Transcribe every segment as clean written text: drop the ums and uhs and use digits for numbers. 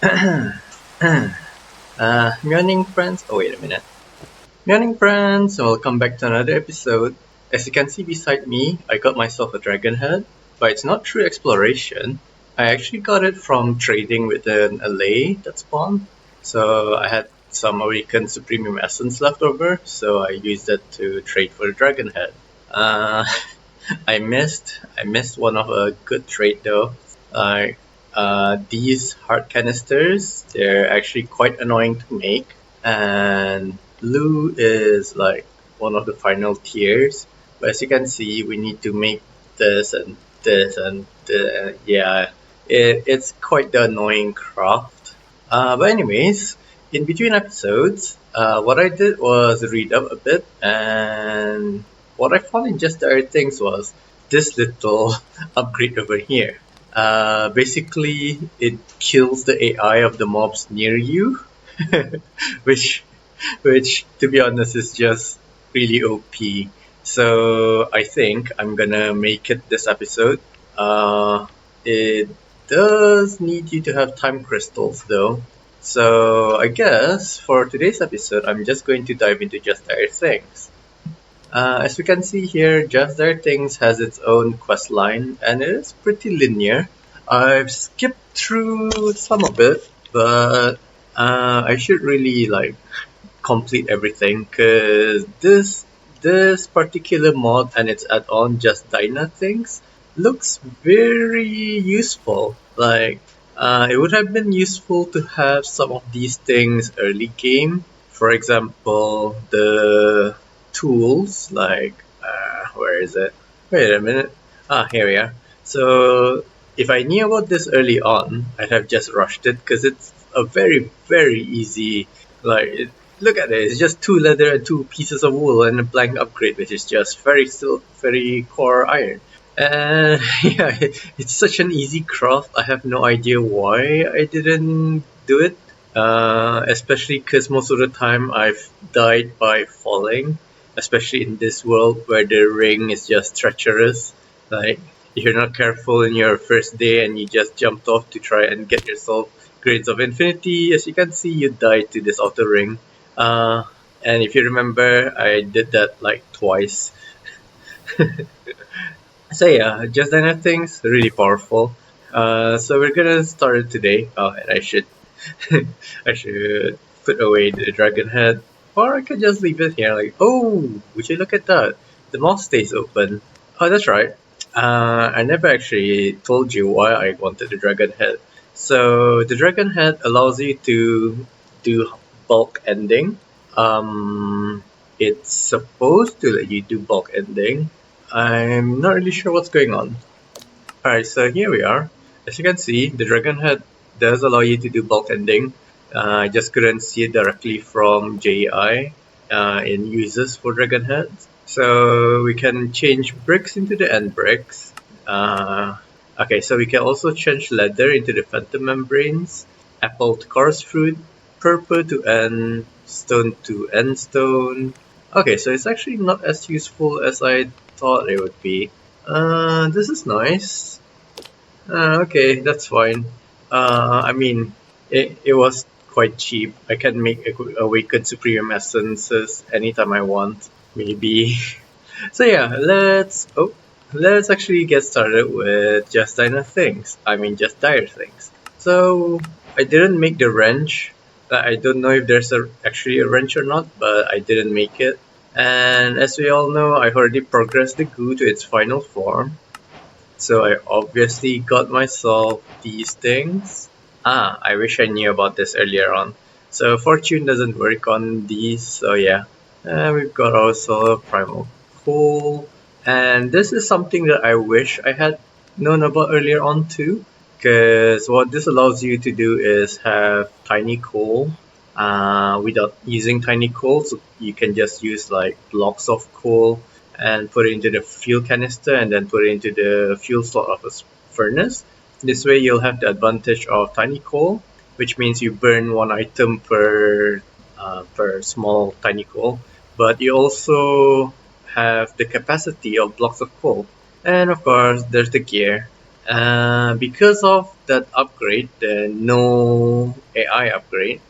Meowning friends, oh wait a minute. Meowning friends, welcome back to another episode. As you can see beside me, I got myself a dragon head, but it's not true exploration. I actually got it from trading with an allay that spawned. So I had some Awakened Supremium Essence left over, so I used it to trade for a dragon head. Uh, I missed one of a good trade though. Like these heart canisters, they're actually quite annoying to make, and blue is like one of the final tiers. But as you can see, we need to make this and this and yeah, it's quite the annoying craft. But anyways, in between episodes, what I did was read up a bit, and what I found in Just the Earth Things was this little upgrade over here. Basically, it kills the AI of the mobs near you, which, which to be honest is just really OP. So I think I'm gonna make it this episode. It does need you to have time crystals though. So I guess for today's episode, I'm just going to dive into Just Dire Things. As we can see here, Just Dire Things has its own quest line and it is pretty linear. I've skipped through some of it, but I should really like complete everything because this particular mod and its add-on Just Dyna Things looks very useful. Like it would have been useful to have some of these things early game. For example, the tools like where is it? Wait a minute. Here we are. So if I knew about this early on, I'd have just rushed it because it's a very easy like look at it. It's just two leather and two pieces of wool and a blank upgrade, which is just very core iron. And yeah, it's such an easy craft. I have no idea why I didn't do it. Especially because most of the time I've died by falling, especially in this world where the ring is just treacherous. Like, if you're not careful in your first day and you just jumped off to try and get yourself Grades of Infinity, as you can see, you died to this outer ring. Uh, and if you remember, I did that like twice. So yeah, just Dynamic things really powerful. So we're gonna start it today. Oh, and I should I should put away the dragon head, or I could just leave it here. Like, oh, would you look at that? The mouth stays open. Oh, that's right. I never actually told you why I wanted the dragon head. So the dragon head allows you to do bulk ending. Um, it's supposed to let you do bulk ending. I'm not really sure what's going on. Alright, so here we are. As you can see, the dragon head does allow you to do bulk ending. I just couldn't see it directly from JEI in uses for dragon heads. So we can change bricks into the end bricks. Okay, so we can also change leather into the phantom membranes, apple to chorus fruit, purple to end, stone to end stone. Okay, so it's actually not as useful as I thought it would be. This is nice. Okay, that's fine. I mean, it was quite cheap. I can make Awakened Supreme Essences anytime I want, maybe. So yeah, let's actually get started with Just Dire Things. I mean, Just Dire Things. So I didn't make the wrench. I don't know if there's actually a wrench or not, but I didn't make it. And as we all know, I've already progressed the goo to its final form. So I obviously got myself these things. I wish I knew about this earlier on. So fortune doesn't work on these, so yeah. We've got also primal coal. And this is something that I wish I had known about earlier on too. Because what this allows you to do is have tiny coal without using tiny coal. So you can just use like blocks of coal and put it into the fuel canister and then put it into the fuel slot of a furnace. This way you'll have the advantage of tiny coal, which means you burn one item per small tiny coal, but you also have the capacity of blocks of coal. And of course, there's the gear. Because of that upgrade, the no AI upgrade,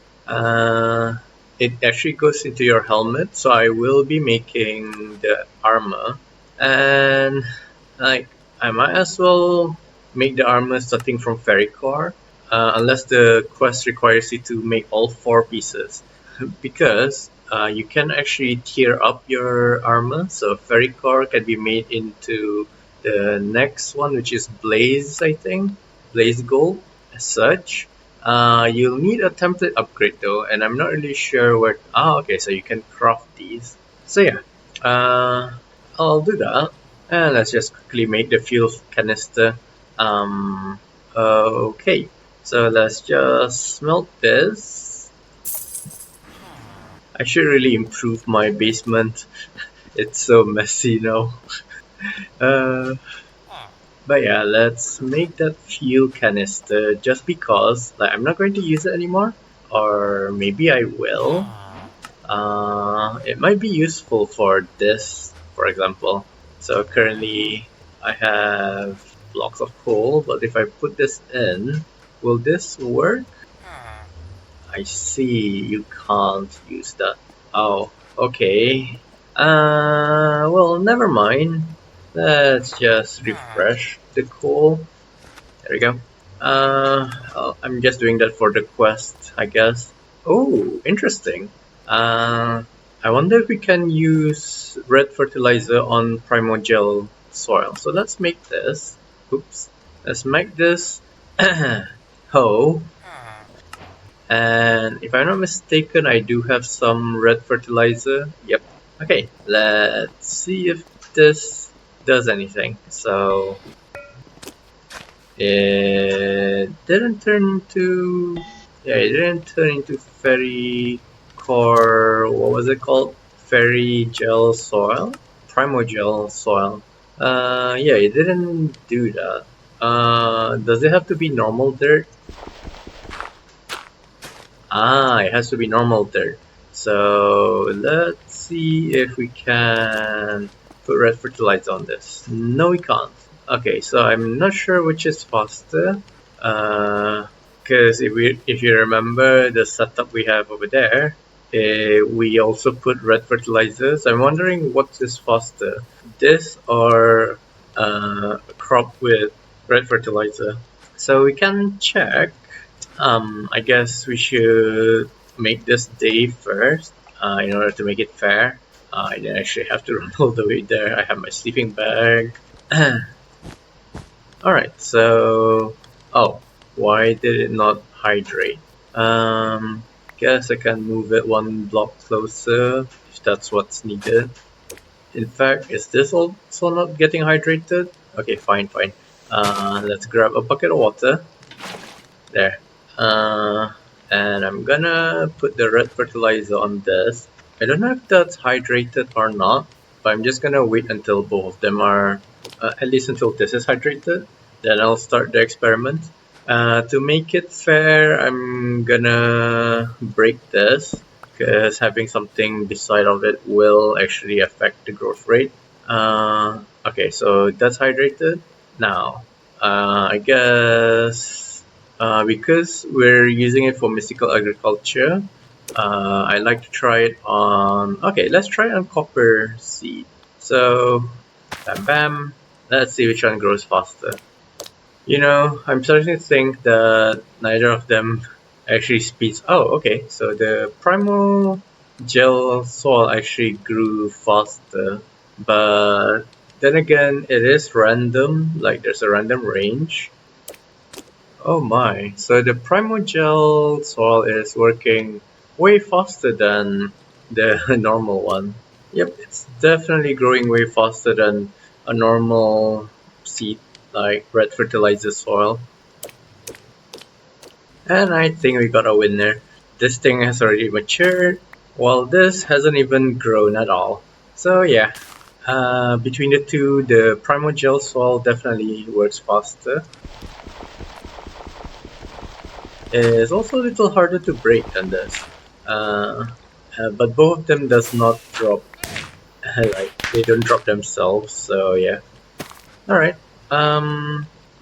it actually goes into your helmet. So I will be making the armor, and like I might as well make the armor starting from fairy core, unless the quest requires you to make all 4 pieces, because you can actually tier up your armor. So fairy core can be made into the next one, which is Blaze, I think. Blaze Gold, as such. You'll need a template upgrade though, and I'm not really sure where. Okay, so you can craft these. So yeah, I'll do that. And let's just quickly make the fuel canister. Okay, so let's just smelt this. I should really improve my basement. It's so messy now. But yeah, let's make that fuel canister just because, like, I'm not going to use it anymore. Or maybe I will. It might be useful for this, for example. So currently I have blocks of coal, but if I put this in, will this work? I see, you can't use that. Oh, okay. Well, never mind. Let's just refresh the coal. There we go. I'm just doing that for the quest, I guess. Oh, interesting. I wonder if we can use red fertilizer on primordial soil. So let's make this. Oops. Let's make this. Oh. And if I'm not mistaken, I do have some red fertilizer. Yep. Okay, let's see if this does anything. So it didn't turn into, yeah, it didn't turn into fairy core. What was it called? Fairy gel soil, primordial soil. Yeah, it didn't do that. Does it have to be normal dirt? It has to be normal dirt. So let's see if we can put red fertilizer on this. No, we can't. Okay, so I'm not sure which is faster. Because if you remember the setup we have over there, we also put red fertilizers. I'm wondering what is faster, this or a crop with red fertilizer. So we can check. I guess we should make this day first, in order to make it fair. I didn't actually have to run all the way there. I have my sleeping bag. Alright, so... Oh, why did it not hydrate? Guess I can move it 1 block closer, if that's what's needed. In fact, is this also not getting hydrated? Okay, fine. Let's grab a bucket of water. There. And I'm gonna put the red fertilizer on this. I don't know if that's hydrated or not, but I'm just gonna wait until both of them are, at least until this is hydrated. Then I'll start the experiment. To make it fair, I'm gonna break this, because having something beside of it will actually affect the growth rate. Okay, so that's hydrated. Now, I guess because we're using it for mystical agriculture, I like to try it on... Okay, let's try it on copper seed. So, bam. Let's see which one grows faster. You know, I'm starting to think that neither of them actually speeds... Oh, okay, so the primal gel soil actually grew faster. But then again, it is random, like there's a random range. Oh my, so the primordial soil is working way faster than the normal one. Yep, it's definitely growing way faster than a normal seed, like red fertilizer soil. And I think we got a winner. This thing has already matured, while this hasn't even grown at all. So yeah, between the two, the primordial soil definitely works faster. Is also a little harder to break than this, but both of them does not drop, like they don't drop themselves. So yeah. All right.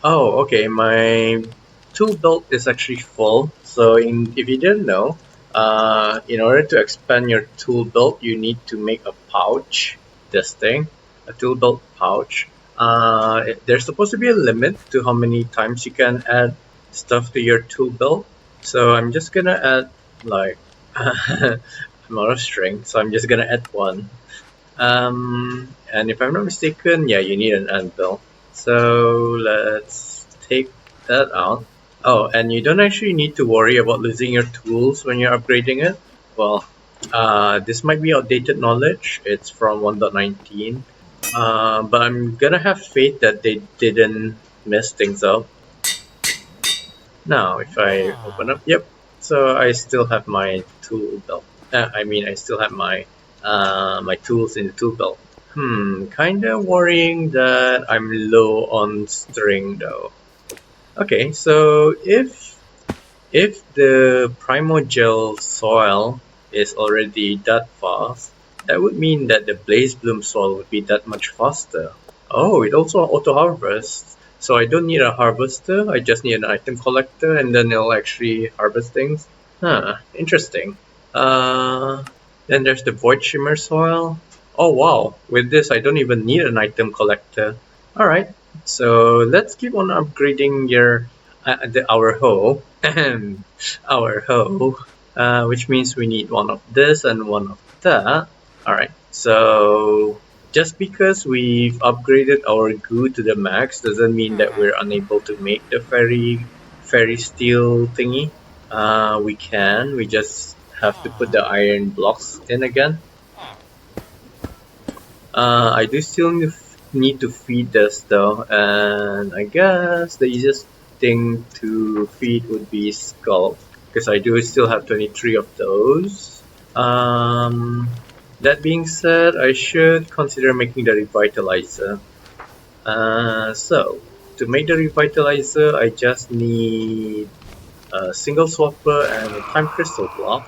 Oh, okay. My tool belt is actually full. So, if you didn't know, in order to expand your tool belt, you need to make a pouch. This thing, a tool belt pouch. There's supposed to be a limit to how many times you can add stuff to your tool belt. So I'm just gonna add like I'm out of string, so I'm just gonna add one. And if I'm not mistaken, yeah, you need an anvil. So let's take that out. Oh, and you don't actually need to worry about losing your tools when you're upgrading it. Well, this might be outdated knowledge. It's from 1.19. But I'm gonna have faith that they didn't mess things up. Now, if I open up, yep. So I still have my tool belt. I still have my tools in the tool belt. Kinda worrying that I'm low on string though. Okay, so if the primogel soil is already that fast, that would mean that the blaze bloom soil would be that much faster. Oh, it also auto harvests. So I don't need a harvester, I just need an item collector and then it'll actually harvest things. Huh, interesting. Uh, then there's the void shimmer soil. Oh wow, with this I don't even need an item collector. Alright, so let's keep on upgrading our hoe, our hoe, which means we need one of this and one of that. Alright, so just because we've upgraded our goo to the max doesn't mean that we're unable to make the fairy steel thingy. We just have to put the iron blocks in again. I do still need to feed this though, and I guess the easiest thing to feed would be skull, because I do still have 23 of those. That being said, I should consider making the revitalizer. So, to make the revitalizer, I just need a single swapper and a time crystal block.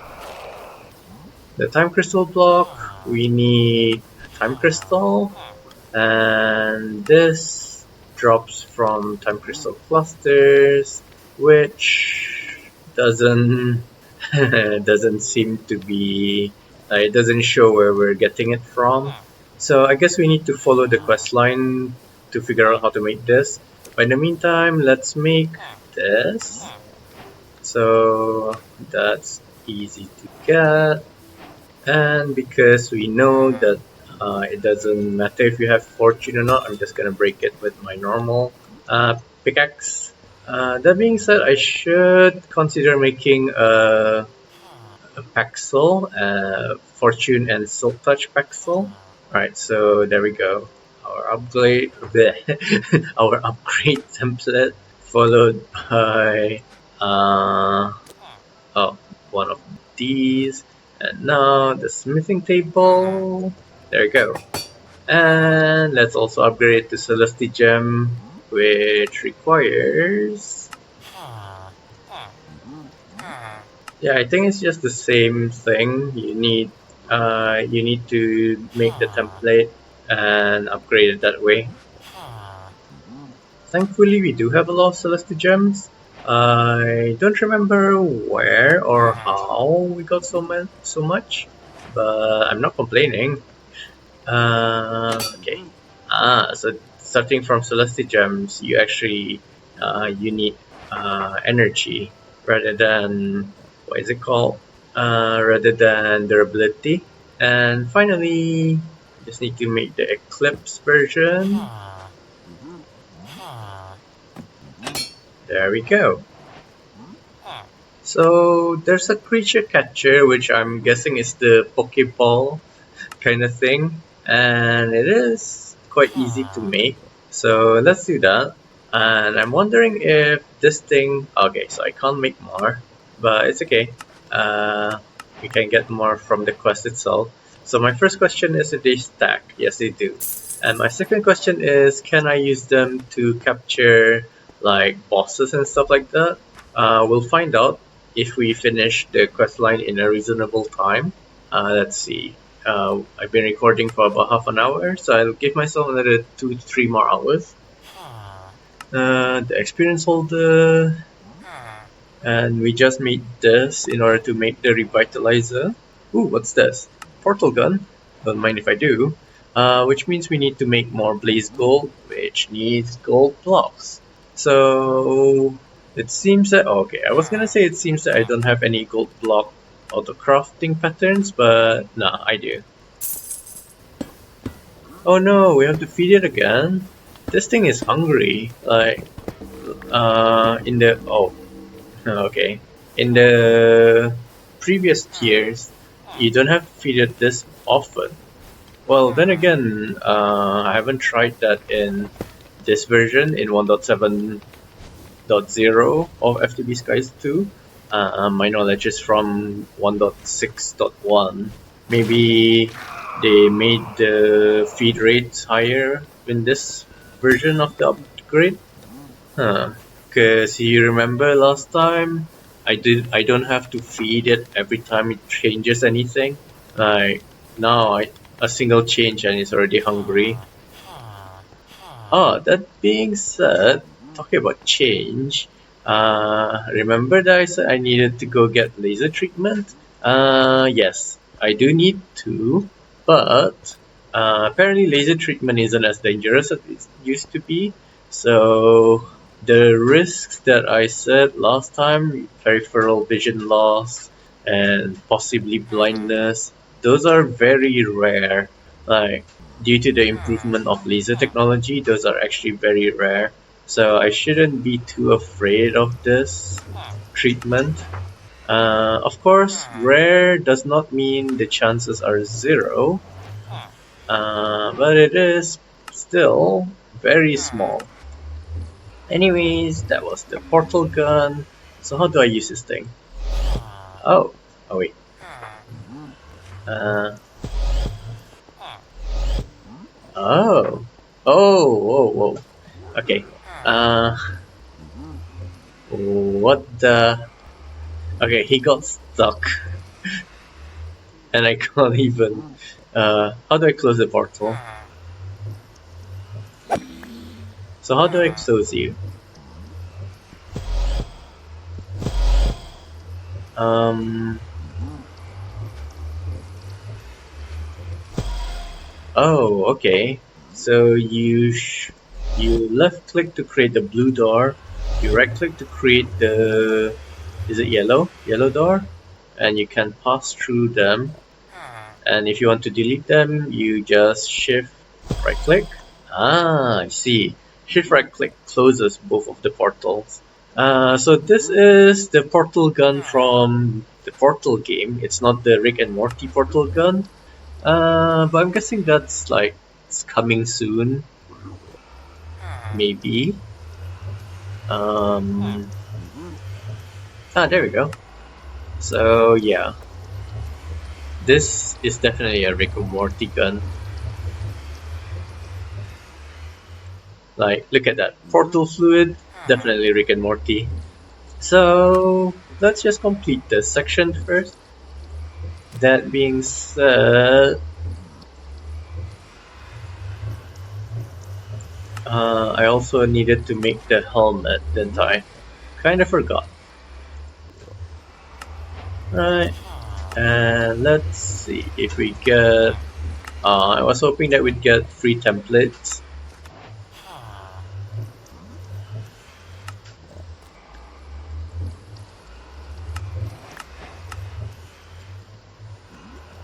The time crystal block, we need a time crystal, and this drops from time crystal clusters, which doesn't doesn't seem to be it doesn't show where we're getting it from. So I guess we need to follow the quest line to figure out how to make this. But in the meantime, let's make this. So that's easy to get. And because we know that it doesn't matter if you have fortune or not, I'm just gonna break it with my normal pickaxe. That being said, I should consider making a Paxel, Fortune and Silk Touch Paxel. Alright, so there we go. Our upgrade, our upgrade template, followed by one of these, and now the smithing table. There we go. And let's also upgrade it to Celesti Gem, which requires. Yeah, I think it's just the same thing. You need to make the template and upgrade it that way. Thankfully, we do have a lot of Celesti Gems. I don't remember where or how we got so much, but I'm not complaining. Okay. So starting from Celesti Gems, you actually you need energy rather than what is it called? Rather than durability. And finally, just need to make the Eclipse version. There we go. So there's a creature catcher, which I'm guessing is the Pokeball kind of thing, and it is quite easy to make. So let's do that. And I'm wondering if this thing. Okay, so I can't make more, but it's okay. We can get more from the quest itself. So my first question is if they stack. Yes, they do. And my second question is, can I use them to capture like bosses and stuff like that? We'll find out if we finish the quest line in a reasonable time. Let's see. I've been recording for about half an hour, so I'll give myself another 2 to 3 more hours. The experience holder, and we just made this in order to make the revitalizer. Ooh, what's this? Portal gun. Don't mind if I do. Which means we need to make more blaze gold, which needs gold blocks. So it seems that okay, I was gonna say it seems that I don't have any gold block auto crafting patterns, but nah, I do. Oh no, we have to feed it again. This thing is hungry. Like in the okay. In the previous tiers, you don't have to feed it this often. Well, then again, I haven't tried that in this version in 1.7.0 of FTB Skies 2. My knowledge is from 1.6.1. Maybe they made the feed rates higher in this version of the upgrade. Huh. Cause you remember last time I don't have to feed it every time it changes anything. Like now a single change and it's already hungry. Oh, that being said, talking about change, remember that I said I needed to go get laser treatment? Yes, I do need to, but apparently laser treatment isn't as dangerous as it used to be. So the risks that I said last time, peripheral vision loss and possibly blindness, those are very rare. Like due to the improvement of laser technology, those are actually very rare. So I shouldn't be too afraid of this treatment. Of course, rare does not mean the chances are zero, but it is still very small. Anyways, that was the portal gun. So how do I use this thing? Oh, oh wait. Uh, oh, whoa, whoa. Okay. What the? Okay, he got stuck, and I can't even. How do I close the portal? So how do I close you? Um. Oh, okay. So you left click to create the blue door. You right click to create the is it yellow door, and you can pass through them. And if you want to delete them, you just shift right click. Ah, I see. Shift right click closes both of the portals. So this is the portal gun from the Portal game. It's not the Rick and Morty portal gun. But I'm guessing that's like it's coming soon. Maybe. There we go. So yeah. This is definitely a Rick and Morty gun. Like, look at that. Portal fluid, definitely Rick and Morty. So, let's just complete this section first. That being said, I also needed to make the helmet, didn't I? Kinda forgot. Right, and let's see if we get... I was hoping that we'd get free templates.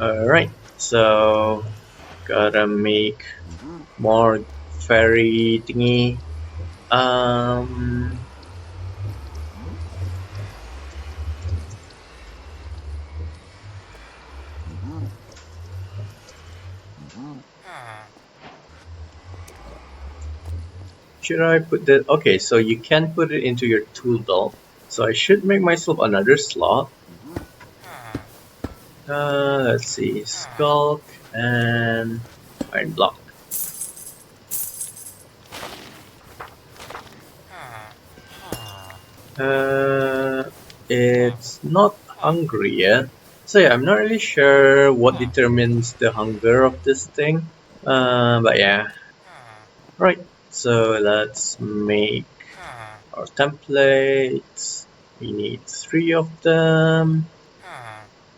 Alright, so gotta make more fairy thingy. Should I put the... Okay, so you can put it into your tool belt. So I should make myself another slot. Let's see, Skulk and Iron Block. It's not hungry yet. So yeah, I'm not really sure what determines the hunger of this thing. But yeah. Right, so let's make our templates. We need 3 of them.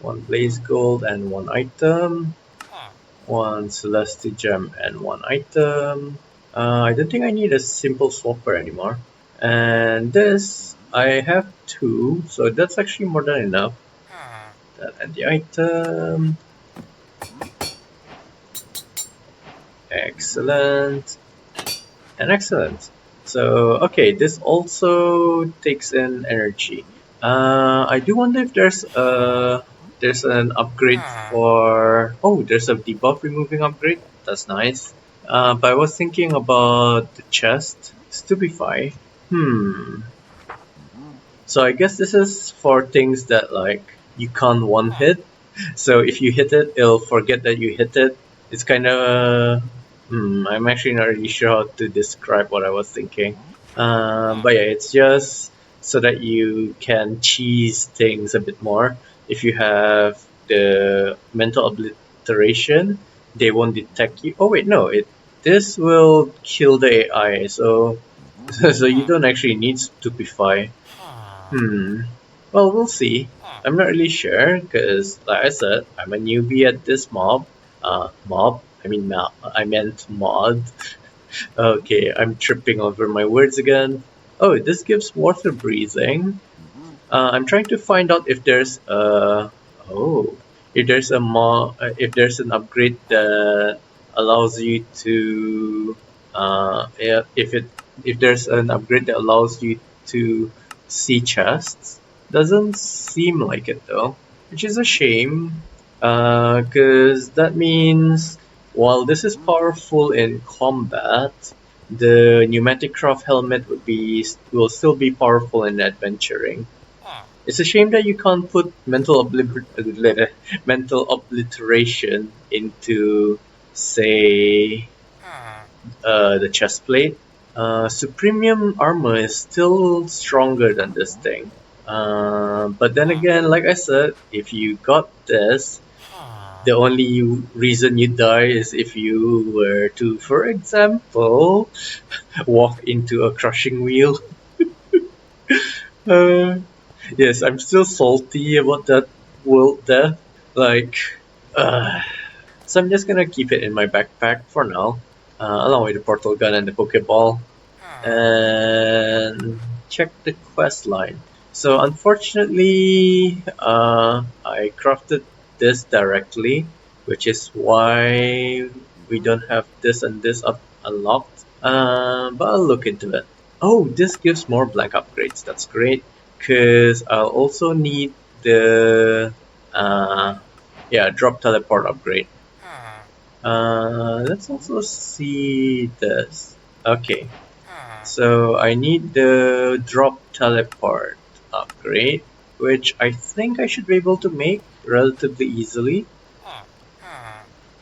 1 blaze gold and 1 item. 1 celestia gem and 1 item. I don't think I need a simple swapper anymore. And this, I have 2, so that's actually more than enough. That and the item. Excellent. And excellent. So, okay, this also takes in energy. I do wonder if there's an upgrade for... Oh, there's a debuff removing upgrade. That's nice. But I was thinking about the chest. Stupefy. So I guess this is for things that like you can't one hit. So if you hit it, it'll forget that you hit it. It's kind of... I'm actually not really sure how to describe what I was thinking. But yeah, it's just so that you can cheese things a bit more. If you have the mental obliteration, they won't detect you. Oh wait, no, this will kill the AI. So so you don't actually need Stupefy. Well, we'll see. I'm not really sure because, like I said, I'm a newbie at this mob. I meant mod. Okay, I'm tripping over my words again. Oh, this gives water breathing. I'm trying to find out if there's if there's an upgrade that allows you to yeah, if there's an upgrade that allows you to see chests. Doesn't seem like it though, which is a shame. Because that means while this is powerful in combat, the pneumatic craft helmet will still be powerful in adventuring. It's a shame that you can't put mental obliteration into, say, the chest plate. Supremium armor is still stronger than this thing. But then again, like I said, if you got this, the only reason you die is if you were to, for example, walk into a crushing wheel. Yes, I'm still salty about that world death. Like, so I'm just gonna keep it in my backpack for now, along with the portal gun and the Pokeball, and check the quest line. So unfortunately, I crafted this directly, which is why we don't have this and this up unlocked. But I'll look into it. Oh, this gives more blank upgrades. That's great, cause I'll also need the drop teleport upgrade. Let's also see this. Okay, so I need the drop teleport upgrade, which I think I should be able to make relatively easily.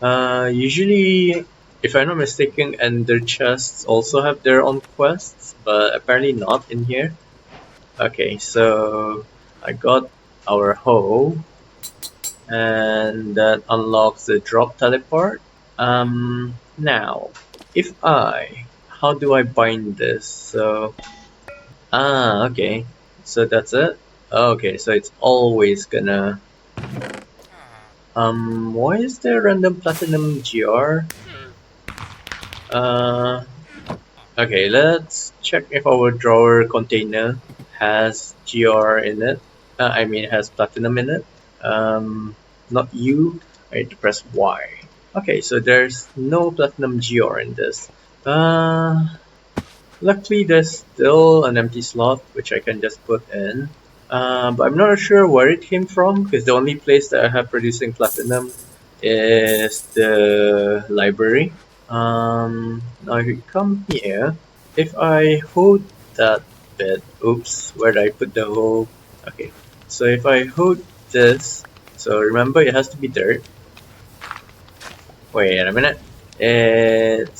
Usually, if I'm not mistaken, Ender chests also have their own quests, but apparently not in here. Okay, so I got our hoe, and that unlocks the drop teleport. Now, how do I bind this? So, okay, so that's it. Okay, so it's always gonna. Why is there random platinum GR? Okay, let's check if our drawer container has GR in it. Has platinum in it. Not you. I need to press Y. Okay, so there's no platinum GR in this. Luckily, there's still an empty slot which I can just put in. But I'm not sure where it came from because the only place that I have producing platinum is the library. Now if you come here, if I hold that bit, oops, where did I put the hole? Okay, so if I hold this, so remember it has to be dirt. Wait a minute, it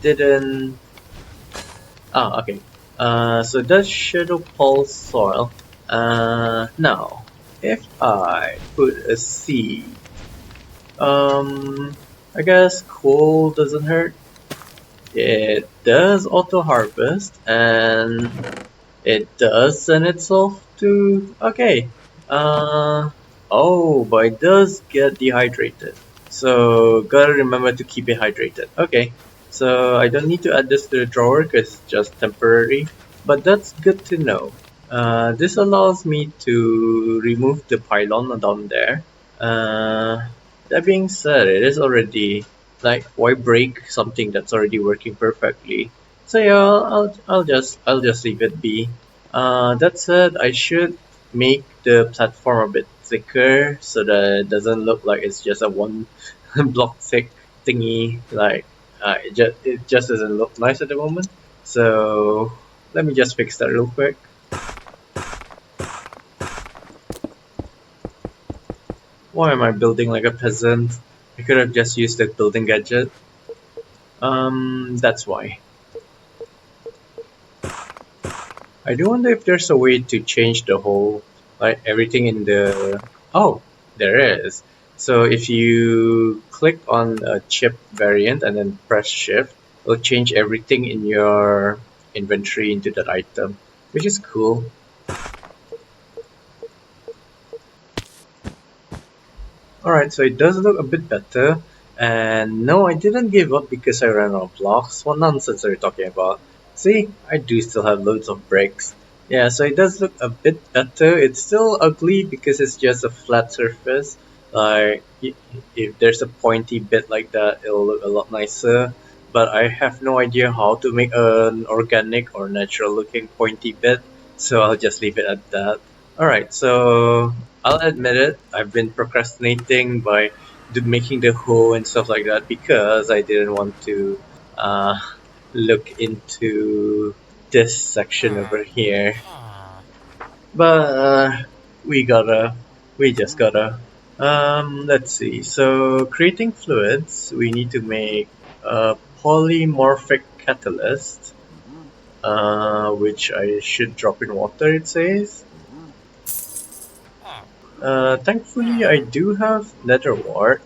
didn't. Okay. So that's Shadow Pulse soil. Now, if I put a seed, I guess coal doesn't hurt. it does auto harvest and it does send itself to. Okay. Oh, but it does get dehydrated. So gotta remember to keep it hydrated. Okay. So I don't need to add this to the drawer because it's just temporary. But that's good to know. This allows me to remove the pylon down there. That being said, it is already like why break something that's already working perfectly? So yeah, I'll just leave it be. That said, I should make the platform a bit thicker so that it doesn't look like it's just a one block thick thingy. Like it just doesn't look nice at the moment. So let me just fix that real quick. Why am I building like a peasant? I could have just used the building gadget. That's why. I do wonder if there's a way to change the whole, like everything in the. Oh, there is. So if you click on a chip variant and then press shift, it'll change everything in your inventory into that item, which is cool. Alright, so it does look a bit better. And no, I didn't give up because I ran out of blocks. What nonsense are you talking about? See, I do still have loads of bricks. Yeah, so it does look a bit better. It's still ugly because it's just a flat surface. Like, if there's a pointy bit like that, it'll look a lot nicer. But I have no idea how to make an organic or natural looking pointy bit, so I'll just leave it at that. Alright, so I'll admit it, I've been procrastinating by making the hoe and stuff like that because I didn't want to uh, look into this section over here. But we just gotta. Let's see. So creating fluids, we need to make a polymorphic catalyst, which I should drop in water, it says. Thankfully, I do have nether wart.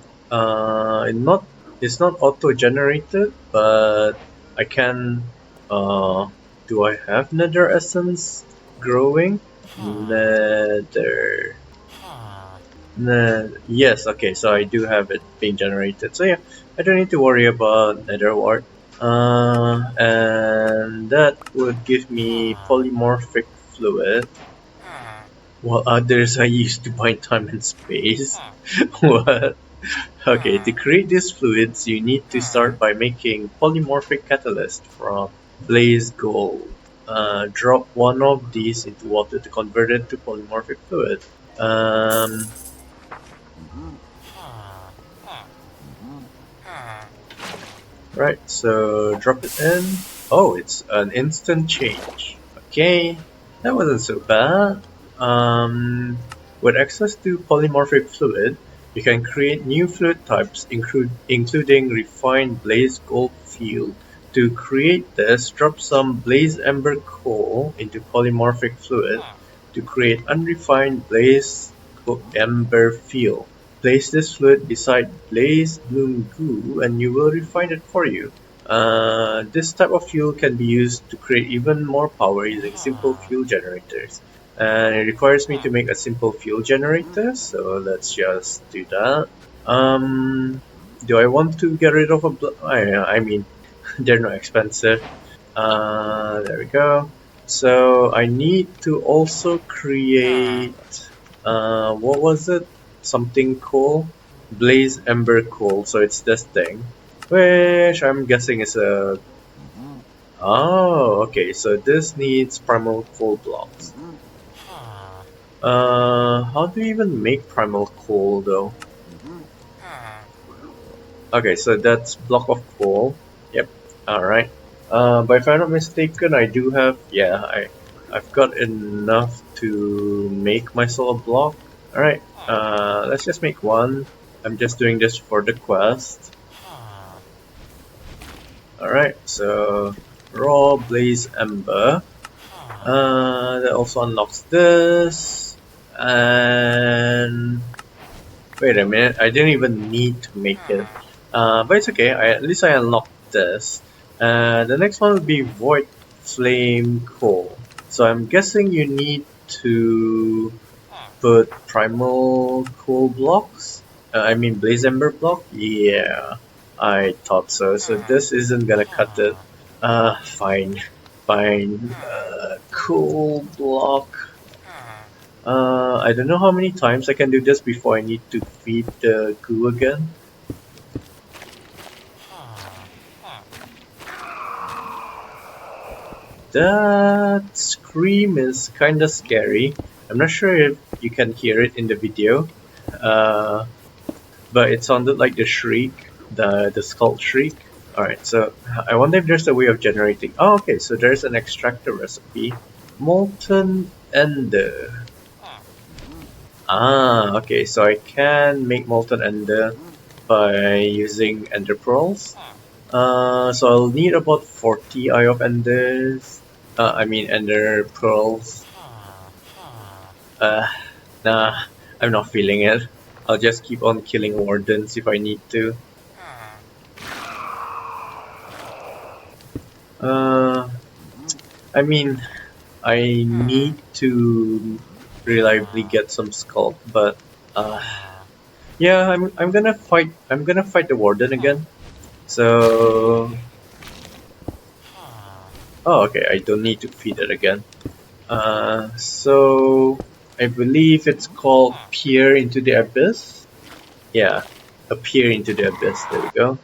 It's not auto generated, but I can. Uh, do I have nether essence growing? Nether. Yes, okay, so I do have it being generated. So yeah, I don't need to worry about nether wart. And that would give me polymorphic fluid, while others I used to bind time and space. What? Okay, to create these fluids, you need to start by making polymorphic catalyst from blaze gold. Drop one of these into water to convert it to polymorphic fluid. Um, right, so drop it in. Oh, it's an instant change. Okay, that wasn't so bad. With access to polymorphic fluid, you can create new fluid types, including refined blaze gold fuel. To create this, drop some blaze ember coal into polymorphic fluid to create unrefined blaze ember fuel. Place this fluid beside blaze bloom goo and you will refine it for you. This type of fuel can be used to create even more power using simple fuel generators. And it requires me to make a simple fuel generator, so let's just do that. Do I want to get rid of I mean, they're not expensive. There we go. So I need to also create, what was it? Something cool? Blaze Ember Coal, so it's this thing. Which I'm guessing is a... Oh, okay, so this needs primal coal blocks. How do you even make primal coal though? Okay, so that's block of coal. Yep, alright. But if I'm not mistaken, I do have... Yeah, I've got enough to make myself a block. Alright, let's just make one. I'm just doing this for the quest. Alright, so raw blaze ember. That also unlocks this. And wait a minute, I didn't even need to make it. But it's okay, at least I unlocked this. The next one would be Void Flame Core. So I'm guessing you need to put primal coal blocks. I mean blaze ember block. Yeah, I thought so. So this isn't gonna cut it. Fine, fine. Coal block. I don't know how many times I can do this before I need to feed the goo again. That scream is kinda scary. I'm not sure if you can hear it in the video, but it sounded like the shriek, the skull shriek. Alright, so I wonder if there's a way of generating. Oh, okay, so there's an extractor recipe. Molten Ender. Ah, okay, so I can make Molten Ender by using Ender Pearls. So I'll need about 40 Eye of Enders. I mean Ender Pearls. Nah, I'm not feeling it. I'll just keep on killing wardens if I need to. I mean, I need to reliably get some sculpt, but yeah, I'm gonna fight the warden again. So oh, okay, I don't need to feed it again. So I believe it's called Peer into the Abyss. Yeah, a Peer into the Abyss. There we go.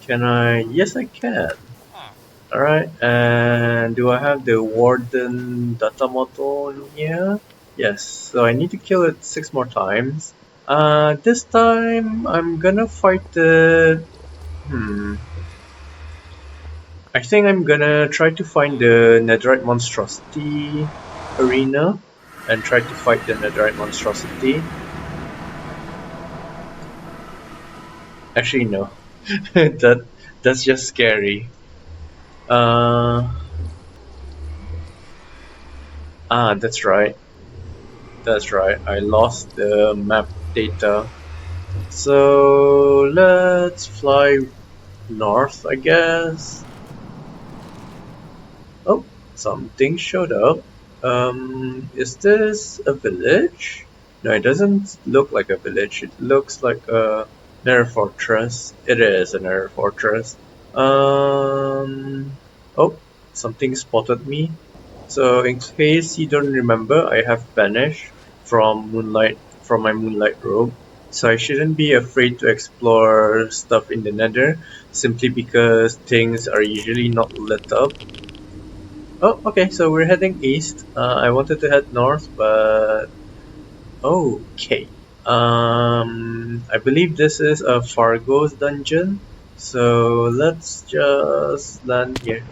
Can I? Yes, I can. Alright, and do I have the Warden data model in here? Yes, so I need to kill it 6 more times. This time I'm gonna fight the... I think I'm gonna try to find the Netherite Monstrosity arena and try to fight the Netherite Monstrosity. Actually, no. That's just scary. That's right. That's right. I lost the map data. So let's fly north, I guess. Oh, something showed up. Is this a village? No, it doesn't look like a village. It looks like a nether fortress. It is a nether fortress. Oh, something spotted me. So in case you don't remember, I have banished from my moonlight robe. So I shouldn't be afraid to explore stuff in the nether simply because things are usually not lit up. Oh, okay, so we're heading east. I wanted to head north, but okay. I believe this is a Fargo's dungeon. So let's just land here.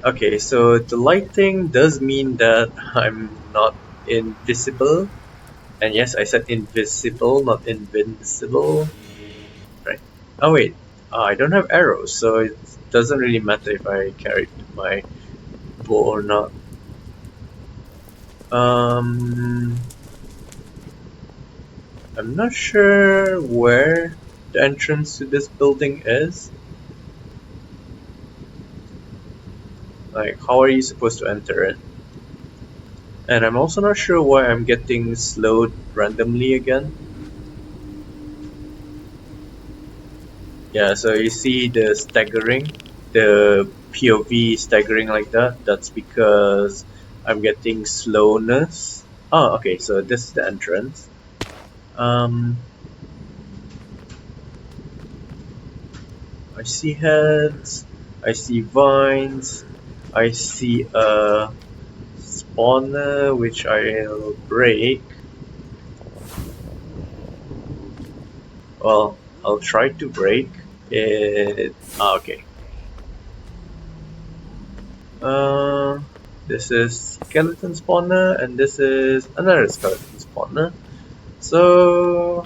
Okay, so the lighting does mean that I'm not invisible. And yes, I said invisible, not invincible. Right. Oh wait, I don't have arrows, so it doesn't really matter if I carry my bow or not. I'm not sure where the entrance to this building is. Like, how are you supposed to enter it? And I'm also not sure why I'm getting slowed randomly again. Yeah, so you see the staggering, the POV staggering like that. That's because I'm getting slowness. Oh, okay, so this is the entrance. I see heads, I see vines, I see a spawner which I'll break. Well, I'll try to break it. Okay. This is skeleton spawner and this is another skeleton spawner. So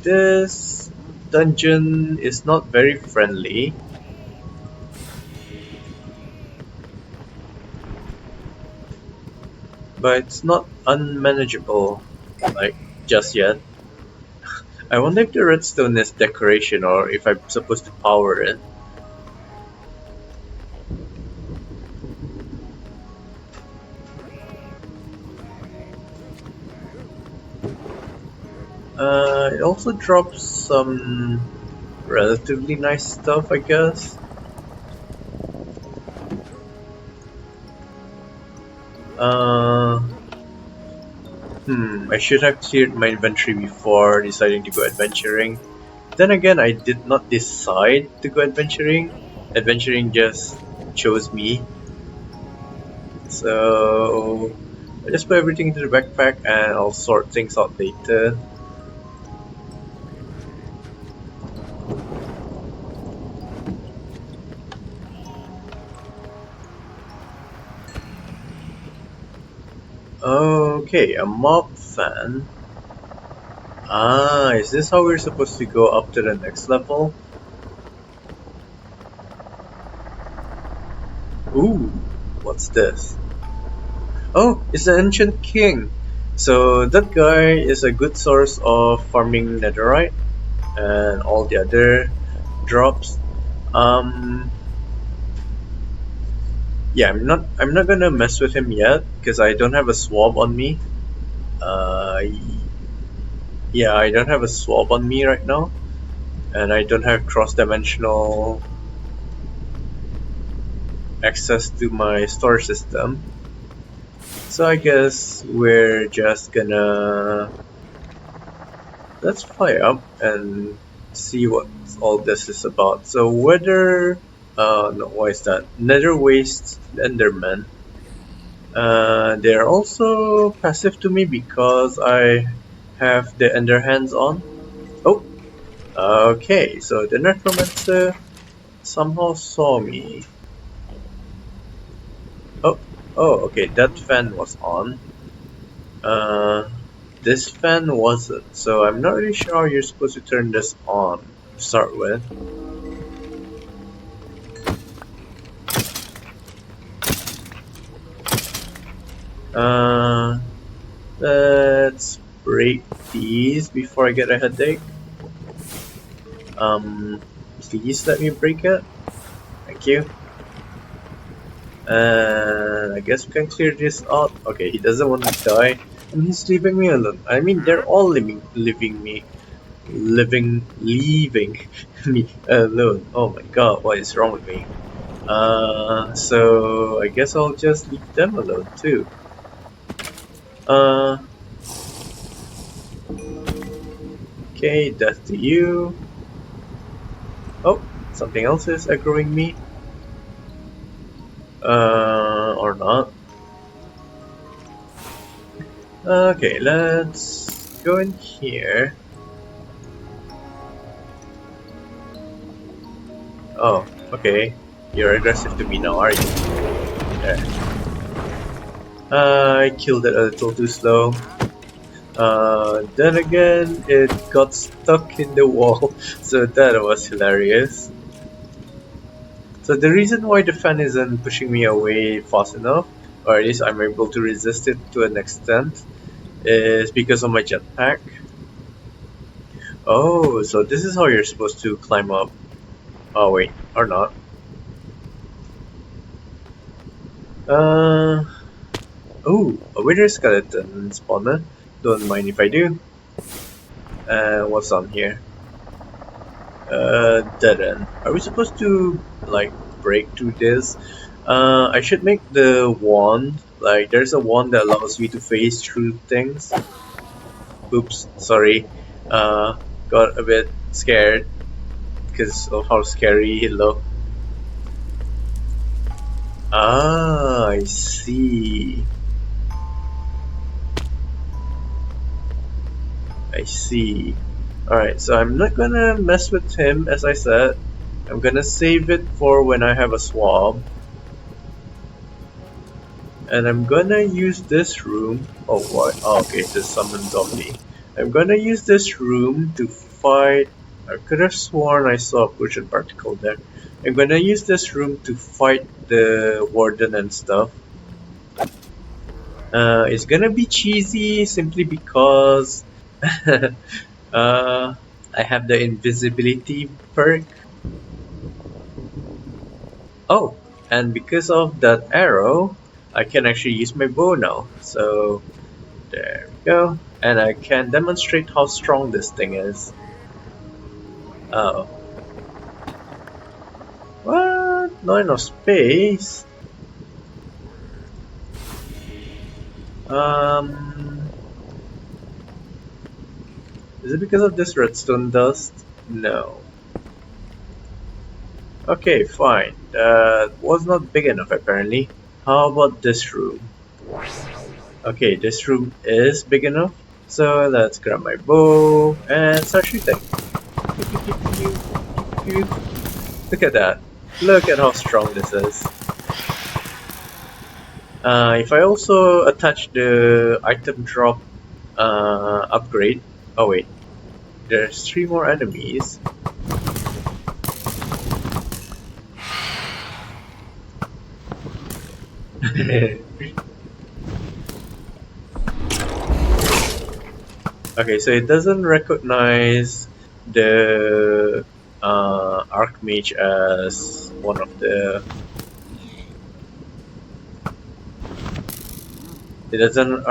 this dungeon is not very friendly. But it's not unmanageable, like, just yet. I wonder if the redstone is decoration or if I'm supposed to power it. It also drops some relatively nice stuff, I guess. Uh, I should have cleared my inventory before deciding to go adventuring. Then again, I did not decide to go adventuring. Adventuring just chose me. So I just put everything into the backpack and I'll sort things out later. Okay, a mob fan. Ah, is this how we're supposed to go up to the next level? Ooh, what's this? Oh, it's the Ancient King. So that guy is a good source of farming netherite and all the other drops. Um, yeah, I'm not gonna mess with him yet because I don't have a swab on me. Uh, yeah, I don't have a swab on me right now, and I don't have cross-dimensional access to my storage system. So I guess we're just gonna let's fire up and see what all this is about. So whether no, why is that? Nether Waste Enderman. They're also passive to me because I have the Ender Hands on. Oh, okay. So the Necromancer somehow saw me. Oh, oh, okay. That fan was on. Uh, this fan wasn't. So I'm not really sure how you're supposed to turn this on to start with. Uh, let's break these before I get a headache. Please let me break it. Thank you. And I guess we can clear this out. Okay, he doesn't want to die, and he's leaving me alone. I mean, they're all leaving me alone. Oh my god, what is wrong with me? So I guess I'll just leave them alone too. Okay, death to you. Oh, something else is aggroing me. Or not. Okay, let's go in here. Oh, okay. You're aggressive to me now, are you? There. I killed it a little too slow. Then again, it got stuck in the wall, so that was hilarious. So the reason why the fan isn't pushing me away fast enough, or at least I'm able to resist it to an extent, is because of my jetpack. Oh, so this is how you're supposed to climb up. Oh wait, or not. Oh, a wither skeleton spawner. Don't mind if I do. What's on here? Dead end. Are we supposed to like break through this? I should make the wand. Like, there's a wand that allows me to phase through things. Oops, sorry. Got a bit scared because of how scary it looked. Ah, I see. I see. Alright, so I'm not gonna mess with him, as I said. I'm gonna save it for when I have a swab. And I'm gonna use this room. Oh, what? Oh, okay, to summon zombie. I'm gonna use this room to fight. I could have sworn I saw a potion particle there. I'm gonna use this room to fight the warden and stuff. It's gonna be cheesy simply because Uh, I have the invisibility perk. Oh, and because of that arrow, I can actually use my bow now. So there we go. And I can demonstrate how strong this thing is. Oh. What? Not enough space? Um, is it because of this redstone dust? No. Okay, fine. That was not big enough apparently. How about this room? Okay, this room is big enough. So let's grab my bow and start shooting. Look at that. Look at how strong this is. If I also attach the item drop upgrade. Oh wait, there's 3 more enemies. Okay, so it doesn't recognize the Archmage as one of the. It doesn't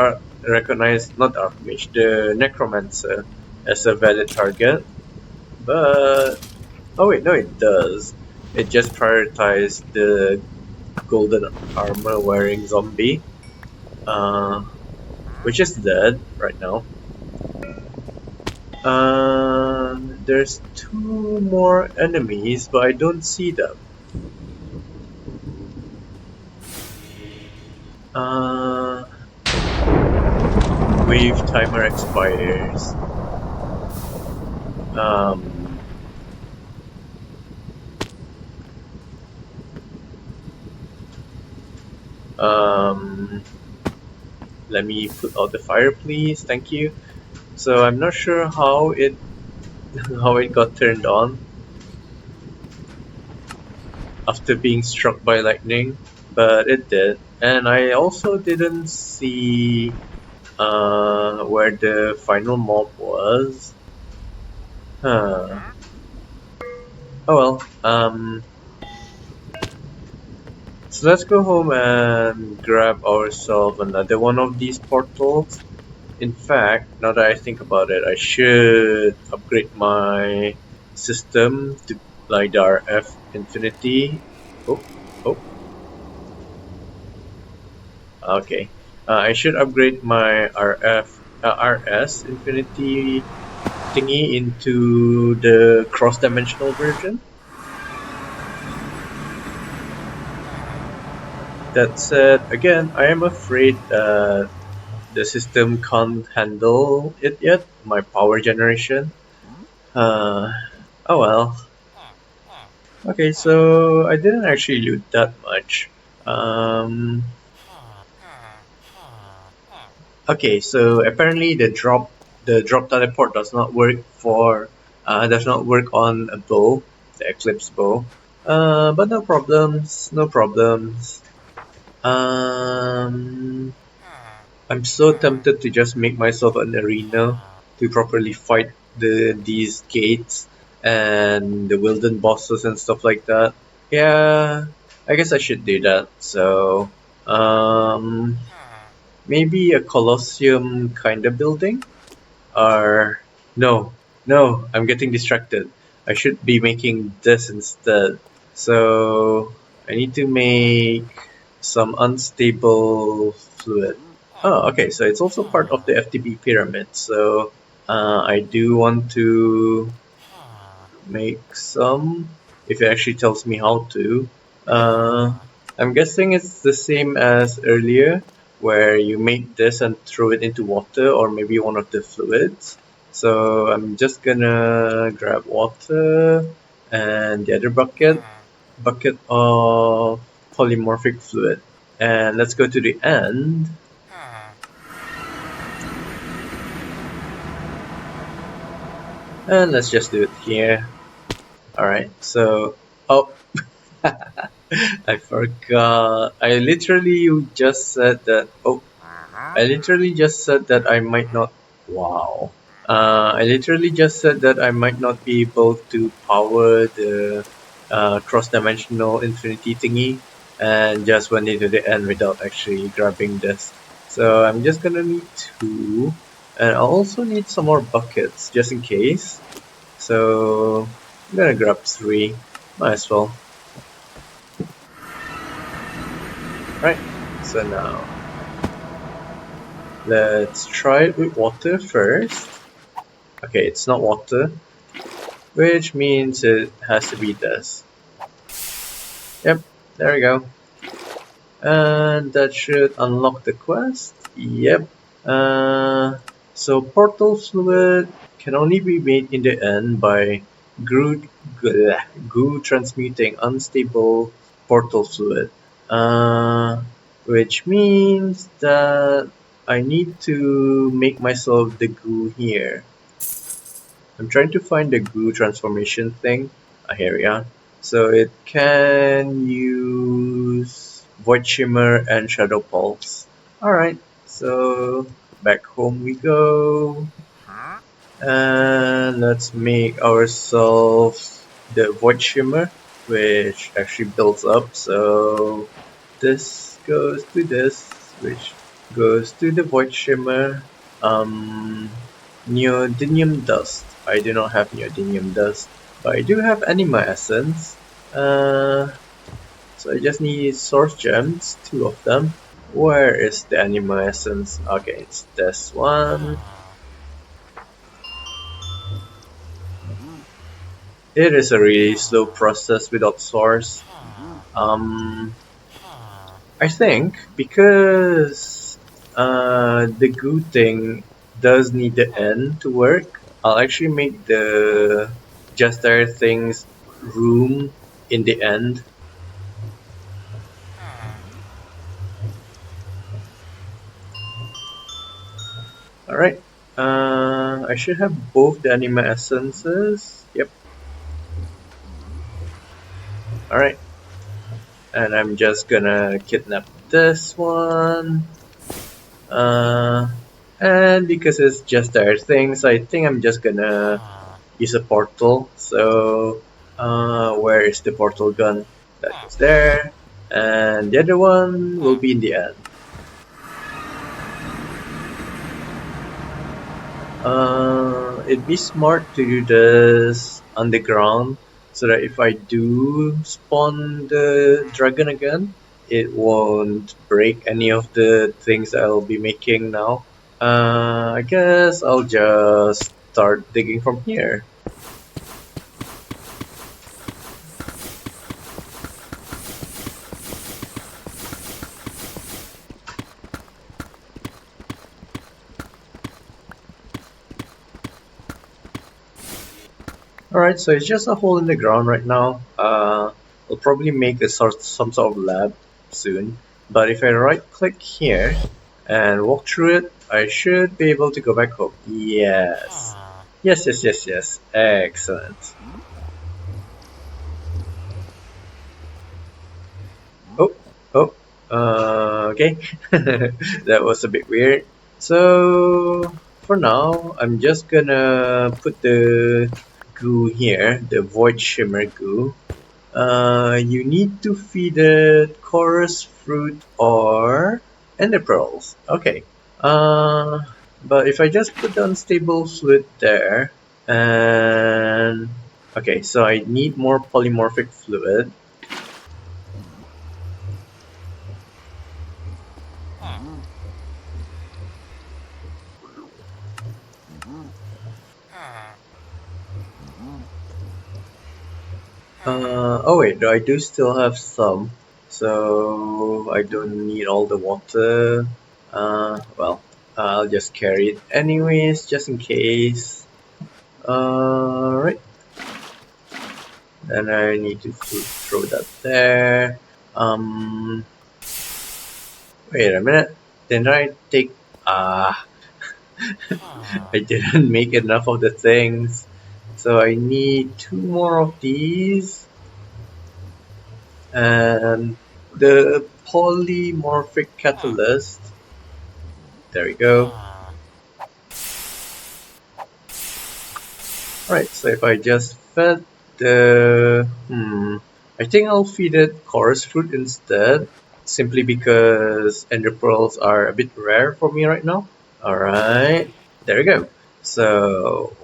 recognize not Archmage, the Necromancer as a valid target. But oh wait, no, it does. It just prioritized the golden armor wearing zombie, uh, which is dead right now. There's 2 more enemies, but I don't see them. Uh, Wave timer expires. Um, um, Let me put out the fire, please. Thank you. So I'm not sure how it how it got turned on after being struck by lightning, but it did. And I also didn't see where the final mob was. Huh. Oh well. So let's go home and grab ourselves another one of these portals. In fact, now that I think about it, I should upgrade my system to like the RF Infinity. Oh, oh, okay. I should upgrade my RS Infinity thingy into the cross-dimensional version. That said, again, I am afraid that the system can't handle it yet, my power generation. Uh, oh well. Okay, so I didn't actually loot that much. Um, okay, so apparently the drop teleport does not work on a bow, the Eclipse bow. But no problems, no problems. Um, I'm so tempted to just make myself an arena to properly fight these gates and the Wilden bosses and stuff like that. Yeah, I guess I should do that. So, um, maybe a Colosseum kind of building? Or, no, no, I'm getting distracted. I should be making this instead. So, I need to make some unstable fluid. Oh, okay, so it's also part of the FTB pyramid. So, I do want to make some, if it actually tells me how to. Uh, I'm guessing it's the same as earlier, where you make this and throw it into water or maybe one of the fluids. So I'm just gonna grab water and the other bucket of polymorphic fluid. And let's go to the end. And let's just do it here. Alright, so, oh, I forgot. I literally just said that. Oh, I literally just said that I might not. Wow. I literally just said that I might not be able to power the cross-dimensional infinity thingy, and just went into the end without actually grabbing this. So I'm just gonna need 2, and I also need some more buckets just in case. So I'm gonna grab 3, might as well. Right, so now let's try it with water first. Okay, it's not water, which means it has to be this. Yep, there we go. And that should unlock the quest. Yep. So portal fluid can only be made in the end by goo transmuting unstable portal fluid. Which means that I need to make myself the goo here. I'm trying to find the goo transformation thing. Here we are. So it can use Void Shimmer and Shadow Pulse. Alright, so back home we go. And let's make ourselves the Void Shimmer, which actually builds up. So this goes to this, which goes to the Void Shimmer. Neodymium Dust. I do not have Neodymium Dust, but I do have Anima Essence. So I just need Source Gems, 2 of them. Where is the Anima Essence? Okay, it's this one. It is a really slow process without Source. I think because the goo thing does need the N to work, I'll actually make the just there things room in the end. Alright, I should have both the anima essences. Yep. Alright, and I'm just gonna kidnap this one. And because it's just there things, I think I'm just gonna use a portal. So, where is the portal gun? That goes there, and the other one will be in the end. It'd be smart to do this underground so that if I do spawn the dragon again, it won't break any of the things that I'll be making now. I guess I'll just start digging from here. Alright, so it's just a hole in the ground right now. I'll probably make some sort of lab soon. But if I right click here and walk through it, I should be able to go back home. Yes. Yes. Excellent. Oh, okay. That was a bit weird. So, for now, I'm just gonna put the goo here, the Void Shimmer goo. You need to feed it chorus fruit or ender pearls. Okay. But if I just put the unstable fluid there, and okay, so I need more polymorphic fluid. Oh wait, I do still have some, so I don't need all the water. Well, I'll just carry it anyways, just in case. Right. Then I need to throw that there. Wait a minute. Didn't I take... I didn't make enough of the things. So I need 2 more of these. And the polymorphic catalyst. There we go. Right, so if I just fed the... I think I'll feed it chorus fruit instead, simply because ender pearls are a bit rare for me right now. Alright, there we go. So,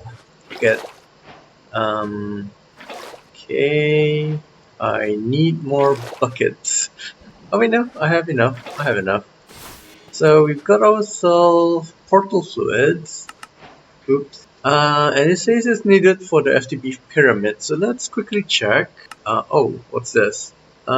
you get... okay... I need more buckets. Oh wait, no, I have enough. So we've got ourselves portal fluids. Oops. And it says it's needed for the FTB pyramid. So let's quickly check. Oh, what's this? It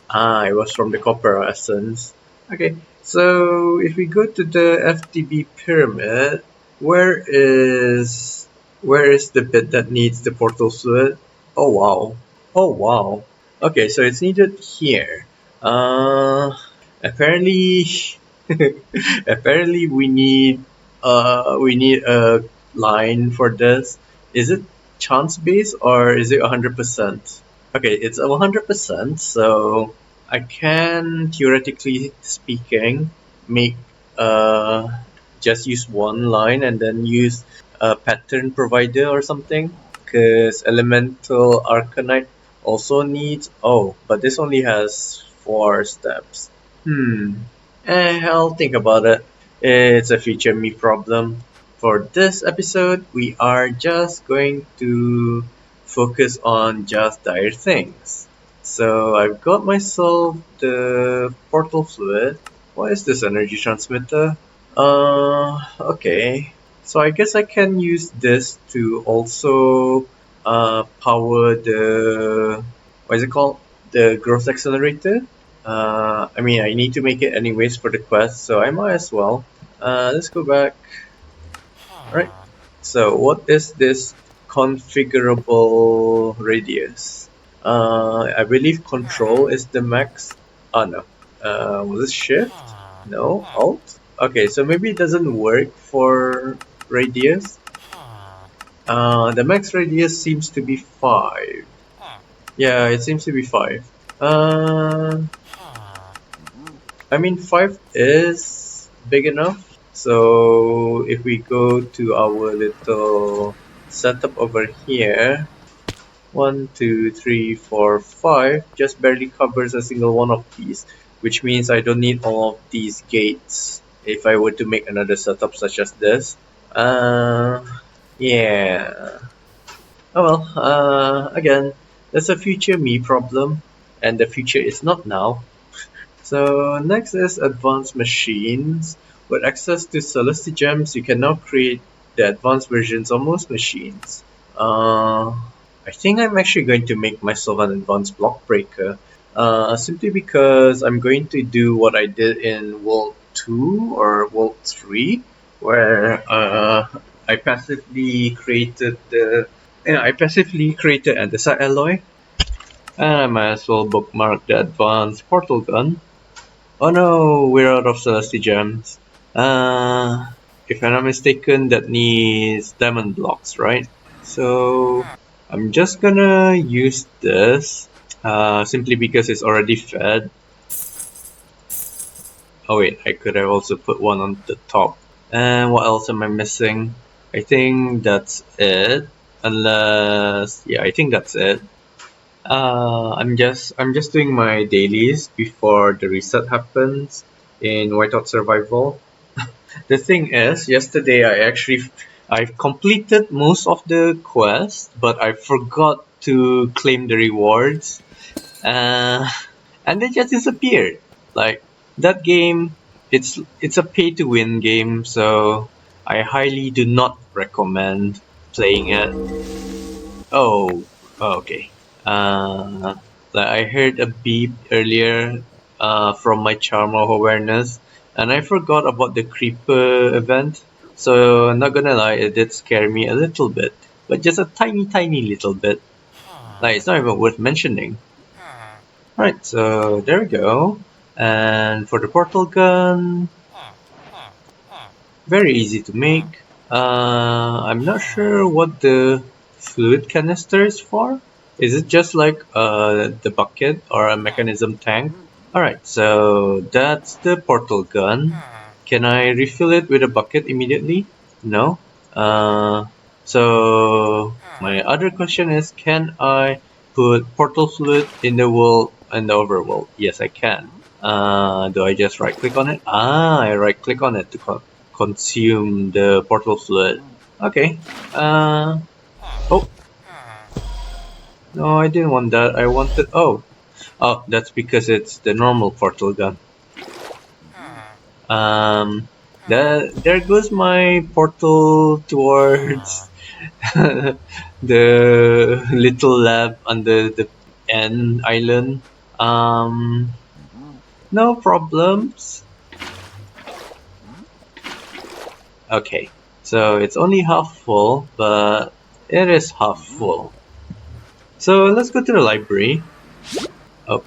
was from the copper essence. Okay, so if we go to the FTB pyramid, where is the bit that needs the portal fluid? Oh wow. Oh wow. Okay, so it's needed here. Apparently apparently we need a line for this. Is it chance based or is it 100%? Okay, it's 100%, so I can theoretically speaking make just use one line and then use a pattern provider or something, because elemental arcanite also needs... oh, but this only has 4 steps. I'll think about it. It's a future me problem. For this episode, we are just going to focus on just dire things. So I've got myself the portal fluid. What is this energy transmitter? Okay. So I guess I can use this to also power the... what is it called? The growth accelerator? I mean, I need to make it anyways for the quest, so I might as well. Let's go back. Alright, so what is this configurable radius? I believe control is the max. Oh no. Was it shift? No, alt? Okay, so maybe it doesn't work for radius. The max radius seems to be 5. Yeah, it seems to be 5. I mean, 5 is big enough. So if we go to our little setup over here, 1, 2, 3, 4, 5 just barely covers a single one of these, which means I don't need all of these gates if I were to make another setup such as this. Yeah. Oh well, again, that's a future me problem, and the future is not now. So next is advanced machines. With access to Celesti gems, you can now create the advanced versions of most machines. I think I'm actually going to make myself an advanced block breaker. Simply because I'm going to do what I did in World 2 or World 3, where I passively created andesite alloy. And I might as well bookmark the advanced portal gun. Oh no, we're out of Celesti gems. If I'm not mistaken, that needs diamond blocks, right? So I'm just gonna use this, simply because it's already fed. Oh wait, I could have also put one on the top. And what else am I missing? I think that's it. Unless, yeah, I think that's it. I'm just doing my dailies before the reset happens in Whiteout Survival. The thing is, yesterday I've completed most of the quests, but I forgot to claim the rewards, uh, and they just disappeared. Like that game, it's a pay to win game, so I highly do not recommend playing it. Oh, okay. Like I heard a beep earlier from my charm of awareness, and I forgot about the creeper event. So I'm not gonna lie, it did scare me a little bit, but just a tiny little bit. Like it's not even worth mentioning. Right, so there we go. And for the portal gun, very easy to make. I'm not sure what the fluid canister is for. Is it just like the bucket or a mechanism tank? Alright, so that's the portal gun. Can I refill it with a bucket immediately? No? So my other question is, can I put portal fluid in the world and the overworld? Yes, I can. Do I just right click on it? I right click on it to consume the portal fluid. Okay. Oh, no, I didn't want that. I wanted, oh, that's because it's the normal portal gun. Um, there goes my portal towards the little lab under the N island. No problems. Okay, so it's only half full, but it is half full. So let's go to the library. Oh,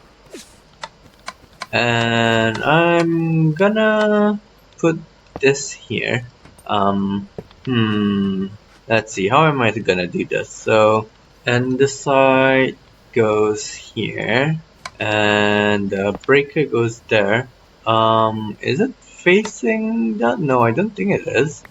and I'm gonna put this here. Um, hmm. Let's see. How am I gonna do this? So, and the side goes here, and the breaker goes there. Is it facing that? No, I don't think it is.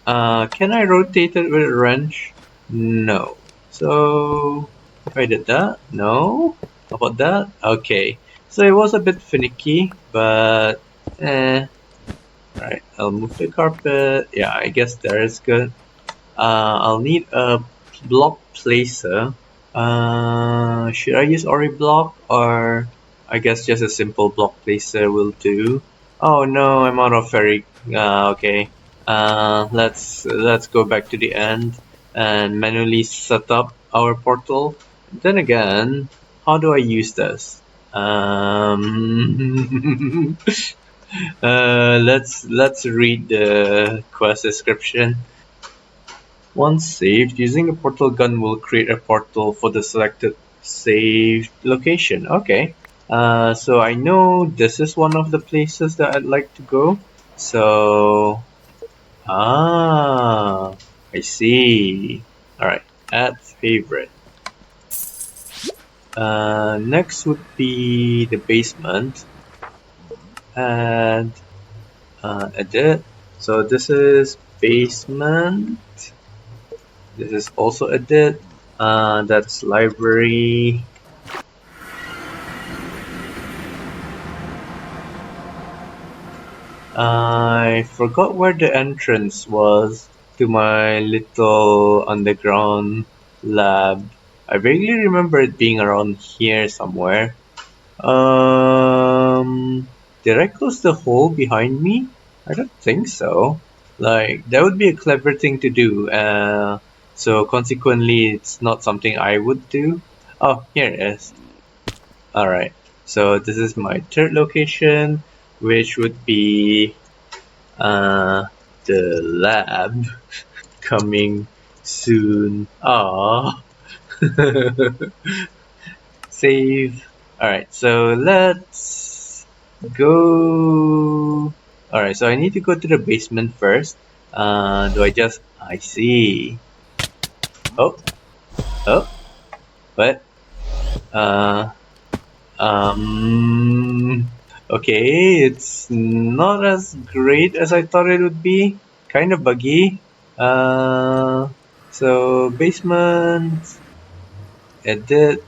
Can I rotate it with a wrench? No. So, if I did that? No. How about that? Okay. So it was a bit finicky, but Alright, I'll move the carpet. Yeah, I guess there is good. I'll need a block placer. Should I use Ori block, or I guess just a simple block placer will do? Oh no, I'm out of fairy. Okay. Let's go back to the end and manually set up our portal. Then again, how do I use this? Let's read the quest description. Once saved, using a portal gun will create a portal for the selected saved location. Okay. So I know this is one of the places that I'd like to go. So, I see. Alright, add favorite. Next would be the basement. And edit. So this is basement. This is also edit. That's library. I forgot where the entrance was to my little underground lab. I vaguely remember it being around here somewhere. Did I close the hole behind me? I don't think so. Like, that would be a clever thing to do. So consequently, it's not something I would do. Oh, here it is. Alright, so this is my third location, which would be the lab coming soon. Ah, save. Alright, so let's go. Alright, so I need to go to the basement first. Do I just. I see. Oh, oh, what? Uh, okay, it's not as great as I thought it would be. Kind of buggy. So basement, edit.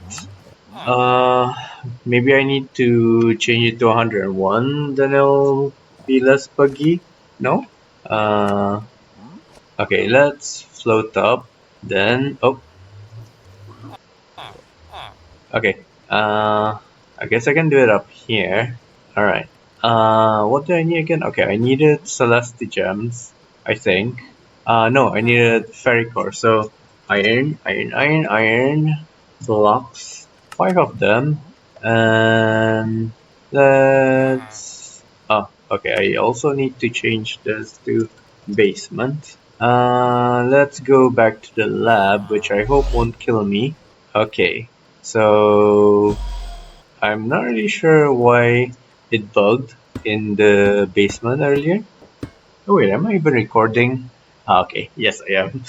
Uh, Maybe I need to change it to 101, then it'll be less buggy. No? Okay, let's float up. Then, oh, okay. I guess I can do it up here. Alright. What do I need again? Okay, I needed Celeste gems, I think. No, I needed fairy core. So, iron blocks. 5 of them. And let's. Oh, okay. I also need to change this to basement. Let's go back to the lab, which I hope won't kill me. Okay, so I'm not really sure why it bugged in the basement earlier. Oh wait, am I even recording? Okay, yes I am.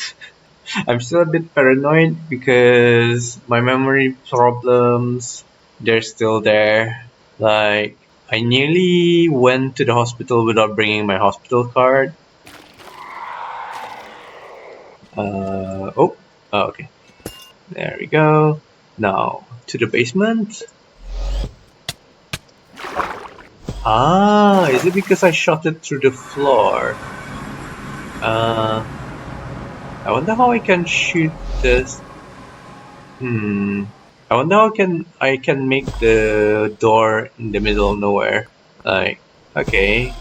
I'm still a bit paranoid because my memory problems, they're still there. Like, I nearly went to the hospital without bringing my hospital card. Oh, okay. There we go. Now, to the basement. Ah, is it because I shot it through the floor? I wonder how I can shoot this. I wonder how I can make the door in the middle of nowhere. Like, okay,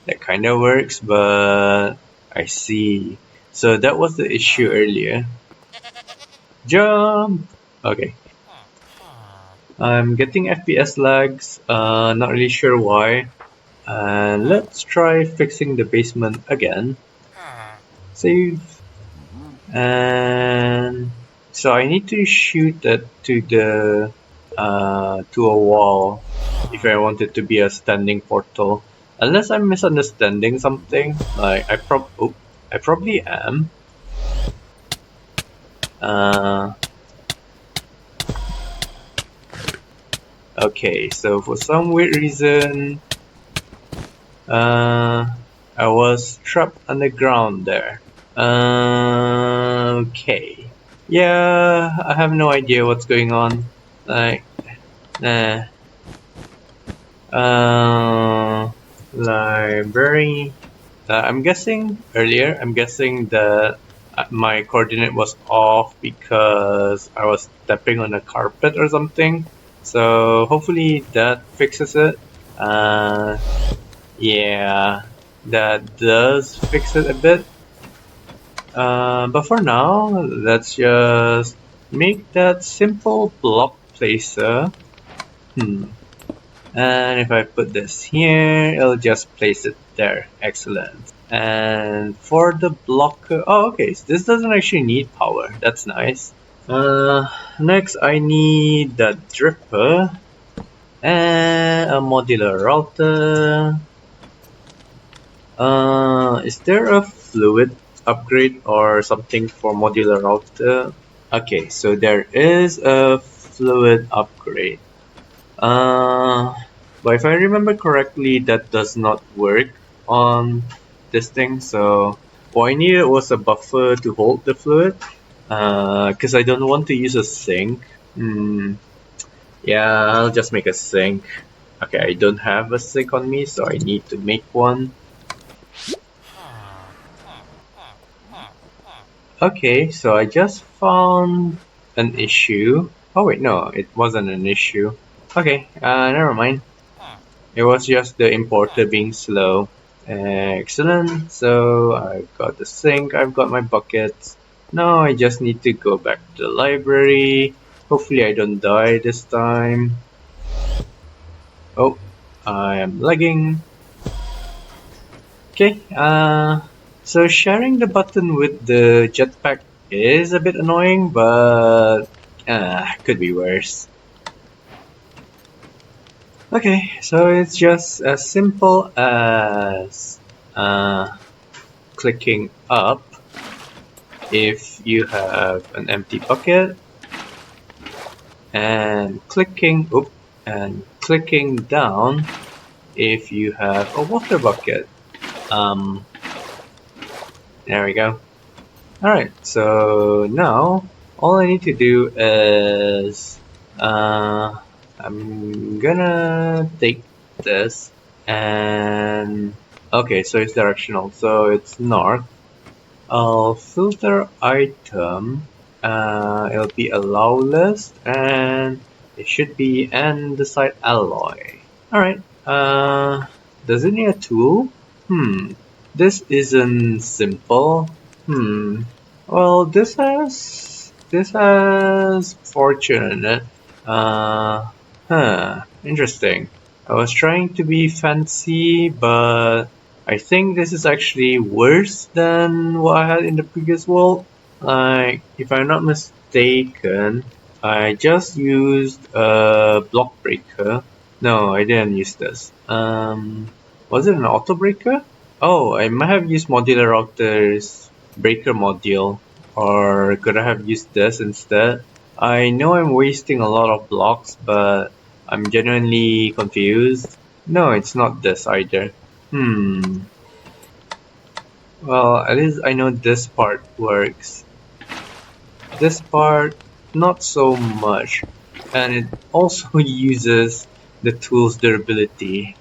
that kind of works, but I see. So that was the issue earlier. Jump! Okay. I'm getting FPS lags, not really sure why. And let's try fixing the basement again. Save. And so I need to shoot that to a wall if I want it to be a standing portal. Unless I'm misunderstanding something, like I probably am. Uh, okay, so for some weird reason, I was trapped underground there. Okay. Yeah, I have no idea what's going on. Like, nah. Library. I'm guessing I'm guessing that my coordinate was off because I was stepping on a carpet or something. So hopefully that fixes it. Yeah, that does fix it a bit. But for now, let's just make that simple block placer. And if I put this here, it'll just place it there. Excellent. And for the blocker, oh okay, so this doesn't actually need power. That's nice. Next I need the dripper and a modular router. Is there a fluid upgrade or something for modular router? Okay, so there is a fluid upgrade. But if I remember correctly, that does not work on this thing. So what I needed was a buffer to hold the fluid. Because I don't want to use a sink. Yeah, I'll just make a sink. Okay, I don't have a sink on me, so I need to make one. Okay, so I just found an issue. Oh wait, no, it wasn't an issue. Okay, never mind. It was just the importer being slow. Excellent, so I've got the sink, I've got my buckets. Now I just need to go back to the library. Hopefully I don't die this time. Oh, I am lagging. Okay, so sharing the button with the jetpack is a bit annoying, but could be worse. Okay, so it's just as simple as clicking up if you have an empty bucket, and clicking down if you have a water bucket. There we go. Alright, so now all I need to do is I'm gonna take this and okay, so it's directional, so it's north. I'll filter item, it'll be allow list, and it should be andesite alloy. Alright, does it need a tool? This isn't simple. Well, this has fortune in it. Interesting. I was trying to be fancy, but I think this is actually worse than what I had in the previous world. Like, if I'm not mistaken, I just used a block breaker. No, I didn't use this. Was it an auto breaker? Oh, I might have used modular router's breaker module, or could I have used this instead? I know I'm wasting a lot of blocks, but I'm genuinely confused. No, it's not this either. Well, at least I know this part works. This part, not so much. And it also uses the tool's durability.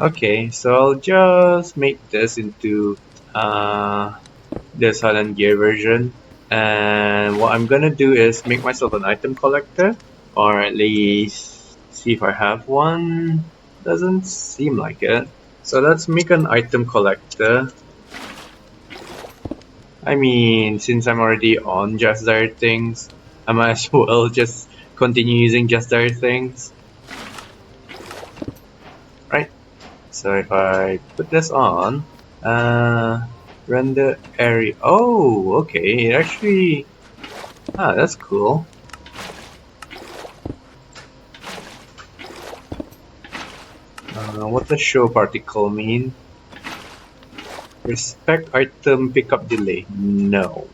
Okay, so I'll just make this into the Silent Gear version. And what I'm gonna do is make myself an item collector, or at least see if I have one. Doesn't seem like it. So let's make an item collector. I mean, since I'm already on Just Dire Things, I might as well just continue using Just Dire Things. Right? So if I put this on, render area. Oh, okay. It actually. That's cool. What does show particle mean? Respect item pickup delay. No.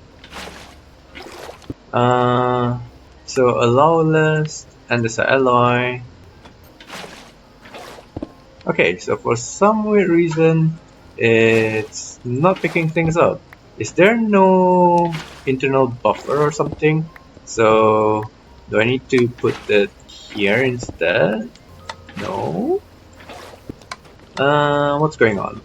So allow list and there's an alloy. Okay, so for some weird reason, it's not picking things up. Is there no internal buffer or something? So do I need to put it here instead? No. What's going on?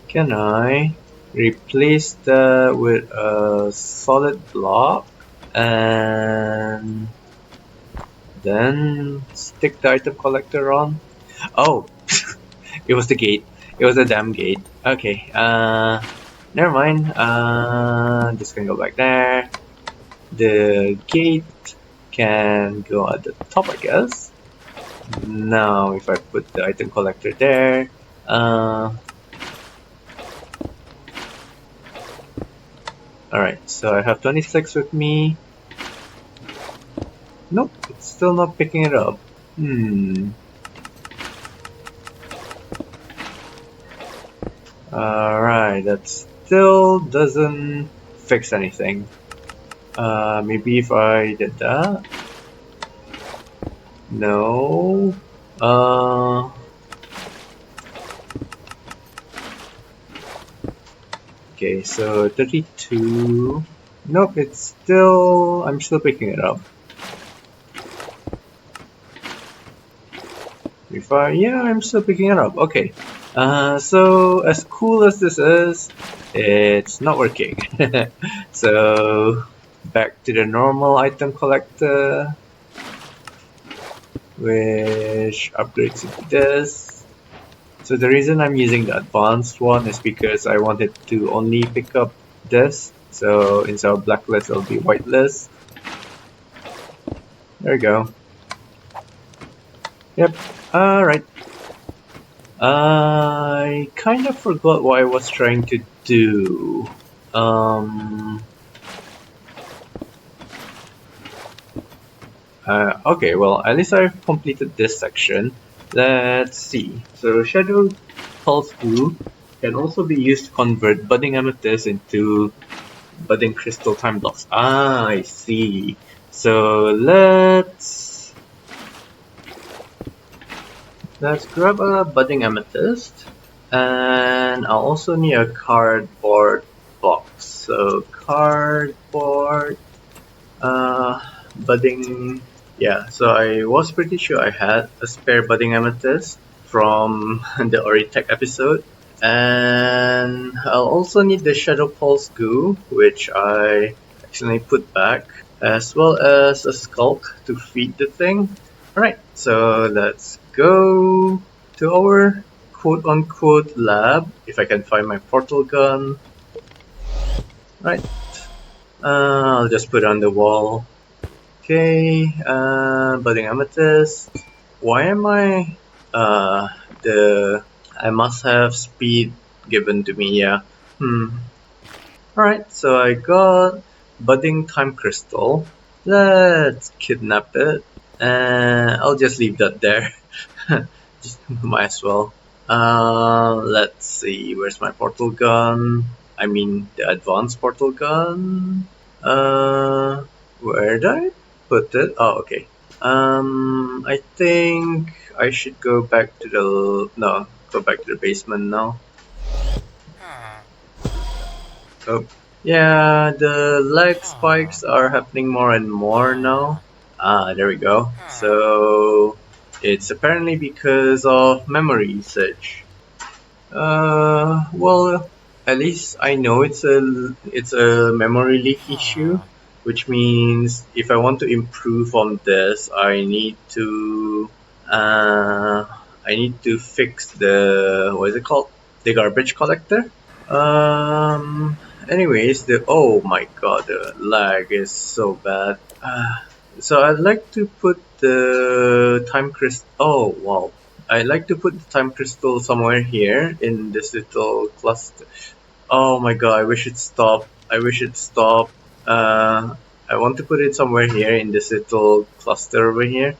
Can I replace that with a solid block and then stick the item collector on? Oh, it was the gate. It was a damn gate. Okay, never mind. Just gonna go back there. The gate can go at the top, I guess. Now, if I put the item collector there, alright, so I have 26 with me. Nope, it's still not picking it up. Alright, that still doesn't fix anything. Maybe if I did that? No. Okay, so 32. Nope, it's still. I'm still picking it up. Yeah, I'm still picking it up. Okay. So as cool as this is, it's not working. So back to the normal item collector, which upgrades into this. So the reason I'm using the advanced one is because I wanted to only pick up this. So instead of blacklist, it'll be whitelist. There we go. Yep. Alright. I kind of forgot what I was trying to do. Okay, well, at least I've completed this section. Let's see. So Shadow Pulse Glue can also be used to convert budding amethyst into budding crystal time blocks. I see. So let's grab a budding amethyst, and I'll also need a cardboard box. So cardboard, budding. Yeah, so I was pretty sure I had a spare budding amethyst from the Oritech episode. And I'll also need the Shadow Pulse goo, which I accidentally put back, as well as a skulk to feed the thing. Alright, so let's go to our quote-unquote lab, if I can find my portal gun. Right, I'll just put it on the wall. Okay, budding amethyst. Why am I, I must have speed given to me, yeah. Alright, so I got budding time crystal. Let's kidnap it. And I'll just leave that there. Just might as well. Let's see, where's my portal gun? I mean, the advanced portal gun? Where did I put it? Oh, okay. I think I should go back to go back to the basement now. Oh, yeah, the lag spikes are happening more and more now. Ah, there we go. So, it's apparently because of memory usage. Well, at least I know it's a memory leak issue, which means if I want to improve on this, I need to fix the what is it called? The garbage collector. Um. Anyways, the oh my god, the lag is so bad. So I'd like to put the time crystal. Oh wow, I'd like to put the time crystal somewhere here in this little cluster. Oh my god, I wish it stopped. I wish it stopped. I want to put it somewhere here in this little cluster over here.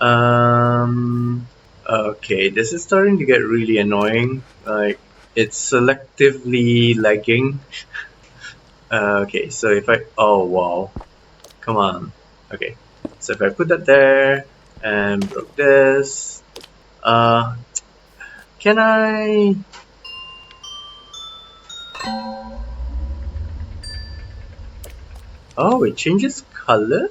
Um. Okay, this is starting to get really annoying. Like it's selectively lagging. Okay, so if I oh wow, come on. Okay, so if I put that there and broke this, uh, can I? Oh, it changes color.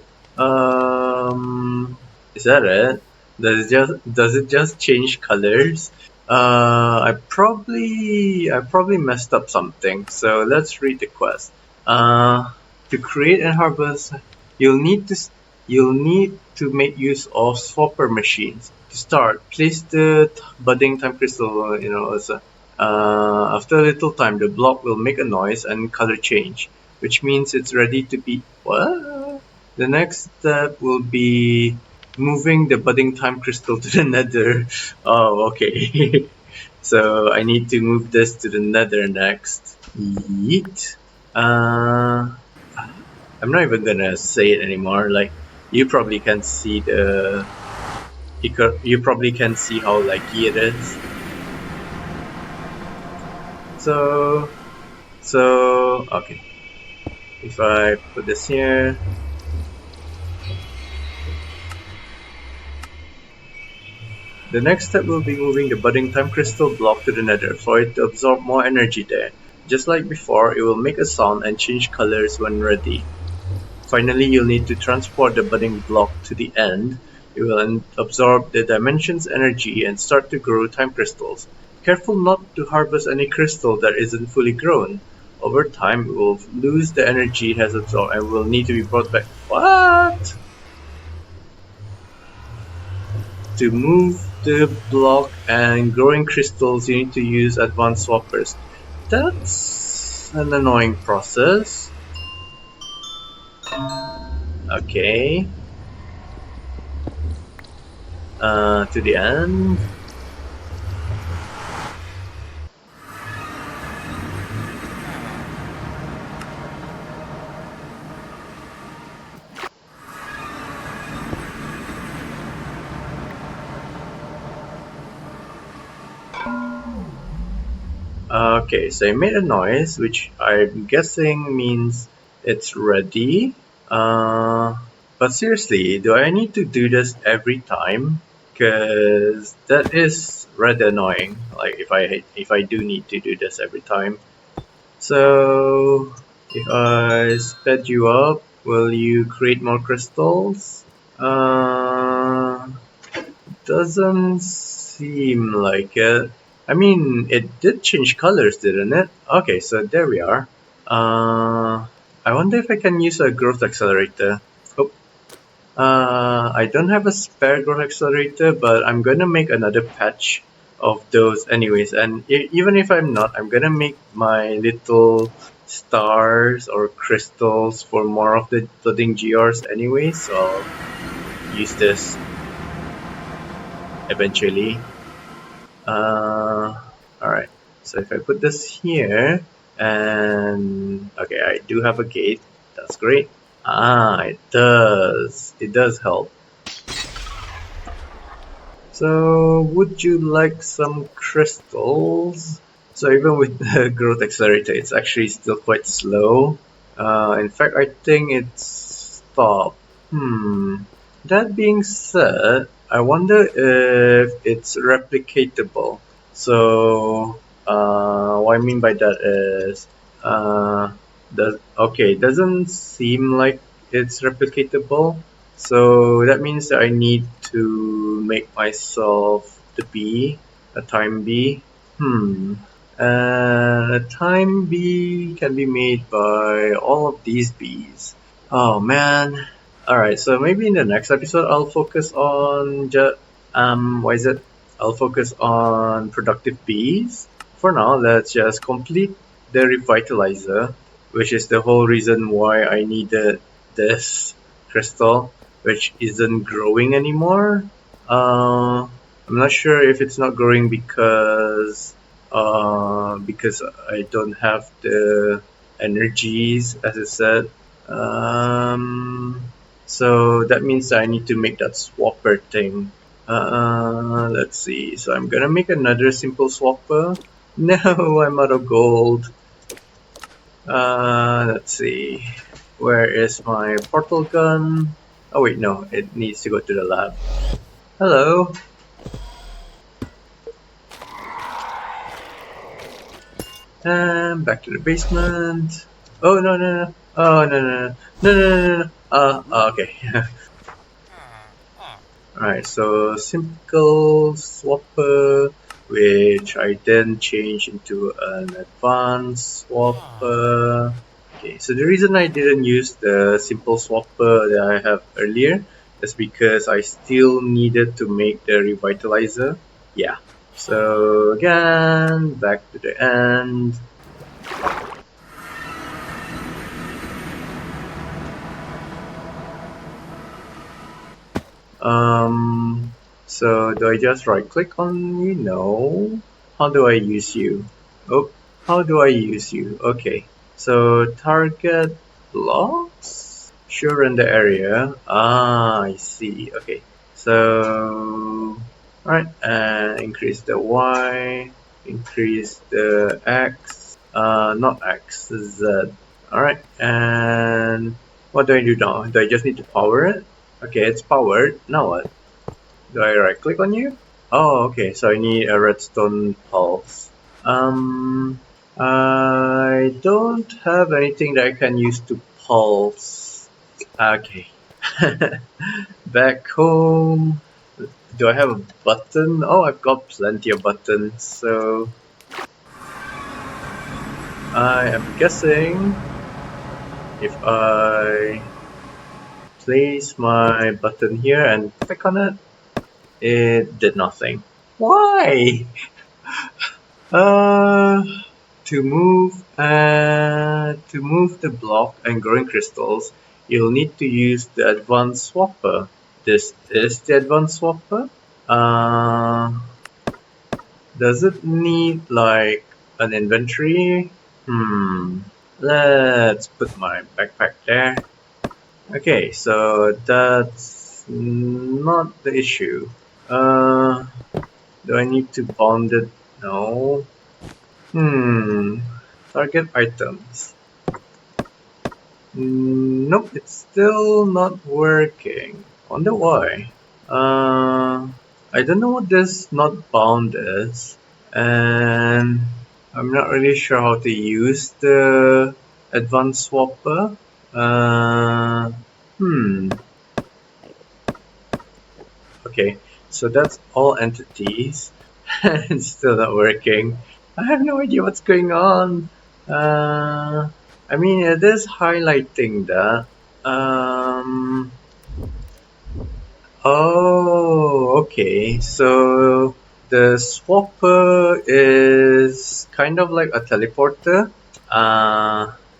Is that it? Does it just change colors? I probably messed up something. So let's read the quest. To create and harvest, you'll need to make use of swapper machines. To start, place the budding time crystal. After a little time, the block will make a noise and color change, which means it's ready to be what? The next step will be moving the budding time crystal to the nether. Oh, okay. So I need to move this to the nether next. Yeet. I'm not even gonna say it anymore. Like you probably can see you probably can see how laggy it is. So okay. If I put this here. The next step will be moving the budding time crystal block to the nether for it to absorb more energy there. Just like before, it will make a sound and change colors when ready. Finally, you'll need to transport the budding block to the end. It will absorb the dimension's energy and start to grow time crystals. Careful not to harvest any crystal that isn't fully grown. Over time, it will lose the energy it has absorbed and will need to be brought back. What? To move the block and growing crystals, you need to use advanced swappers. That's an annoying process. Okay. To the end. Okay, so I made a noise, which I'm guessing means it's ready. But seriously, do I need to do this every time? Cause that is rather annoying. Like if I do need to do this every time. So if I sped you up, will you create more crystals? Doesn't seem like it. I mean, it did change colors, didn't it? Okay, so there we are. I wonder if I can use a growth accelerator. Oh, I don't have a spare growth accelerator, but I'm gonna make another patch of those anyways. And even if I'm not, I'm gonna make my little stars or crystals for more of the budding GRs anyways. So I'll use this eventually. Alright, so if I put this here, and okay, I do have a gate, that's great. It does help. So would you like some crystals? So even with the growth accelerator, it's actually still quite slow. In fact, I think it's stop. That being said, I wonder if it's replicatable. So, what I mean by that is, doesn't seem like it's replicatable. So that means that I need to make myself the bee, a time bee. And a time bee can be made by all of these bees. Oh man. Alright, so maybe in the next episode I'll focus on what is it? I'll focus on productive bees. For now, let's just complete the revitalizer, which is the whole reason why I needed this crystal, which isn't growing anymore. I'm not sure if it's not growing because I don't have the energies, as I said. So that means I need to make that swapper thing. Let's see. So I'm gonna make another simple swapper. No, I'm out of gold. Let's see. Where is my portal gun? Oh wait, no, it needs to go to the lab. Hello. And back to the basement. Oh no no no! Oh no no no no no no! Okay. Alright, so simple swapper, which I then change into an advanced swapper. Okay, so the reason I didn't use the simple swapper that I have earlier is because I still needed to make the revitalizer. Yeah. So again, back to the end. So do I just right click on you? No. How do I use you? Oh, how do I use you? Okay. So target blocks? Sure in the area. I see. Okay. So, alright, and increase the Y, increase the X, not X, Z. Alright, and what do I do now? Do I just need to power it? Okay, it's powered. Now what? Do I right click on you? Oh, okay, so I need a redstone pulse. I don't have anything that I can use to pulse. Okay. Back home. Do I have a button? Oh, I've got plenty of buttons, so I am guessing if I place my button here and click on it, it did nothing. Why? To move the block and growing crystals, you'll need to use the advanced swapper. This is the advanced swapper. Does it need like an inventory? Let's put my backpack there. Okay, so that's not the issue. Do I need to bond it? No. Target items. Nope, it's still not working. Wonder why. I don't know what this not bound is, and I'm not really sure how to use the advanced swapper. Okay, so that's all entities. It's still not working. I have no idea what's going on. I mean, it is highlighting that. Oh, okay. So the swapper is kind of like a teleporter.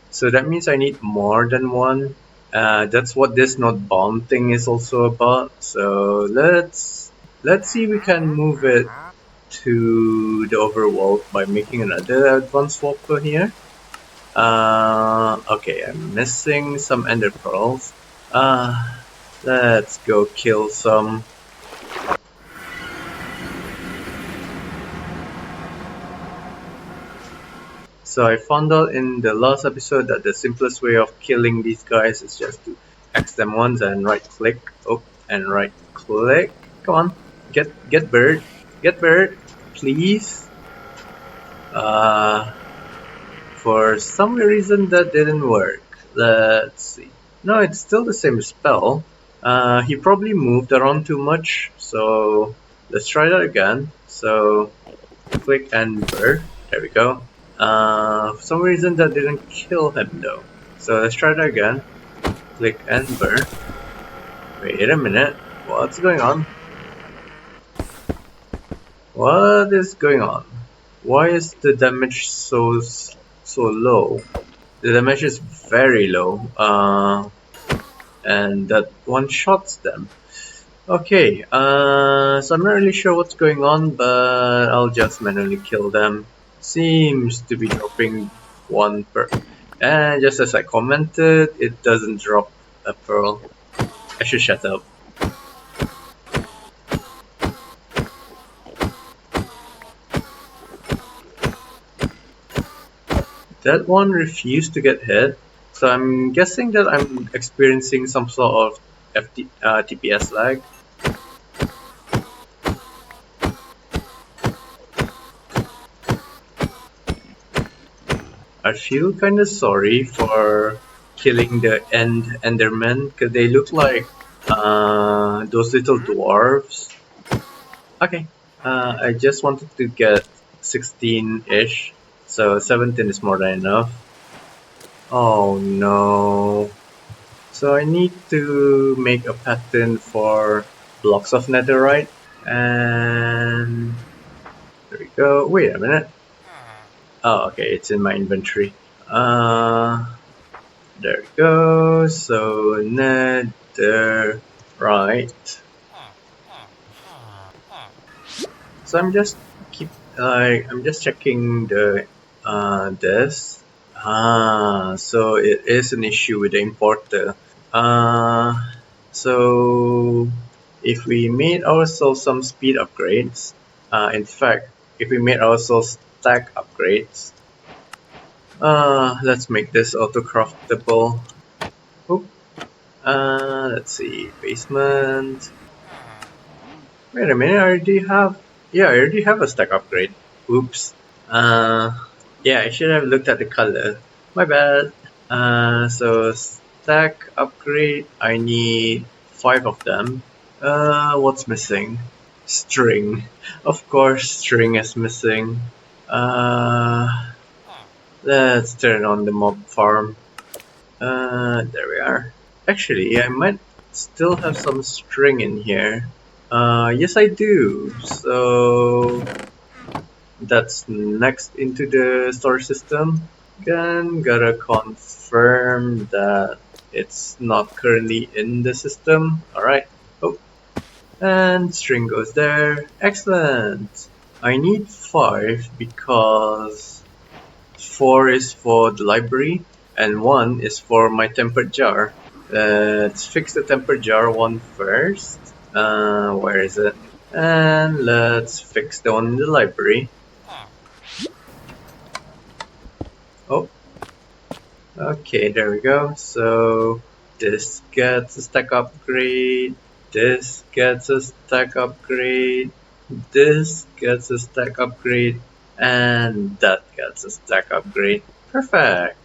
So that means I need more than one. That's what this not bound thing is also about. So let's see if we can move it to the overworld by making another advanced swapper here. Okay, I'm missing some ender pearls. Let's go kill some. So I found out in the last episode that the simplest way of killing these guys is just to X them once and right click. Oh, and right click. Come on, get bird, please. For some reason that didn't work. Let's see. No, it's still the same spell. He probably moved around too much, so let's try that again. So click Enter. There we go. For some reason that didn't kill him though. So let's try that again. Click Enter. Wait a minute. What's going on? What is going on? Why is the damage so low? The damage is very low. And that one-shots them. Okay, so I'm not really sure what's going on, but I'll just manually kill them. Seems to be dropping one per... And just as I commented, it doesn't drop a pearl. I should shut up. That one refused to get hit, so I'm guessing that I'm experiencing some sort of TPS lag. I feel kinda sorry for killing the Endermen, because they look like those little dwarves. Okay, I just wanted to get 16-ish, so 17 is more than enough. Oh no. So I need to make a pattern for blocks of netherite, and there we go. Wait a minute. Oh, okay, it's in my inventory. There we go. So netherite. So I'm just checking the this. So it is an issue with the importer. So if we made ourselves some speed upgrades, in fact, if we made ourselves stack upgrades, let's make this auto craftable. Oop. Let's see, basement. Wait a minute, I already have a stack upgrade. Oops. Yeah, I should have looked at the color. My bad. So stack upgrade, I need 5 of them. What's missing? String. Of course, string is missing. Let's turn on the mob farm. There we are. Actually, I might still have some string in here. Yes I do. So that's next into the storage system. Again, gotta confirm that it's not currently in the system. Alright. Oh. And string goes there. Excellent. I need 5 because 4 is for the library and 1 is for my tempered jar. Let's fix the tempered jar one first. Where is it? And let's fix the one in the library. Oh. Okay, there we go. So this gets a stack upgrade. This gets a stack upgrade. This gets a stack upgrade. And that gets a stack upgrade. Perfect.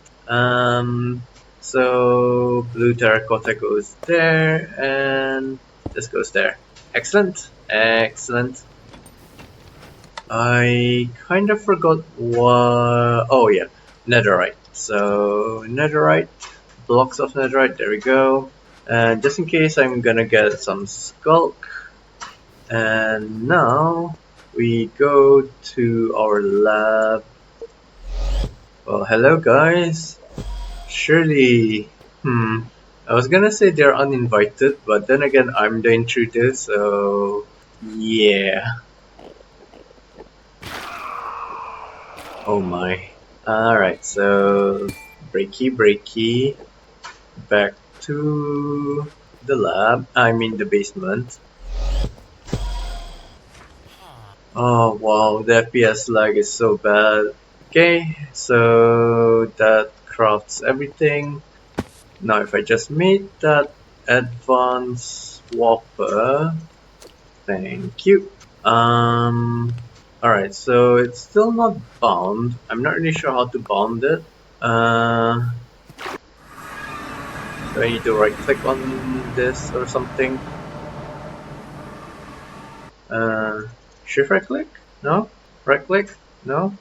So blue terracotta goes there, and this goes there. Excellent, excellent. I kind of forgot what. Oh yeah, netherite. So netherite, blocks of netherite. There we go. And just in case, I'm gonna get some skulk. And now we go to our lab. Well, hello guys. Surely, I was gonna say they're uninvited, but then again, I'm the intruder, so yeah. Oh my. Alright, so breaky, back to the lab, I mean the basement. Oh wow, the FPS lag is so bad. Okay, so that crafts everything. Now if I just made that advanced swapper. Thank you. Alright, so it's still not bound. I'm not really sure how to bound it. Do I need to right click on this or something? Shift right click? No? Right click? No?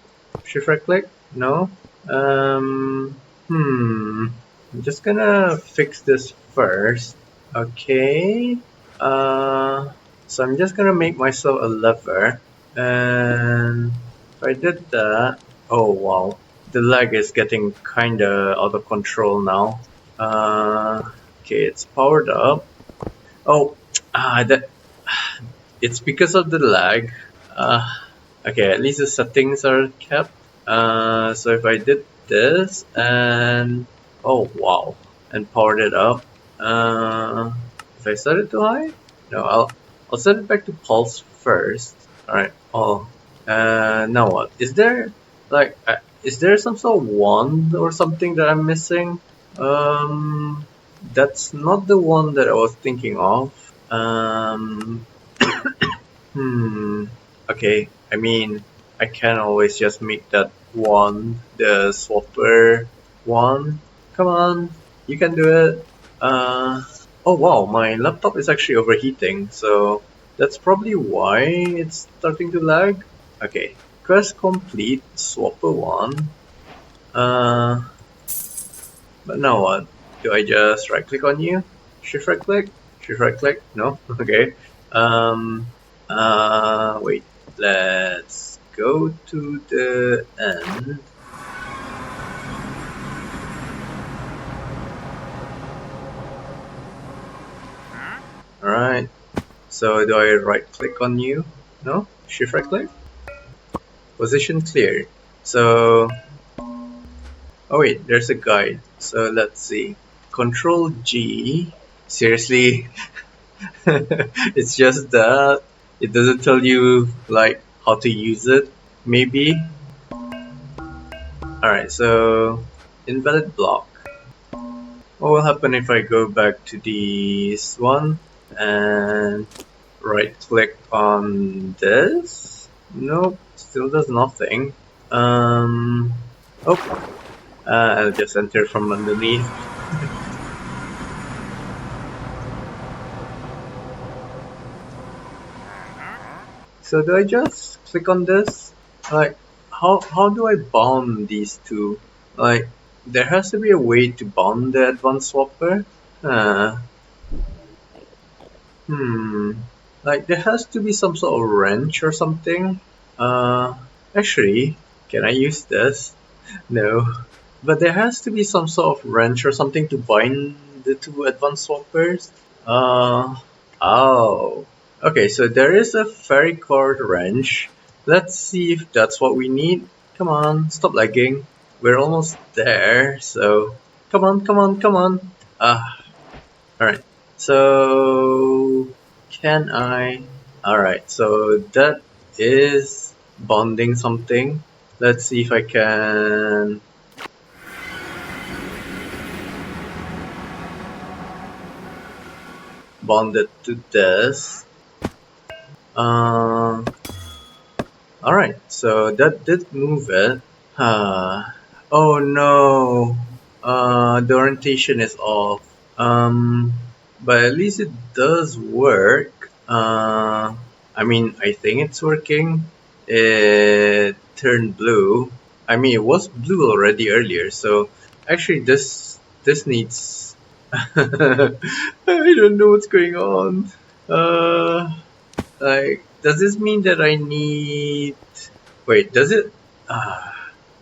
Shift right click? No? I'm just gonna fix this first. Okay. So I'm just gonna make myself a lever. And if I did that, oh wow. The lag is getting kinda out of control now. Okay, it's powered up. Oh, that it's because of the lag. Okay, at least the settings are kept. So if I did this and oh wow, and powered it up. If I set it too high, no, I'll set it back to pulse first. All right. Oh, now what? Is there some sort of wand or something that I'm missing? That's not the one that I was thinking of. Hmm. Okay. I mean, I can always just make that one the swapper one. Come on, you can do it. Oh wow, my laptop is actually overheating, so that's probably why it's starting to lag. Okay, quest complete, swapper one. But now what? Do I just right click on you? Shift right click? Shift right click? No? Okay. Wait. Let's go to the end. Alright. So do I right click on you? No? Shift right click? Position clear. So, oh wait, there's a guide. So let's see. Control G. Seriously? It's just that it doesn't tell you like how to use it, maybe. Alright, so invalid block. What will happen if I go back to this one and right click on this? Nope, still does nothing. Oh, I'll just enter from underneath. So do I just click on this? Like, how do I bound these two? Like, there has to be a way to bound the advanced swapper. Uh, Like, there has to be some sort of wrench or something. Actually, can I use this? No. But there has to be some sort of wrench or something to bind the two advanced swappers. Oh. Okay, so there is a ferry cord wrench. Let's see if that's what we need. Come on, stop lagging. We're almost there, so come on, come on, come on. Alright. So can I? Alright, so that is bonding something. Let's see if I can bond it to this. Alright, so that did move it. Oh no, the orientation is off. But at least it does work. I mean, I think it's working. It turned blue. I mean, it was blue already earlier, so actually this needs. I don't know what's going on. Like, does this mean that I need? Wait, does it?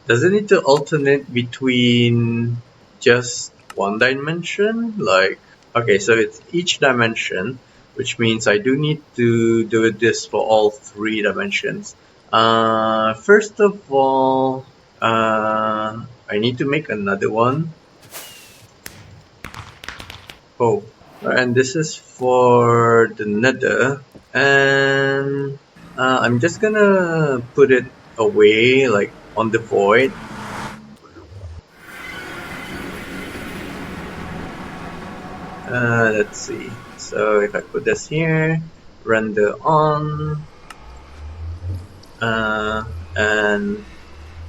Does it need to alternate between just one dimension? Like, okay, so it's each dimension, which means I do need to do this for all three dimensions. First of all, I need to make another one. Oh, and this is for the nether, and I'm just gonna put it away, like on the void. Let's see. So if I put this here, render on, and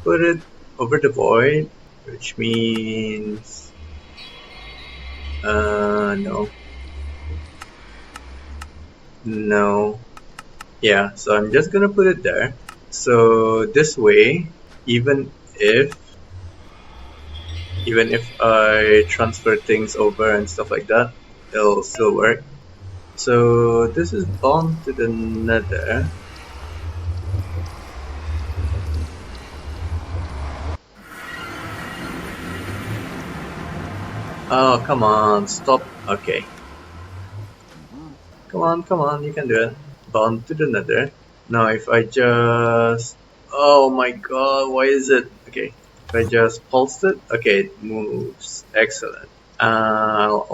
put it over the void, which means no. Yeah, so I'm just gonna put it there. So this way, even if I transfer things over and stuff like that, it'll still work. So this is bound to the nether. Oh, come on, stop. Okay. Come on, you can do it. Bound to the nether. Now if I just... Oh my god, why is it? Okay, if I just pulse it, okay, it moves. Excellent. I'll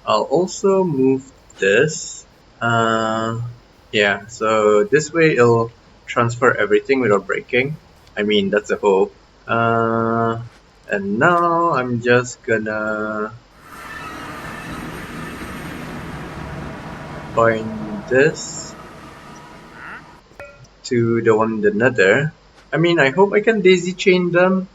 also move this. Yeah, so this way it'll transfer everything without breaking. I mean, that's the hope. And now I'm just gonna bind this to the one in the nether. I mean, I hope I can daisy chain them.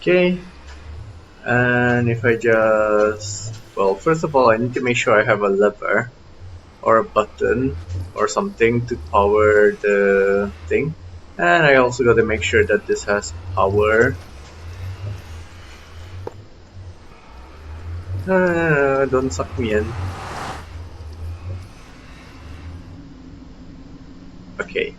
Okay. And if I just... Well, first of all, I need to make sure I have a lever or a button or something to power the thing. And I also got to make sure that this has power. No, don't suck me in. Okay.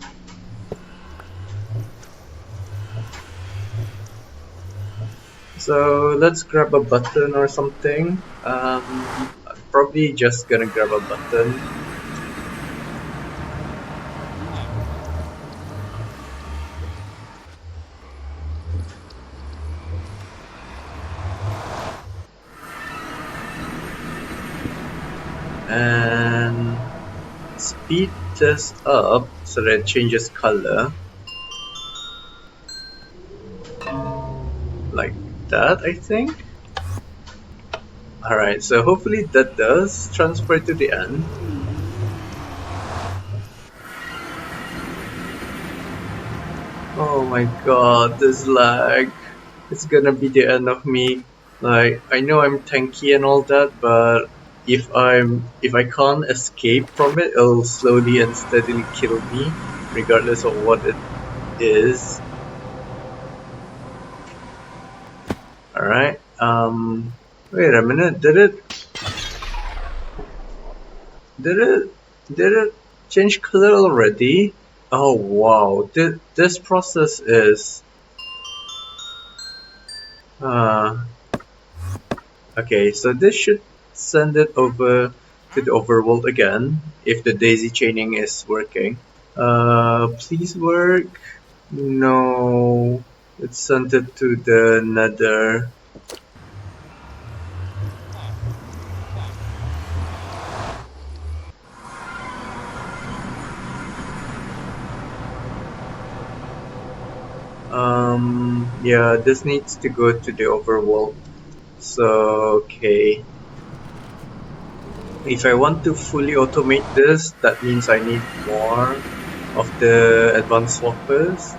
So let's grab a button or something. I'm probably just gonna grab a button. And speed this up so that it changes color. Like that, I think. Alright, so hopefully that does transfer to the end. Oh my god, this lag. It's gonna be the end of me. Like, I know I'm tanky and all that, but if I can't escape from it, it'll slowly and steadily kill me, regardless of what it is. Alright, wait a minute, did it change color already? Oh wow, this process is... okay, so this should send it over to the overworld again, if the daisy chaining is working. Please work. No, it sent it to the nether. Yeah, this needs to go to the overworld. So, okay. If I want to fully automate this, that means I need more of the advanced swappers.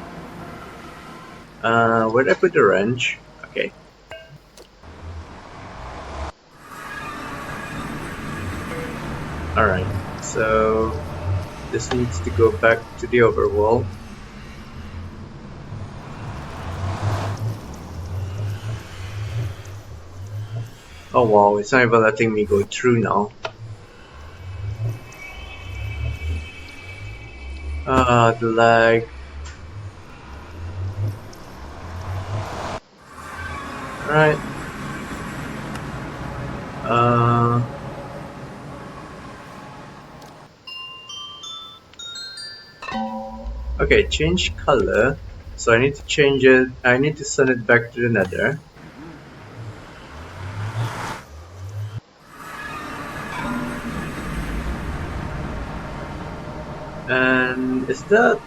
Where did I put the wrench? Okay. Alright, so this needs to go back to the overworld. Oh wow, it's not even letting me go through now. The lag. Right. Okay, change color. So I need to change it. I need to send it back to the nether. Is that...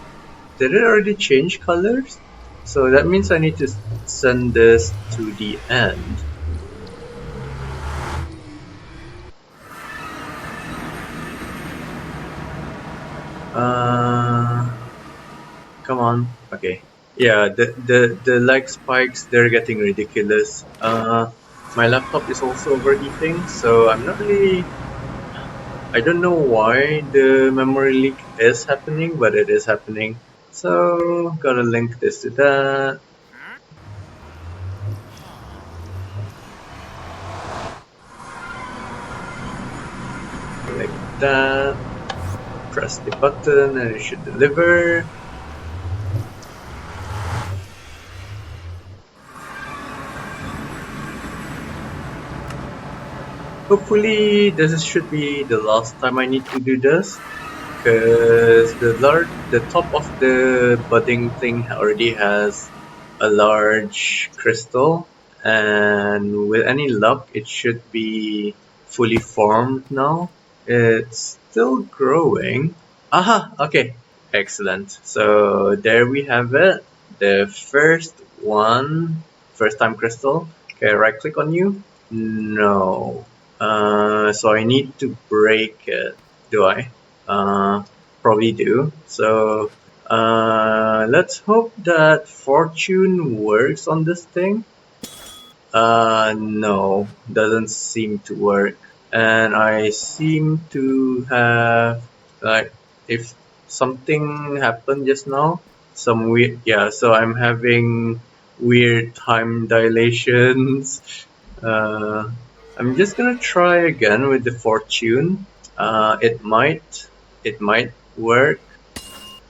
did it already change colors? So that means I need to send this to the end. Come on. Okay. Yeah, the lag spikes, they're getting ridiculous. My laptop is also overheating, so I'm not really... I don't know why the memory leak is happening, but it is happening. So, gotta link this to that. Like that. Press the button and it should deliver. Hopefully this should be the last time I need to do this, because the top of the budding thing already has a large crystal, and with any luck it should be fully formed now. It's still growing. Aha, okay, excellent. So there we have it, the first one, first time crystal. Okay, right click on you. No. So I need to break it. Do I? Probably do. So let's hope that fortune works on this thing. No, doesn't seem to work. And I seem to have, like, if something happened just now, some weird, yeah, so I'm having weird time dilations. I'm just gonna try again with the fortune. It might work.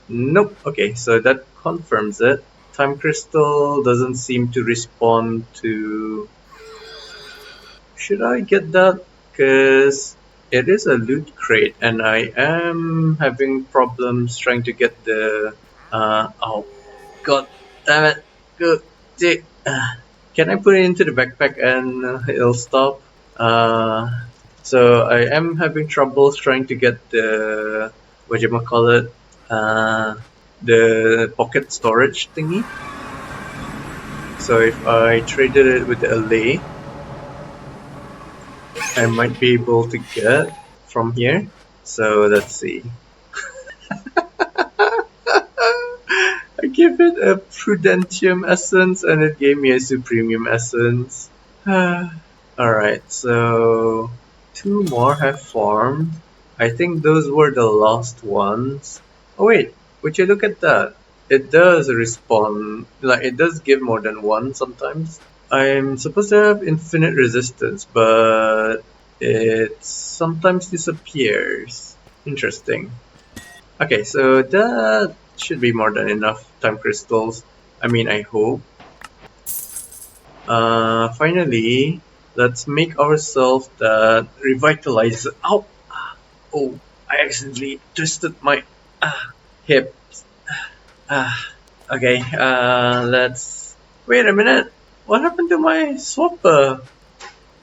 Nope. Okay, so that confirms it. Time crystal doesn't seem to respond to... should I get that? Because it is a loot crate and I am having problems trying to get the... oh, god damn it. Good. Can I put it into the backpack and it'll stop? So I am having troubles trying to get the... whatchamacallit? The pocket storage thingy. So if I traded it with the LA, I might be able to get from here. So let's see. I gave it a Prudentium essence and it gave me a Supremium essence. Alright, so 2 more have formed. I think those were the last ones. Oh wait, would you look at that? It does respawn, like it does give more than 1 sometimes. I'm supposed to have infinite resistance, but it sometimes disappears. Interesting. Okay, so that should be more than enough time crystals. I mean, I hope. Finally, let's make ourselves that revitalizer. Ow! Oh, I accidentally twisted my hip. Okay, let's... wait a minute. What happened to my swapper?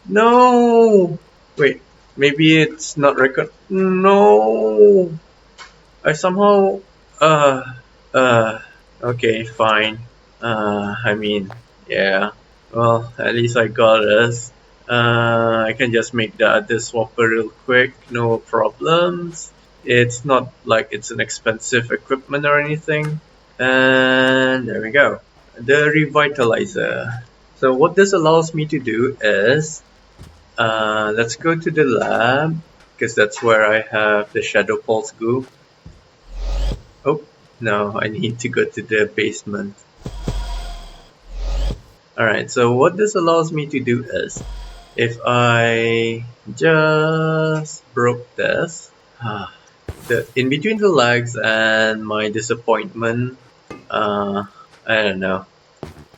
No! Wait, maybe it's not record... No! I somehow... okay, fine. I mean, yeah. Well, at least I got this. I can just make the other swapper real quick, no problems. It's not like it's an expensive equipment or anything. And there we go. The revitalizer. So what this allows me to do is, let's go to the lab, because that's where I have the Shadow Pulse goo. Oh, no, I need to go to the basement. Alright, so what this allows me to do is, if I just broke this, in between the lags and my disappointment, I don't know,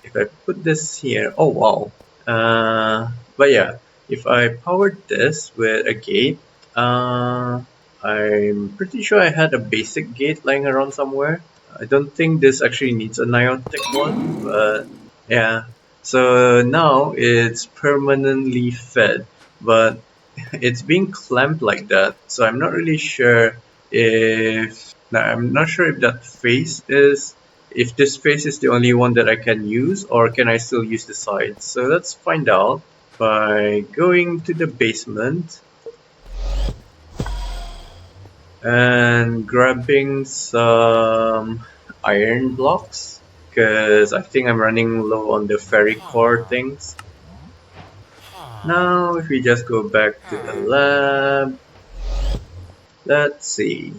if I put this here, oh wow, but yeah, if I powered this with a gate, I'm pretty sure I had a basic gate lying around somewhere. I don't think this actually needs a Niantic one, but yeah. So now it's permanently fed, but it's being clamped like that, so I'm not really sure if Now I'm not sure if if this face is the only one that I can use, or can I still use the sides. So let's find out by going to the basement and grabbing some iron blocks, because I think I'm running low on the ferry core things. Now if we just go back to the lab, let's see.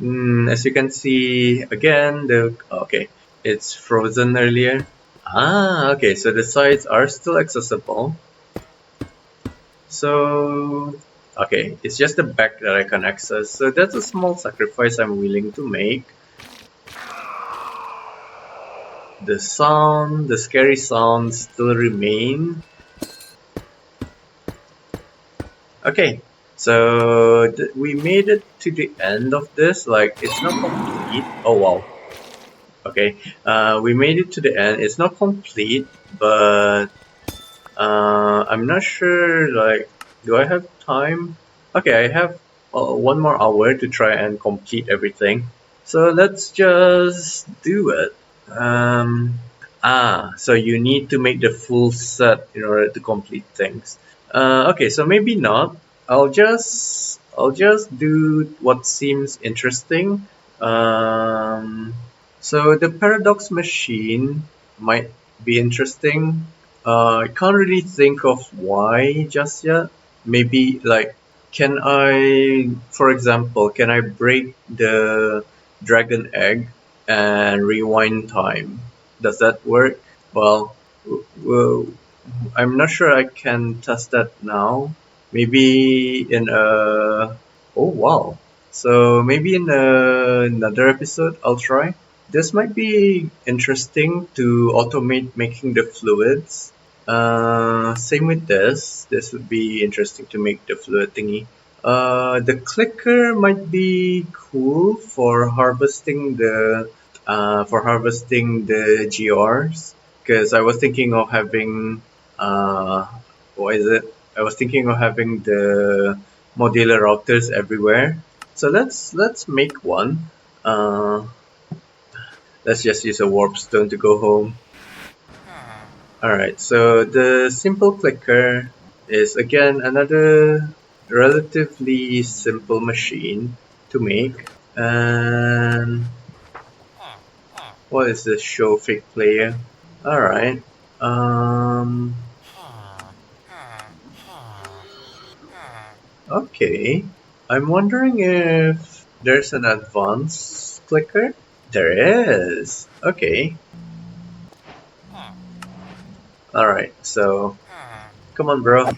As you can see again, it's frozen earlier. Okay, so the sides are still accessible. So, okay, it's just the back that I can access. So that's a small sacrifice I'm willing to make. The scary sounds still remain. Okay, so we made it to the end of this. Like, it's not complete. Oh wow. Okay, we made it to the end. It's not complete, but I'm not sure. Like, do I have time? Okay, I have 1 more hour to try and complete everything. So let's just do it. So you need to make the full set in order to complete things. Okay, so maybe not. I'll just do what seems interesting. Um, so the paradox machine might be interesting. I can't really think of why just yet. Maybe like, for example, can I break the dragon egg and rewind time? Does that work? Well, I'm not sure I can test that now. Maybe in a. Oh wow. So maybe in another episode I'll try. This might be interesting to automate making the fluids. Same with this. This would be interesting to make the fluid thingy. The clicker might be cool for harvesting the GRs, because I was thinking of having what is it? I was thinking of having the modular routers everywhere. So let's make one. Uh, let's just use a warp stone to go home. Alright, so the simple clicker is again another relatively simple machine to make. And what is this show fake player? Alright. Okay. I'm wondering if there's an advanced clicker? There is. Okay. Alright, so come on, bro.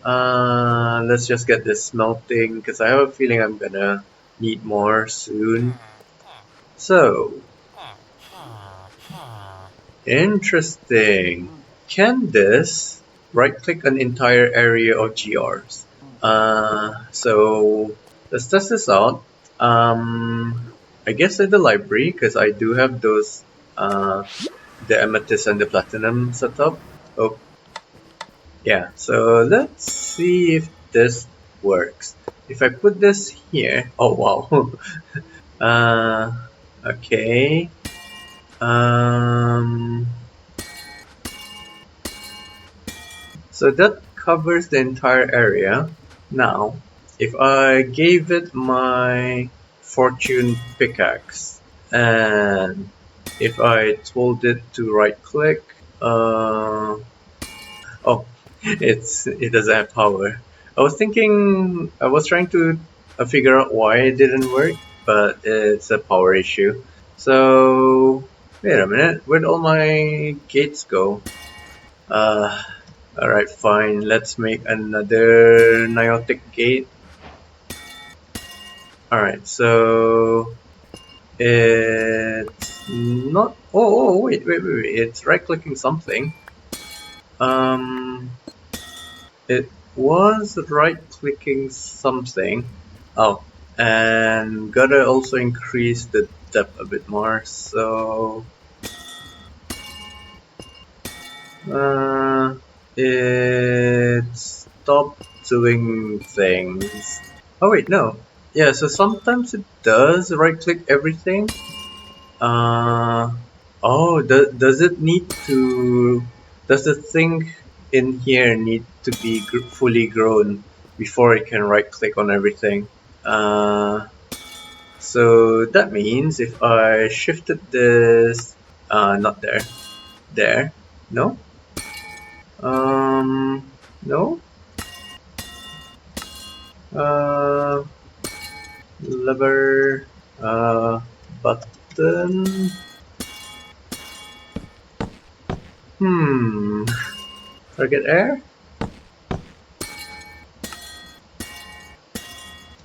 Let's just get this smelting, because I have a feeling I'm gonna need more soon. So, interesting. Can this right click an entire area of GRs? So let's test this out. I guess at the library, because I do have those, the amethyst and the platinum set up. Oh, yeah. So let's see if this works. If I put this here, oh wow. Okay. So that covers the entire area. Now, if I gave it my fortune pickaxe, and if I told it to right click, oh, it doesn't have power. I was trying to figure out why it didn't work, but it's a power issue. So, wait a minute, where'd all my gates go? Alright, fine. Let's make another Niotic gate. Alright, so it's not. Wait. It's right clicking something. It was right clicking something. Oh, and gotta also increase the depth a bit more. So, it stopped doing things. Oh wait, no. yeah, so sometimes it does right click everything. Oh, does it need to, does the thing in here need to be fully grown before it can right click on everything? So that means if I shifted this, not there, there, no, no, uh, lever, button, hmm, target air.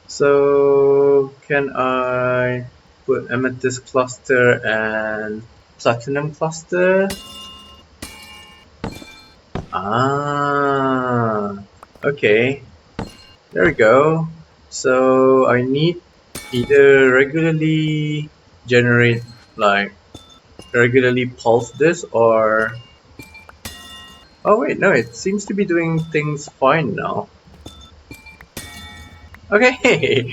So can I put amethyst cluster and platinum cluster? Ah, okay. There we go. So I need either regularly generate, like regularly pulse this, or oh wait, no, it seems to be doing things fine now. Okay.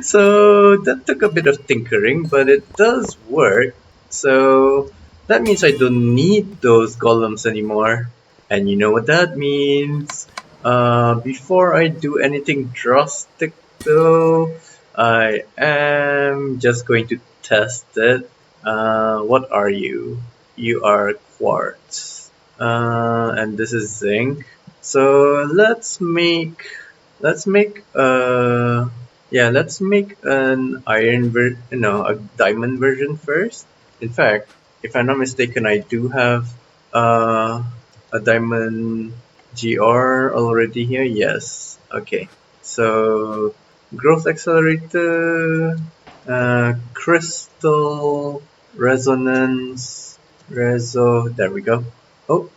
So that took a bit of tinkering, but it does work. So that means I don't need those golems anymore. And you know what that means? Before I do anything drastic though, I am just going to test it. What are you? You are quartz. And this is zinc. So let's make yeah, let's make an no, a diamond version first. In fact, if I'm not mistaken, I do have uh, a diamond GR already here. Yes. Okay. So growth accelerator, crystal resonance, reso. There we go. Oh,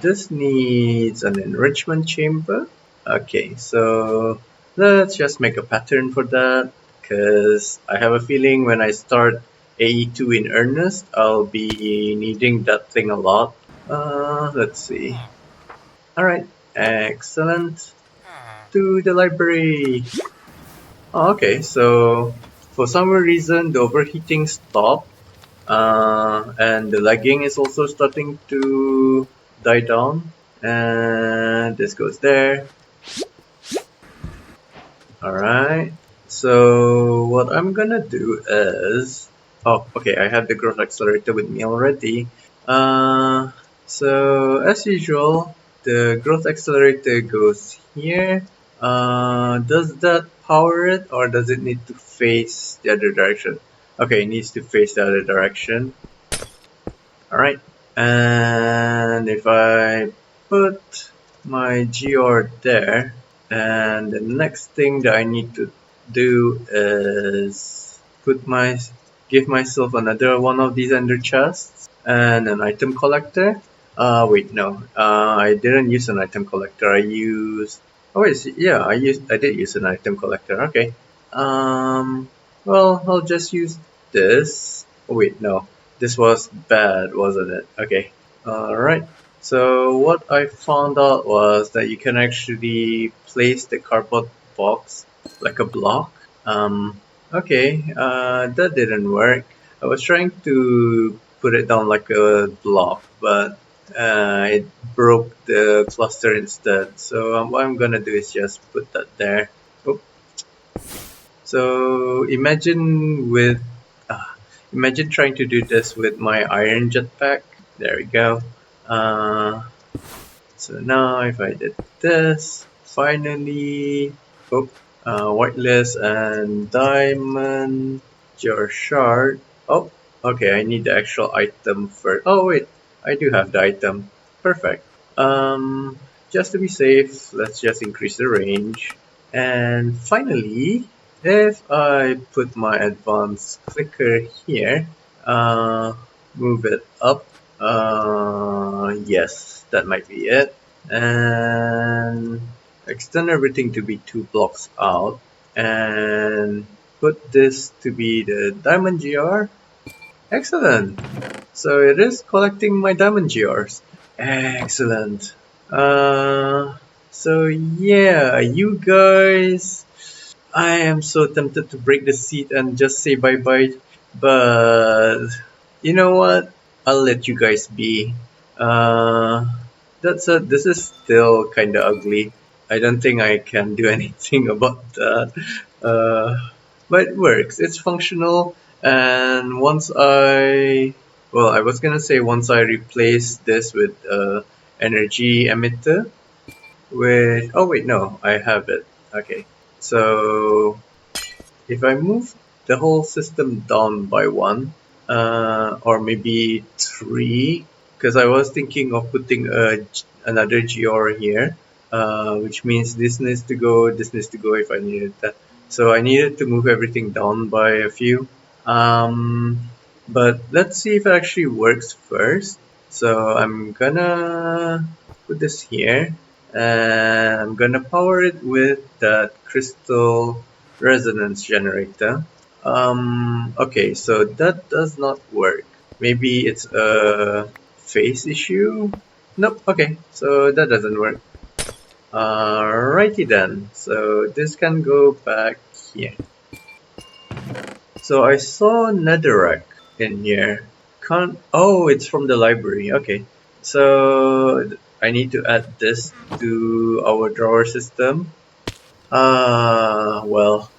this needs an enrichment chamber. Okay, so let's just make a pattern for that, because I have a feeling when I start AE2 in earnest, I'll be needing that thing a lot. Let's see. Alright, excellent. To the library. Oh, okay, so for some reason the overheating stopped, and the lagging is also starting to die down. And this goes there. Alright, so what I'm gonna do is, oh, okay, I have the growth accelerator with me already. Uh, so as usual, the growth accelerator goes here. Does that power it, or does it need to face the other direction? Okay, it needs to face the other direction. Alright, and if I put my GR there, and the next thing that I need to do is give myself another one of these ender chests and an item collector. Wait, no, I didn't use an item collector. I used, oh wait, yeah, I did use an item collector. Okay. Well, I'll just use this. Oh wait, no, this was bad, wasn't it? Okay. Alright. So what I found out was that you can actually place the cardboard box like a block. Okay, that didn't work. I was trying to put it down like a block, but it broke the cluster instead. So what I'm gonna do is just put that there. Oh. So uh, imagine trying to do this with my iron jetpack. There we go. Uh, so now if I did this, finally, oh, whitelist and diamond, your shard. Oh, okay, I need the actual item first. Oh wait, I do have the item. Perfect. Just to be safe, let's just increase the range. And finally, if I put my advanced clicker here, move it up. Yes, that might be it. And extend everything to be 2 blocks out. And put this to be the diamond GR. Excellent. So it is collecting my diamond GRs. Excellent. So yeah, you guys I am so tempted to break the seat and just say bye bye, but you know what? I'll let you guys be. Uh, this is still kind of ugly. I don't think I can do anything about that. Uh, but it works. It's functional, and I was gonna say once I replace this with energy emitter, with oh wait no, I have it. Okay, so if I move the whole system down by one, or maybe three, because I was thinking of putting another GR here, which means this needs to go if I needed that. So I needed to move everything down by a few. Um, but let's see if it actually works first. So I'm gonna put this here, and I'm gonna power it with that crystal resonance generator. Okay, so that does not work. Maybe it's a phase issue? Nope, okay, so that doesn't work. Alrighty then, so this can go back here. So I saw netherrack in here. Oh, it's from the library, okay. So I need to add this to our drawer system. Well,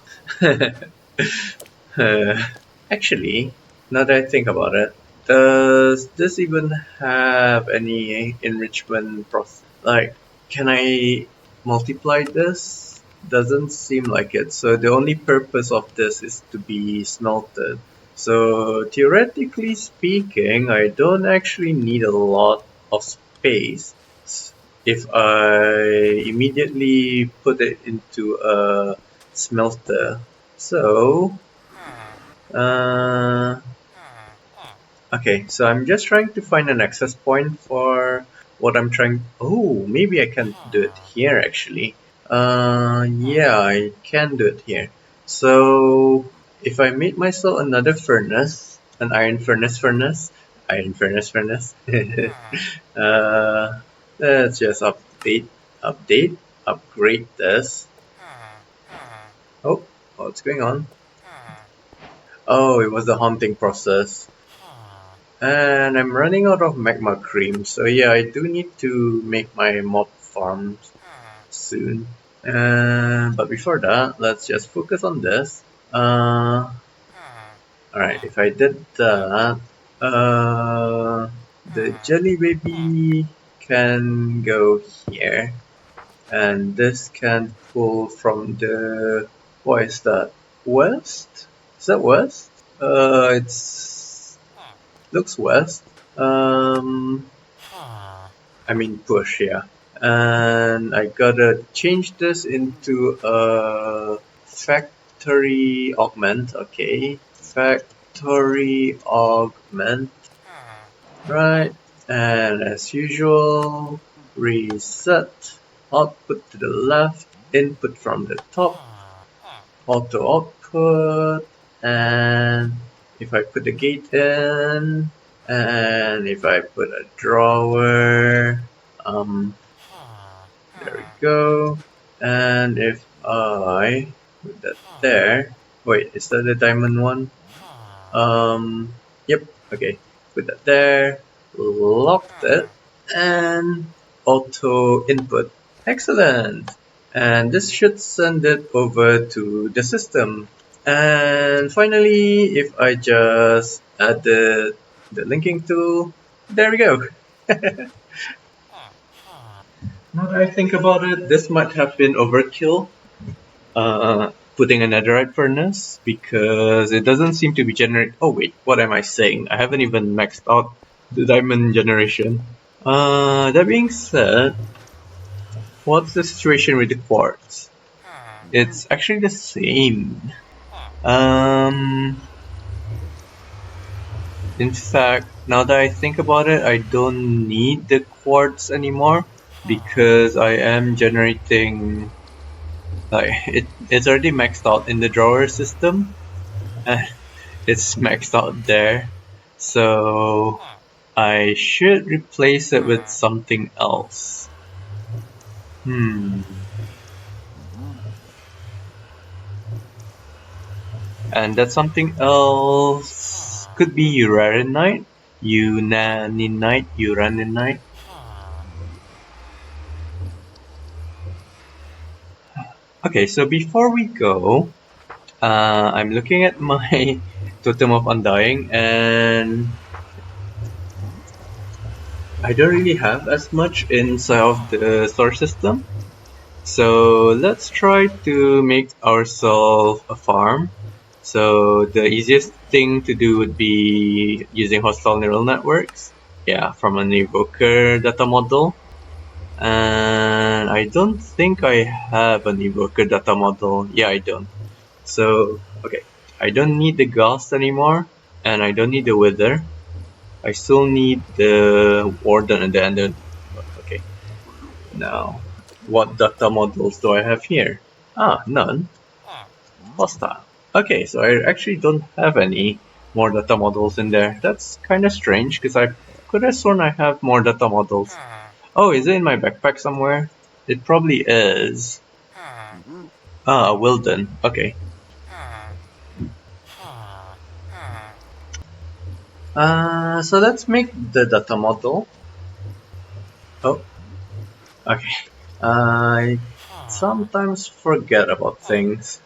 actually, now that I think about it, does this even have any enrichment process? Like, can I multiply this? Doesn't seem like it. So the only purpose of this is to be smelted. So theoretically speaking, I don't actually need a lot of space if I immediately put it into a smelter. So, uh, okay, so I'm just trying to find an access point for what I'm trying. Oh, maybe I can do it here actually. Yeah, I can do it here. So, if I made myself another furnace, an iron furnace, uh, let's just upgrade this. Oh, what's going on? Oh, it was the haunting process. And I'm running out of magma cream, so yeah, I do need to make my mob farm soon. But before that, let's just focus on this. Alright, if I did that, the jelly baby can go here, and this can pull from the, what is that, west? Is that west? It's looks west. Um, I mean push, yeah. And I gotta change this into a factory augment. Okay, factory augment. Right, and as usual, reset. Output to the left, input from the top, auto output, and if I put the gate in, and if I put a drawer, there we go, and if I put that there, wait, is that the diamond one? Yep, okay, put that there, locked it, and auto input. Excellent! And this should send it over to the system. And finally, if I just add the linking tool, there we go. Now that I think about it, this might have been overkill, putting a netherite furnace, because it doesn't seem to be generate. Oh wait, what am I saying? I haven't even maxed out the diamond generation. That being said, what's the situation with the quartz? It's actually the same. In fact, now that I think about it, I don't need the quartz anymore because I am generating, like, it's already maxed out in the drawer system. It's maxed out there, so I should replace it with something else. And that something else could be uraninite, uraninite. Okay, so before we go, I'm looking at my Totem of Undying, and I don't really have as much inside of the solar system. So let's try to make ourselves a farm. So the easiest thing to do would be using hostile neural networks. Yeah, from an evoker data model. And I don't think I have an evoker data model. Yeah, I don't. So, okay. I don't need the ghost anymore. And I don't need the wither. I still need the warden and the ender. Okay. Now, what data models do I have here? Ah, none. Hostile. Okay, so I actually don't have any more data models in there. That's kind of strange because I could have sworn I have more data models. Oh, is it in my backpack somewhere? It probably is. Ah, Wilden. Okay. So let's make the data model. Oh, okay. I sometimes forget about things.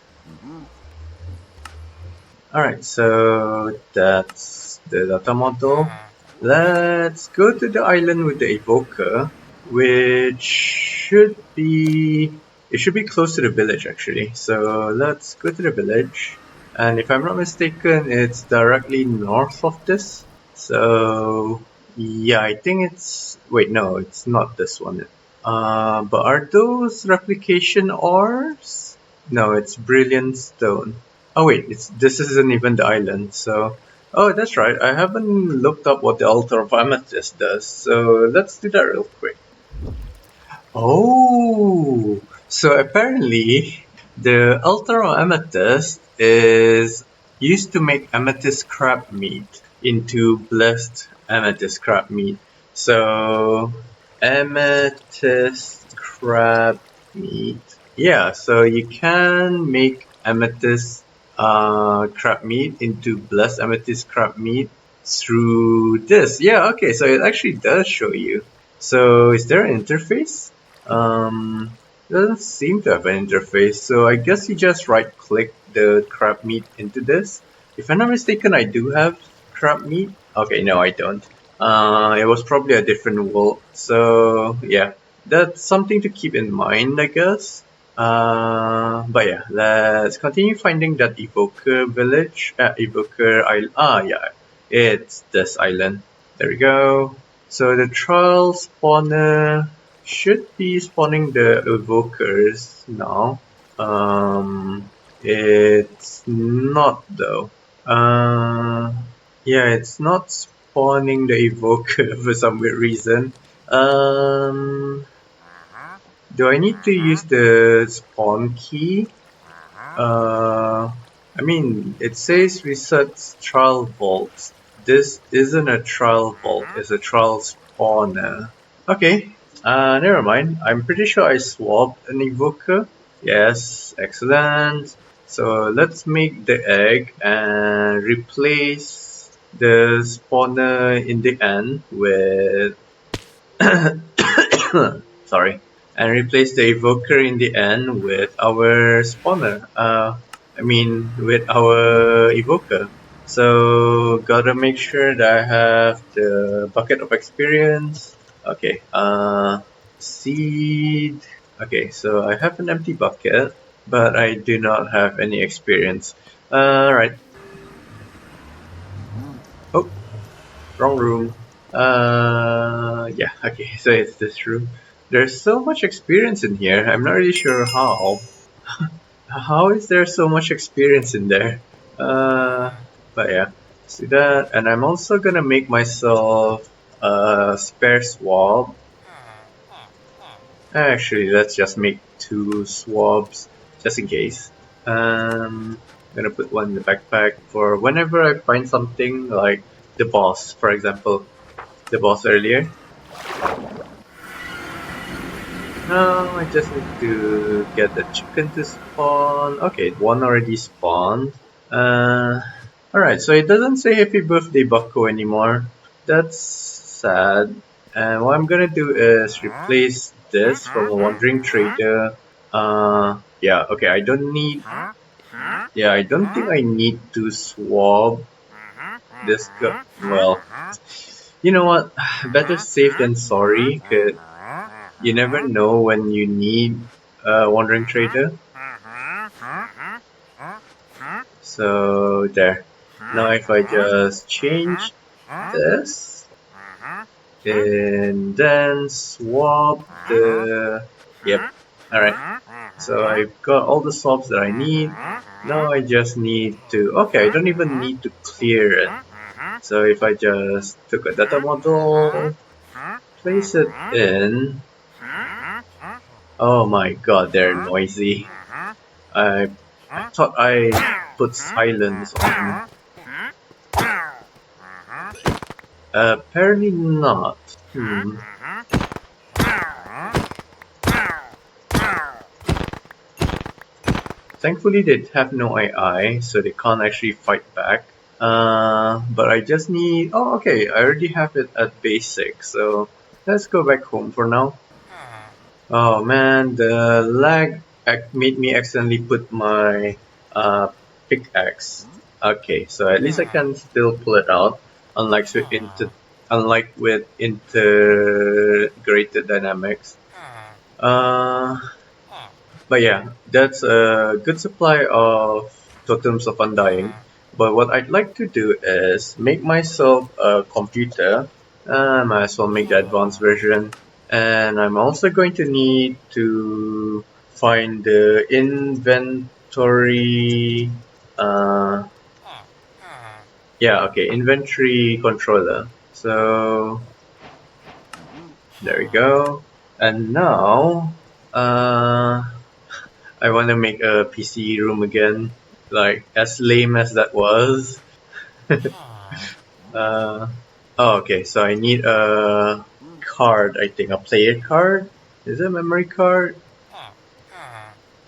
Alright, so that's the data model. Let's go to the island with the evoker, which should be close to the village actually. So let's go to the village. And if I'm not mistaken, it's directly north of this. So yeah, I think wait, no, it's not this one. But are those replication ores? No, it's brilliant stone. Oh wait, this isn't even the island, so... Oh, that's right, I haven't looked up what the Altar of Amethyst does, so let's do that real quick. Oh, so apparently the Altar of Amethyst is used to make amethyst crab meat into blessed amethyst crab meat. So amethyst crab meat. Yeah, so you can make amethyst crab meat into blessed amethyst crab meat through this. Yeah, okay, so it actually does show you. So is there an interface? Doesn't seem to have an interface, so I guess you just right click the crab meat into this. If I'm not mistaken, I do have crab meat. Okay, no, I don't. It was probably a different world, so yeah, that's something to keep in mind, I guess. But yeah, let's continue finding that evoker village, evoker island. Ah, yeah, it's this island. There we go. So the trial spawner should be spawning the evokers now. It's not though. Yeah, it's not spawning the evoker for some weird reason. Do I need to use the spawn key? I mean, it says reset trial vault. This isn't a trial vault, it's a trial spawner. Okay, never mind. I'm pretty sure I swapped an evoker. Yes, excellent. So let's make the egg and replace the spawner in the end with sorry, and replace the evoker in the end with our spawner. With our evoker. So gotta make sure that I have the bucket of experience. Okay, seed. Okay, so I have an empty bucket, but I do not have any experience. Alright. Oh, wrong room. Yeah, okay, so it's this room. There's so much experience in here, I'm not really sure how. How is there so much experience in there? But yeah, see that, and I'm also gonna make myself a spare swab. Actually, let's just make 2 swabs, just in case. I'm gonna put one in the backpack for whenever I find something like the boss, for example, the boss earlier. Now I just need to get the chicken to spawn. Okay, one already spawned. Alright, so it doesn't say happy birthday Bucko anymore. That's sad. And what I'm gonna do is replace this from a wandering trader. Yeah, okay, I don't need. Yeah, I don't think I need to swap this guy. Well, you know what? Better safe than sorry, cause you never know when you need a wandering trader. So there. Now if I just change this and then swap the, yep, alright. So I've got all the swaps that I need. Now I just need to, okay, I don't even need to clear it. So if I just took a data model, place it in, oh my god, they're noisy. I thought I put silence on. Apparently not. Thankfully they have no AI, so they can't actually fight back. But I just need... Oh, okay, I already have it at basic, so let's go back home for now. Oh man, the lag made me accidentally put my pickaxe. Okay, so at least I can still pull it out, unlike with integrated dynamics. But yeah, that's a good supply of Totems of Undying. But what I'd like to do is make myself a computer. I might as well make the advanced version. And I'm also going to need to find the inventory. Yeah, okay, inventory controller. So there we go. And now, I want to make a PC room again. Like, as lame as that was. Oh, okay, so I need a card, I think. A player card? Is it a memory card?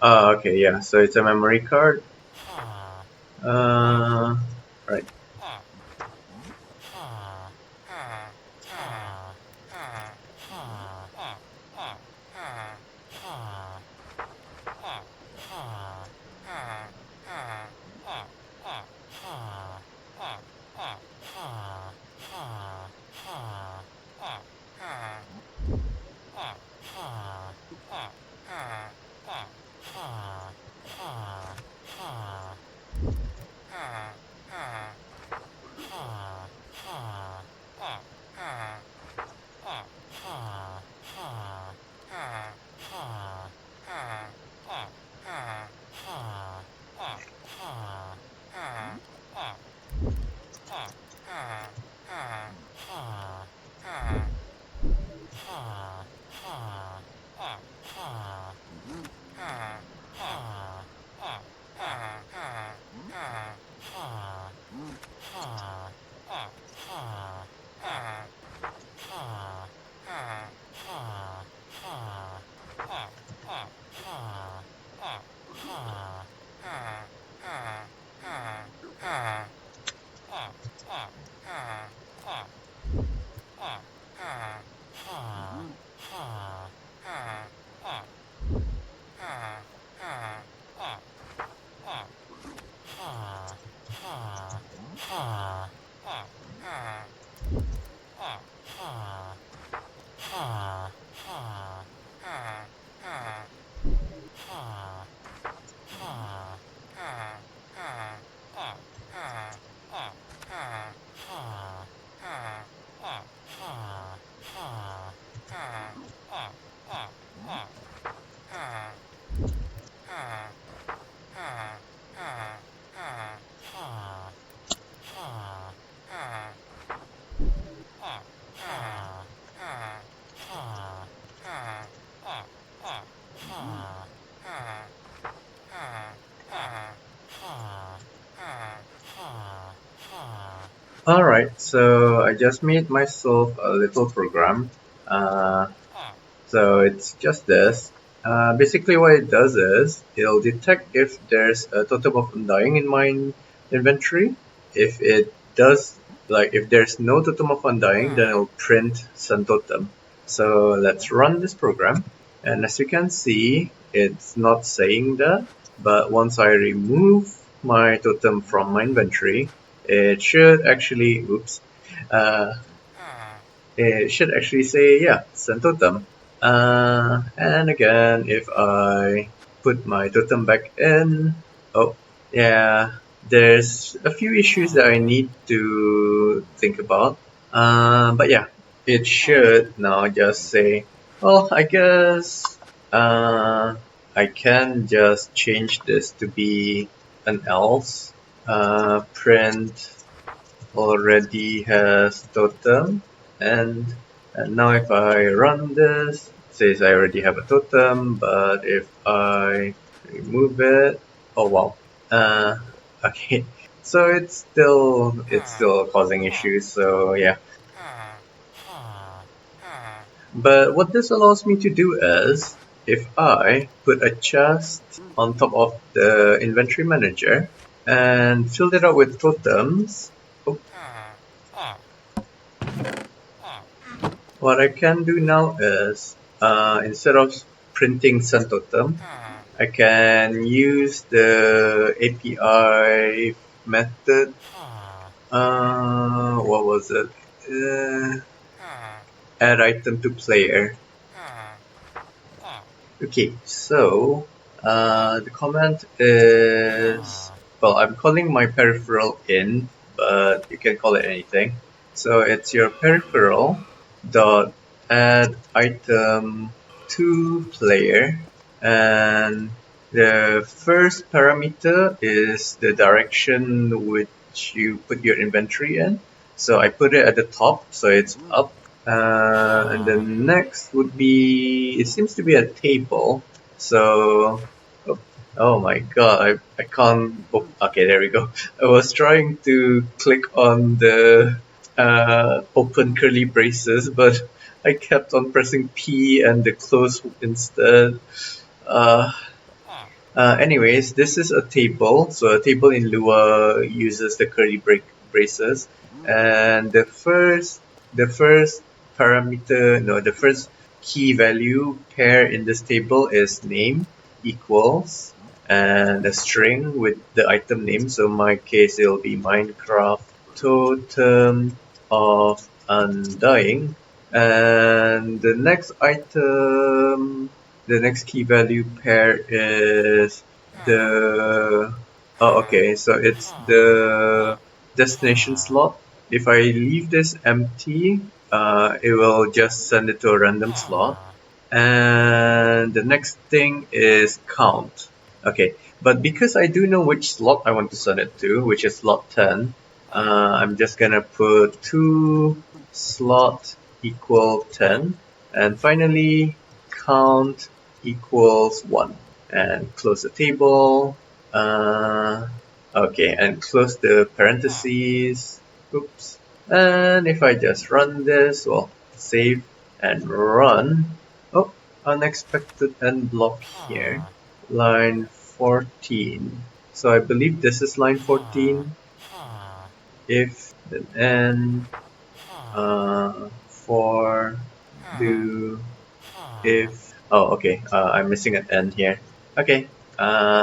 Oh, okay, yeah, so it's a memory card. Right. Alright, so I just made myself a little program. So it's just this. Basically what it does is, it'll detect if there's a totem of undying in my inventory. If it does, like if there's no totem of undying, then it'll print sun totem. So let's run this program, and as you can see, it's not saying that, but once I remove my totem from my inventory, it should actually, oops, uh, it should actually say, yeah, sun totem. And again, if I put my totem back in, oh, yeah, there's a few issues that I need to think about. But yeah, it should now just say, well, I guess I can just change this to be an else. Print already has totem, and now if I run this, it says I already have a totem, but if I remove it, oh wow, okay, so it's still causing issues, so yeah. But what this allows me to do is, if I put a chest on top of the inventory manager and fill it up with totems, oh, what I can do now is, instead of printing sun totem, I can use the API method. What was it? Add item to player. Okay, so the command is, well, I'm calling my peripheral in, but you can call it anything. So it's your peripheral dot add item to player, and the first parameter is the direction which you put your inventory in. So I put it at the top, so it's up. And the next would be, it seems to be a table. So, oh my god, I can't, oh, okay, there we go. I was trying to click on the open curly braces, but I kept on pressing P and the close instead. Uh, Anyways, this is a table. So a table in Lua uses the curly braces, and the first parameter, no, the first key value pair in this table is name equals and a string with the item name. So in my case, it'll be Minecraft totem of undying, and the next key value pair is the, oh okay, so it's the destination slot. If I leave this empty, it will just send it to a random slot. And the next thing is count. Okay, but because I do know which slot I want to send it to, which is slot 10, I'm just gonna put to slot equal 10, and finally count equals 1, and close the table. Okay, and close the parentheses. Oops. And if I just run this, well, save and run. Oh, unexpected end block here. Line 14. So I believe this is line 14. If the end for do if, oh okay, I'm missing an end here. Okay,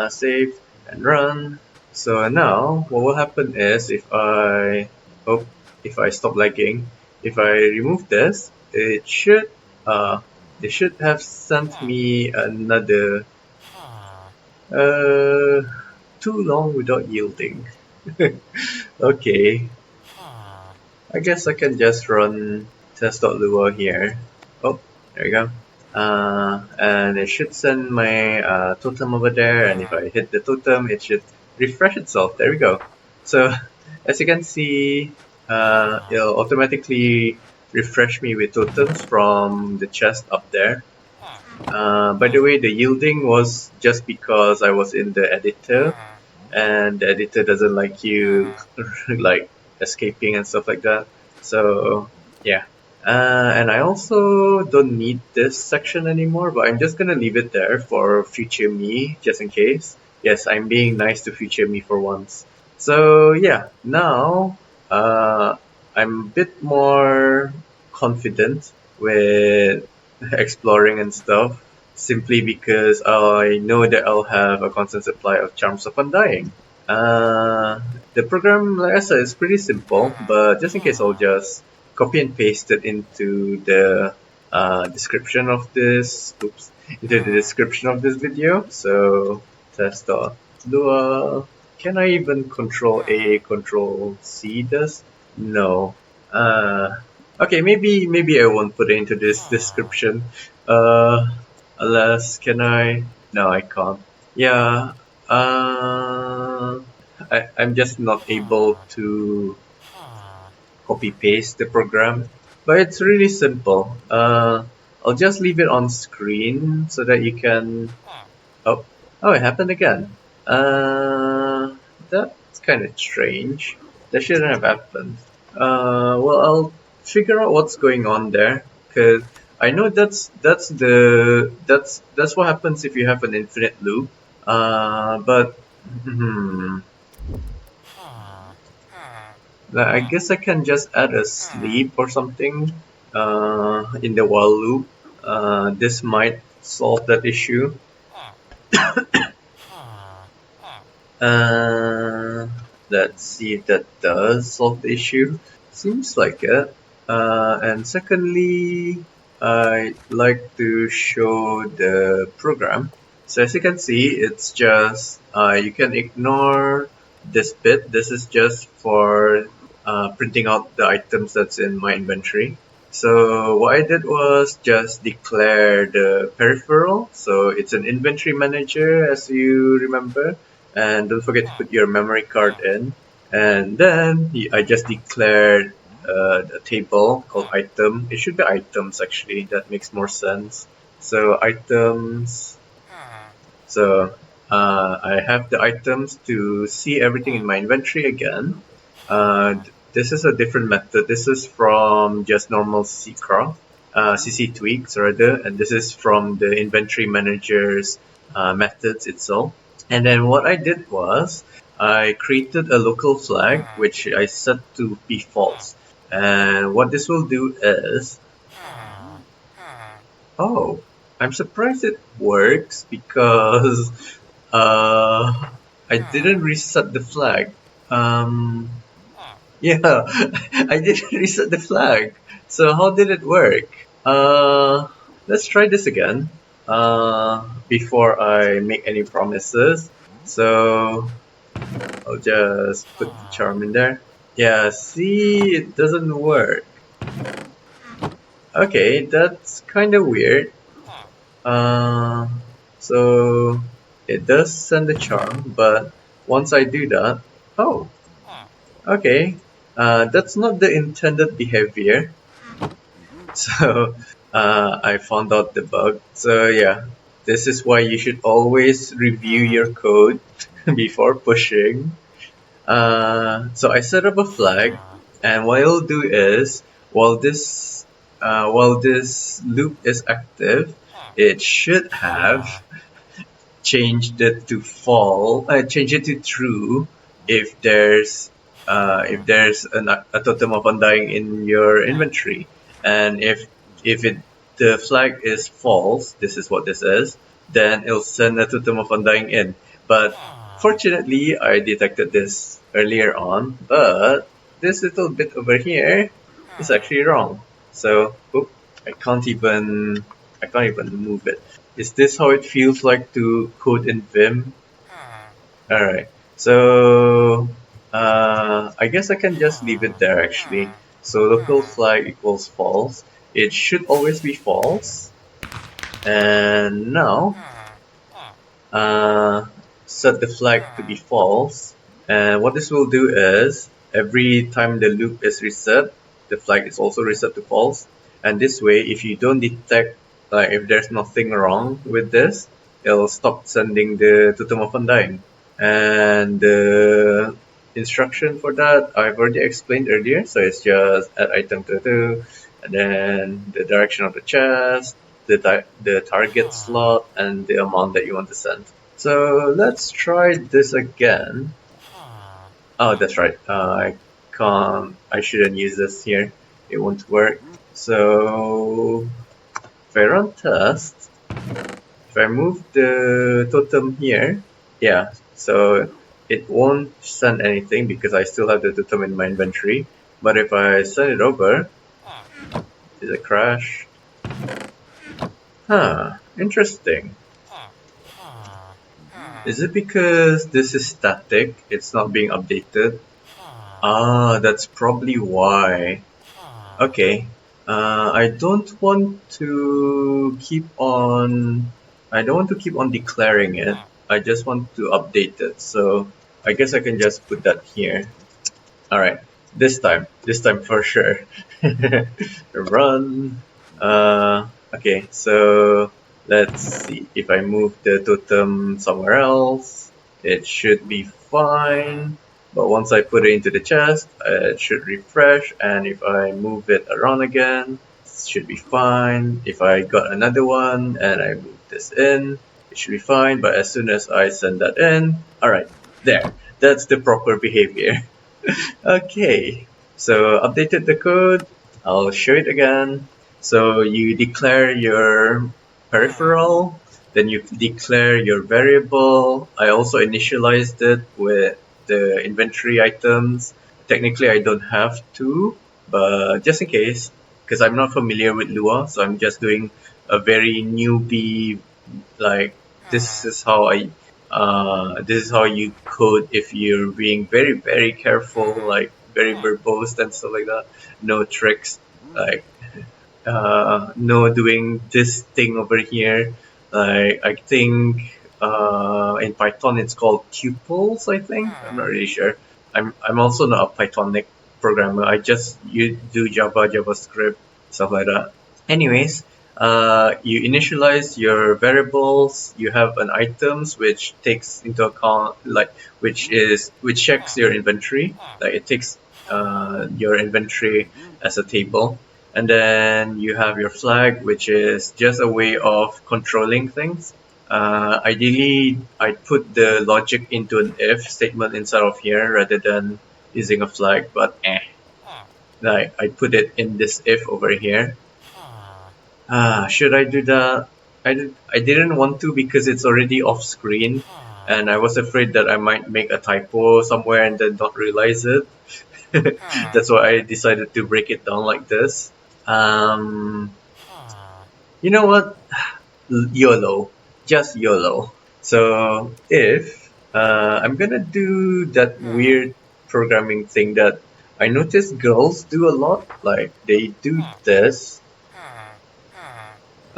save and run. So now what will happen is, if I stop lagging, if I remove this, it should have sent me another too long without yielding. Okay, I guess I can just run test.lua here. Oh, there we go. And it should send my totem over there, and if I hit the totem, it should refresh itself. There we go. So as you can see, it'll automatically refresh me with totems from the chest up there. By the way, the yielding was just because I was in the editor, and the editor doesn't like you like escaping and stuff like that. So yeah. And I also don't need this section anymore, but I'm just gonna leave it there for future me, just in case. Yes, I'm being nice to future me for once. So yeah, now I'm a bit more confident with exploring and stuff, simply because I know that I'll have a constant supply of charms of undying. Uh, the program, like I said, is pretty simple, but just in case, I'll just copy and paste it into the description of this. Oops, into the description of this video. So test.lua. Can I even control A, control C this? No. Uh, okay, maybe I won't put it into this description. Uh, Alas, can I? No, I can't. Yeah. I'm just not able to copy paste the program, but it's really simple. I'll just leave it on screen so that you can. Oh, oh, it happened again. That's kind of strange. That shouldn't have happened. Well, I'll figure out what's going on there, because I know that's what happens if you have an infinite loop. But hmm, like, I guess I can just add a sleep or something in the while loop. This might solve that issue. Uh, let's see if that does solve the issue. Seems like it. And secondly, I like to show the program. So as you can see, it's just you can ignore this bit. This is just for printing out the items that's in my inventory. So what I did was just declare the peripheral. So it's an inventory manager, as you remember, and don't forget to put your memory card in. And then I just declared a table called item. It should be items actually. That makes more sense. So items. So I have the items to see everything in my inventory again. This is a different method. This is from just normal CC tweaks rather, and this is from the inventory manager's methods itself. And then what I did was I created a local flag which I set to be false. And what this will do is, oh, I'm surprised it works because I didn't reset the flag. Um, yeah, I didn't reset the flag. So how did it work? Let's try this again. Before I make any promises. So I'll just put the charm in there. Yeah, see, it doesn't work. Okay, that's kind of weird. Uh, so it does send the charm, but once I do that, oh, okay, that's not the intended behavior. So I found out the bug. So yeah, this is why you should always review your code before pushing. So I set up a flag, and what it'll do is, while this loop is active, it should have changed it to change it to true if there's a totem of undying in your inventory, and if it the flag is false, this is what this is, then it'll send a totem of undying in. But fortunately, I detected this earlier on, but this little bit over here is actually wrong. So, oop, I can't even move it. Is this how it feels like to code in Vim? Alright, so I guess I can just leave it there actually. So local flag equals false. It should always be false. And now uh, set the flag to be false. And what this will do is every time the loop is reset, the flag is also reset to false. And this way, if you don't detect, like if there's nothing wrong with this, it'll stop sending the totem of undying. And the instruction for that I've already explained earlier. So it's just add item to, and then the direction of the chest, the target slot, and the amount that you want to send. So let's try this again. Oh, that's right. I can't. I shouldn't use this here. It won't work. So if I run test, if I move the totem here, yeah. So it won't send anything because I still have the totem in my inventory. But if I send it over, is it crash? Huh. Interesting. Is it because this is static? It's not being updated? Ah, that's probably why. Okay. I don't want to keep on. I don't want to keep on declaring it. I just want to update it. So I guess I can just put that here. All right. This time for sure. Run. Okay. So let's see. If I move the totem somewhere else, it should be fine. But once I put it into the chest, it should refresh. And if I move it around again, it should be fine. If I got another one and I move this in, it should be fine. But as soon as I send that in, all right, there. That's the proper behavior. Okay, so updated the code. I'll show it again. So you declare your peripheral, then you declare your variable. I also initialized it with the inventory items. Technically, I don't have to, but just in case, because I'm not familiar with Lua, so I'm just doing a very newbie, like this is how I this is how you code if you're being very careful, like very verbose and stuff like that. No tricks, like no doing this thing over here. Like I think in Python it's called tuples. I think I'm not really sure. I'm also not a Pythonic programmer. I just you do Java, JavaScript, stuff like that. Anyways, you initialize your variables. You have an items which takes into account like which checks your inventory. Like it takes your inventory as a table, and then you have your flag, which is just a way of controlling things. Ideally, I put the logic into an if statement inside of here rather than using a flag, but like I put it in this if over here. Should I do that? I didn't want to because it's already off screen and I was afraid that I might make a typo somewhere and then not realize it. That's why I decided to break it down like this. Um, you know what? YOLO. Just YOLO. So if I'm gonna do that weird programming thing that I notice girls do a lot, like they do this.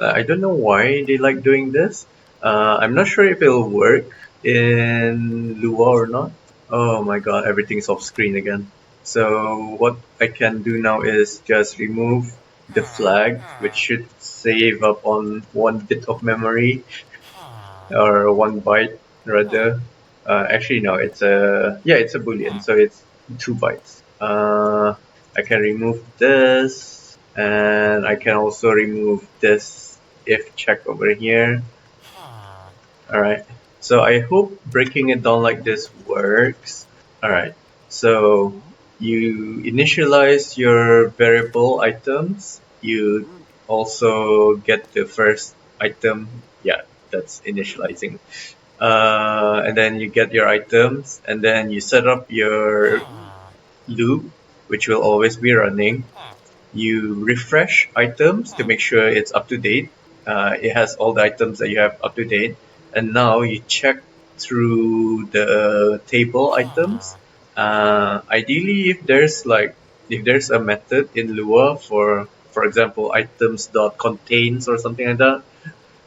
I don't know why they like doing this. I'm not sure if it'll work in Lua or not. Oh my god, everything's off screen again. So what I can do now is just remove the flag, which should save up on 1 bit of memory or 1 byte rather. Actually, no, it's a boolean, so it's 2 bytes. I can remove this, and I can also remove this if check over here. All right. So I hope breaking it down like this works. All right. So you initialize your variable items. You also get the first item. Yeah, that's initializing. And then you get your items, and then you set up your loop, which will always be running. You refresh items to make sure it's up to date. It has all the items that you have up to date. And now you check through the table items. Ideally, if there's a method in Lua for example items dot contains or something like that,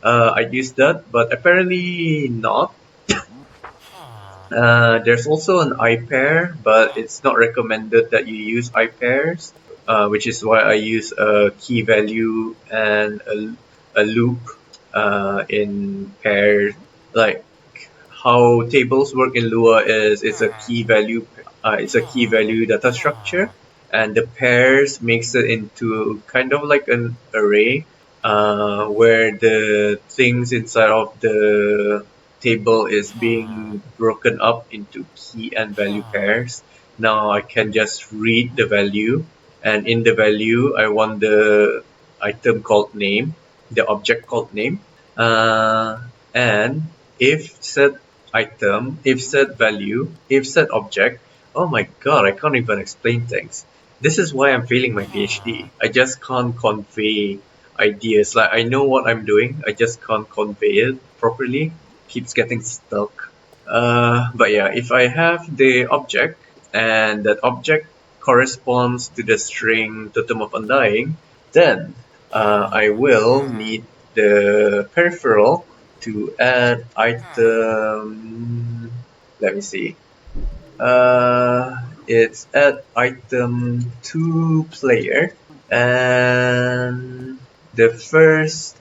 I'd use that. But apparently not. There's also an iPair, but it's not recommended that you use iPairs, which is why I use a key value and a loop in pairs. Like how tables work in Lua is it's a key value data structure, and the pairs makes it into kind of like an array where the things inside of the table is being broken up into key and value pairs. Now I can just read the value, and in the value I want the item called name, the object called name, and if said item, if said value, if said object. Oh my god, I can't even explain things. This is why I'm failing my PhD. I just can't convey ideas. Like I know what I'm doing, I just can't convey it properly. Keeps getting stuck. But yeah, if I have the object and that object corresponds to the string Totem of Undying, then I will need the peripheral to add item. Let me see. It's add item to player, and the first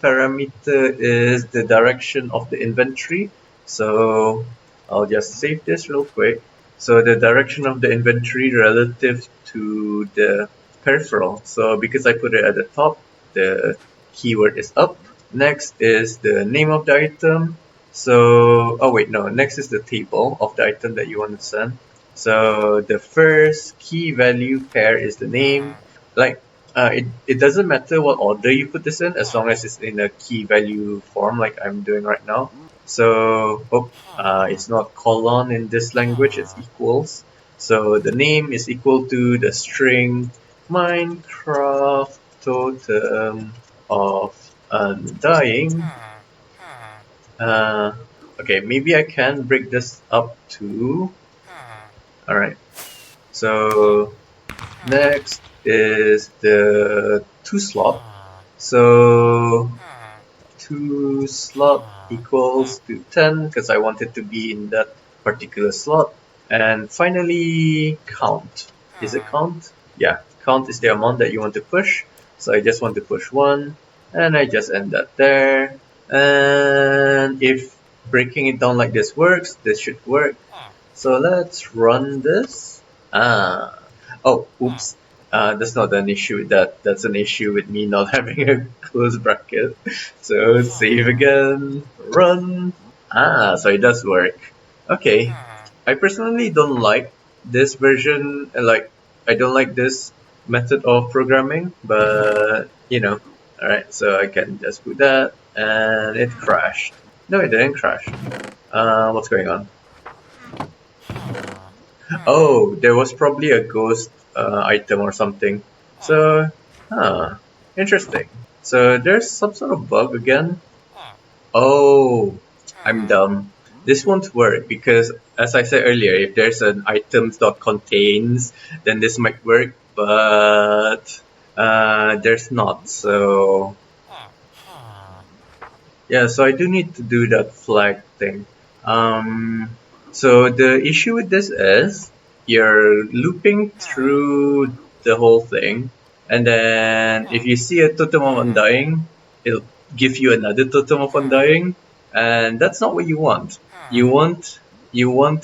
parameter is the direction of the inventory. So I'll just save this real quick. So the direction of the inventory relative to the peripheral. So because I put it at the top, the keyword is up. Next is the name of the item. So, oh wait, no, next is the table of the item that you want to send. So the first key value pair is the name. Like it doesn't matter what order you put this in as long as it's in a key value form like I'm doing right now. So, it's not colon in this language, it's equals. So the name is equal to the string Minecraft totem of undying. Okay, maybe I can break this up to. Alright, so next is the 2 slot. So 2 slot equals to 10 because I want it to be in that particular slot. And finally, count. Is it count? Yeah, count is the amount that you want to push. So I just want to push 1, and I just end that there. And if breaking it down like this works, this should work. So let's run this. Oh, oops. That's not an issue with that. That's an issue with me not having a close bracket. So save again, run. So it does work. Okay. I personally don't like this version, like, I don't like this method of programming, but, alright, so I can just put that, and it crashed. No, it didn't crash. What's going on? Oh, there was probably a ghost item or something. So, interesting. So there's some sort of bug again. Oh, I'm dumb. This won't work because, as I said earlier, if there's an items.contains, then this might work, but there's not. So yeah, so I do need to do that flag thing. So the issue with this is you're looping through the whole thing, and then if you see a Totem of Undying, it'll give you another Totem of Undying, and that's not what you want. You want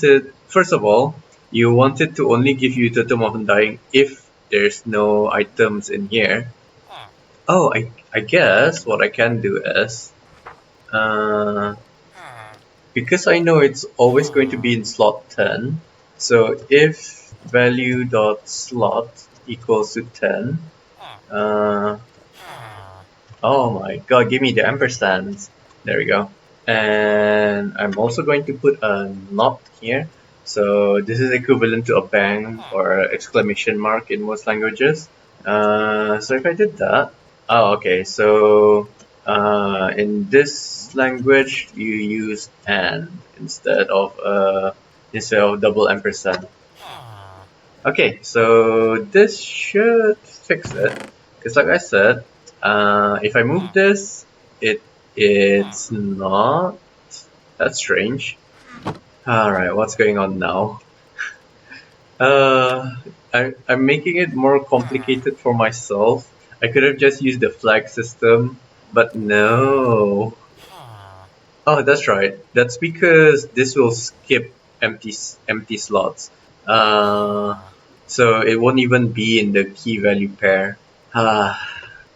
it, first of all, you want it to only give you Totem of Undying if there's no items in here. Oh, I guess what I can do is, because I know it's always going to be in slot 10, so if value dot slot equals to 10, oh my god, give me the ampersands. There we go. And I'm also going to put a not here. So this is equivalent to a bang or exclamation mark in most languages. So if I did that, oh okay, so in this language you use and instead of double ampersand. Okay, so this should fix it. Because like I said, if I move this, it's not. That's strange. Alright, what's going on now? I'm making it more complicated for myself. I could have just used the flag system, but no. Oh, that's right. That's because this will skip empty slots. So it won't even be in the key value pair.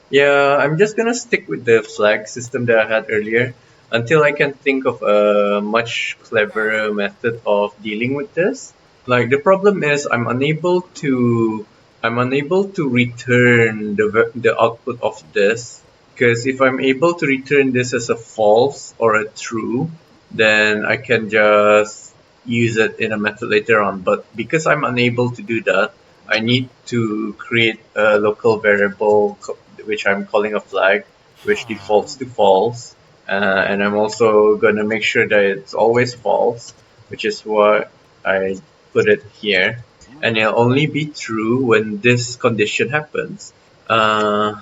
Yeah, I'm just gonna stick with the flag system that I had earlier until I can think of a much cleverer method of dealing with this. Like the problem is I'm unable to return the output of this, because if I'm able to return this as a false or a true, then I can just use it in a method later on. But because I'm unable to do that, I need to create a local variable which I'm calling a flag, which defaults to false. And I'm also going to make sure that it's always false, which is what I put it here. And it'll only be true when this condition happens. Uh,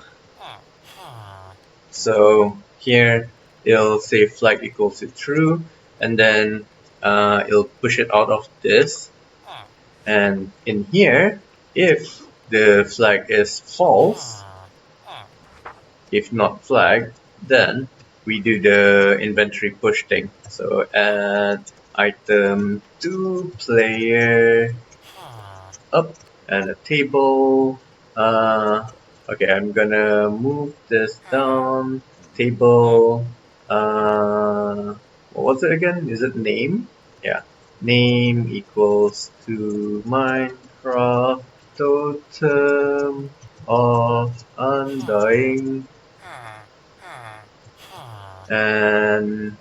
so here it'll say flag equals to true, and then it'll push it out of this. And in here, if the flag is false, if not flagged, then we do the inventory push thing. So add item to player up and a table. Okay, I'm gonna move this down. Table. What was it again? Is it name? Yeah. Name equals to Minecraft totem of undying, and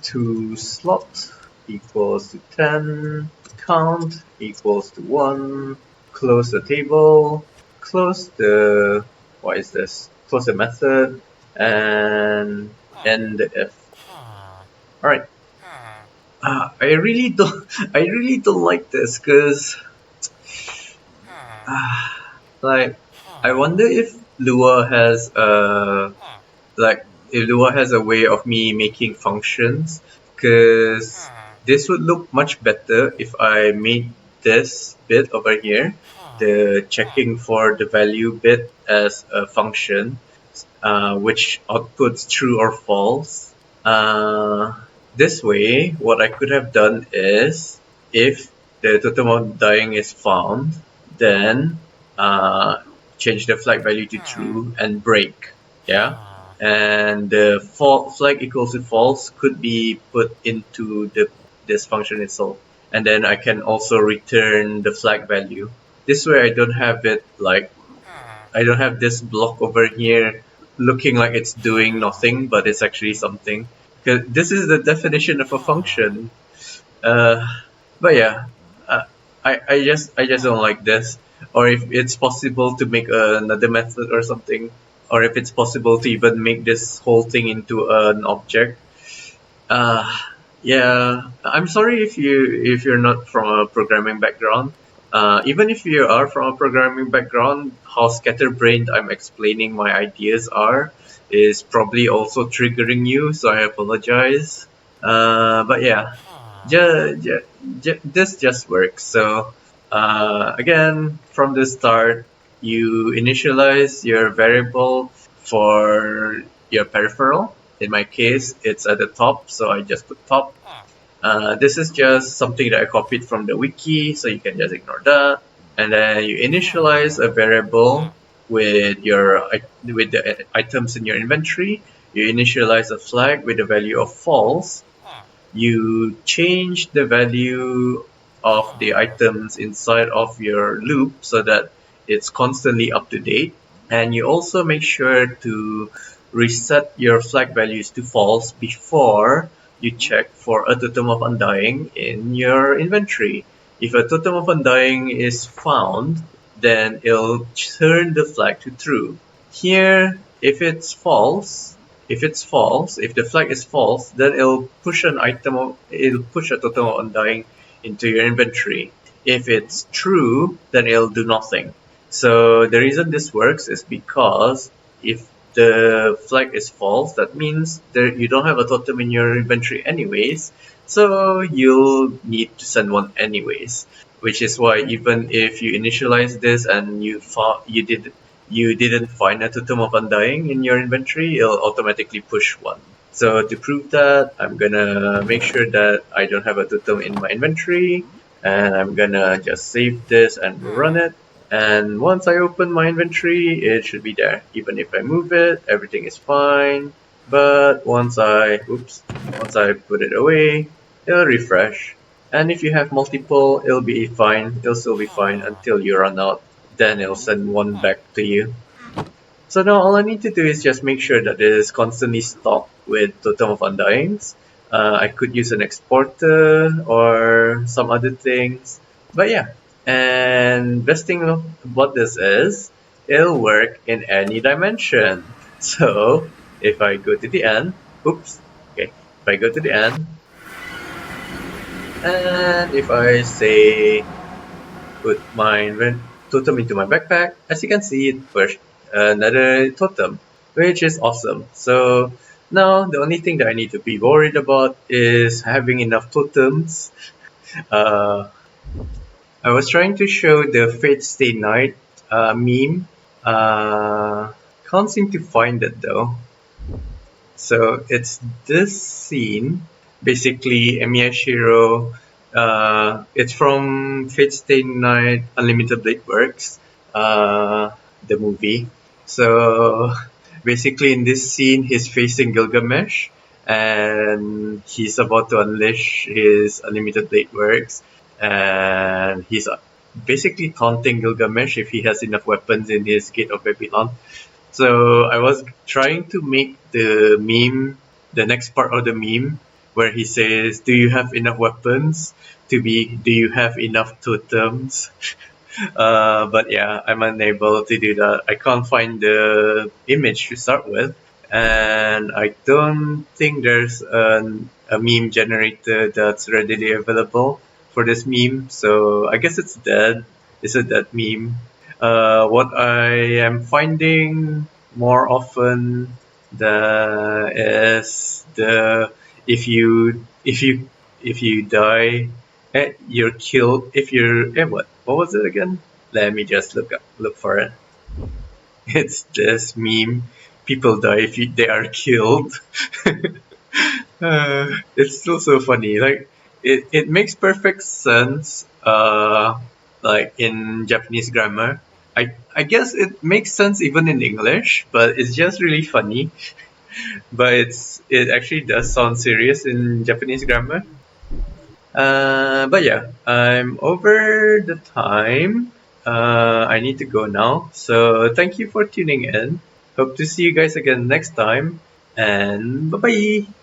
to slot equals to 10, count equals to 1, close the table, close the, what is this? Close the method, and end the if. Alright. I really don't like this, because like, I wonder if Lua has like if Lua has a way of me making functions, because this would look much better if I made this bit over here, the checking for the value bit, as a function, which outputs true or false. Uh, this way, what I could have done is, if the totem of dying is found, then uh, change the flag value to true and break. Yeah, and the flag equals to false could be put into this function itself, and then I can also return the flag value. This way, I don't have this block over here looking like it's doing nothing, but it's actually something. 'Cause this is the definition of a function. Uh, but yeah, I just don't like this. Or if it's possible to make another method or something, or if it's possible to even make this whole thing into an object. Uh, yeah, I'm sorry if you're not from a programming background. Even if you are from a programming background, how scatterbrained I'm explaining my ideas are is probably also triggering you. So I apologize. But yeah, this just works. So again, from the start, you initialize your variable for your peripheral. In my case, it's at the top, so I just put top. This is just something that I copied from the wiki, so you can just ignore that. And then you initialize a variable with the items in your inventory. You initialize a flag with the value of false. You change the value of the items inside of your loop so that it's constantly up to date. And you also make sure to reset your flag values to false before you check for a totem of undying in your inventory. If a totem of undying is found, then it'll turn the flag to true. Here, if the flag is false, then it'll push a totem of undying into your inventory. If it's true, then it'll do nothing. So the reason this works is because if the flag is false, that means you don't have a totem in your inventory anyways, so you'll need to send one anyways. Which is why even if you initialize this and you didn't find a totem of undying in your inventory, it'll automatically push one. So to prove that, I'm gonna make sure that I don't have a totem in my inventory, and I'm gonna just save this and run it. And once I open my inventory, it should be there. Even if I move it, everything is fine. But once I put it away, it'll refresh. And if you have multiple, it'll be fine. It'll still be fine until you run out. Then it'll send one back to you. So now all I need to do is just make sure that it is constantly stocked with Totem of Undyings. I could use an exporter or some other things. But yeah, and best thing of what this is, it'll work in any dimension. So if I go to the end, okay, if I go to the end, and if I say put my totem into my backpack. As you can see, it pushed another totem, which is awesome. So now the only thing that I need to be worried about is having enough totems. Uh, I was trying to show the Fate Stay Night meme. Can't seem to find it though. So it's this scene, basically Miyashiro. It's from Fate Stay Night Unlimited Blade Works, the movie. So basically, in this scene, he's facing Gilgamesh, and he's about to unleash his Unlimited Blade Works, and he's basically taunting Gilgamesh if he has enough weapons in his Gate of Babylon. So I was trying to make the meme, the next part of the meme, where he says, "Do you have enough weapons?" To be, "Do you have enough totems?" But yeah, I'm unable to do that. I can't find the image to start with, and I don't think there's a meme generator that's readily available for this meme. So I guess it's dead. It's a dead meme. What I am finding more often is the if you die, you're killed. If you're what was it again? Let me just look for it. It's this meme. People die if they are killed. It's still so funny. Like it makes perfect sense. Like in Japanese grammar. I guess it makes sense even in English, but it's just really funny. But it actually does sound serious in Japanese grammar. But yeah, I'm over the time. I need to go now. So thank you for tuning in. Hope to see you guys again next time. And bye bye.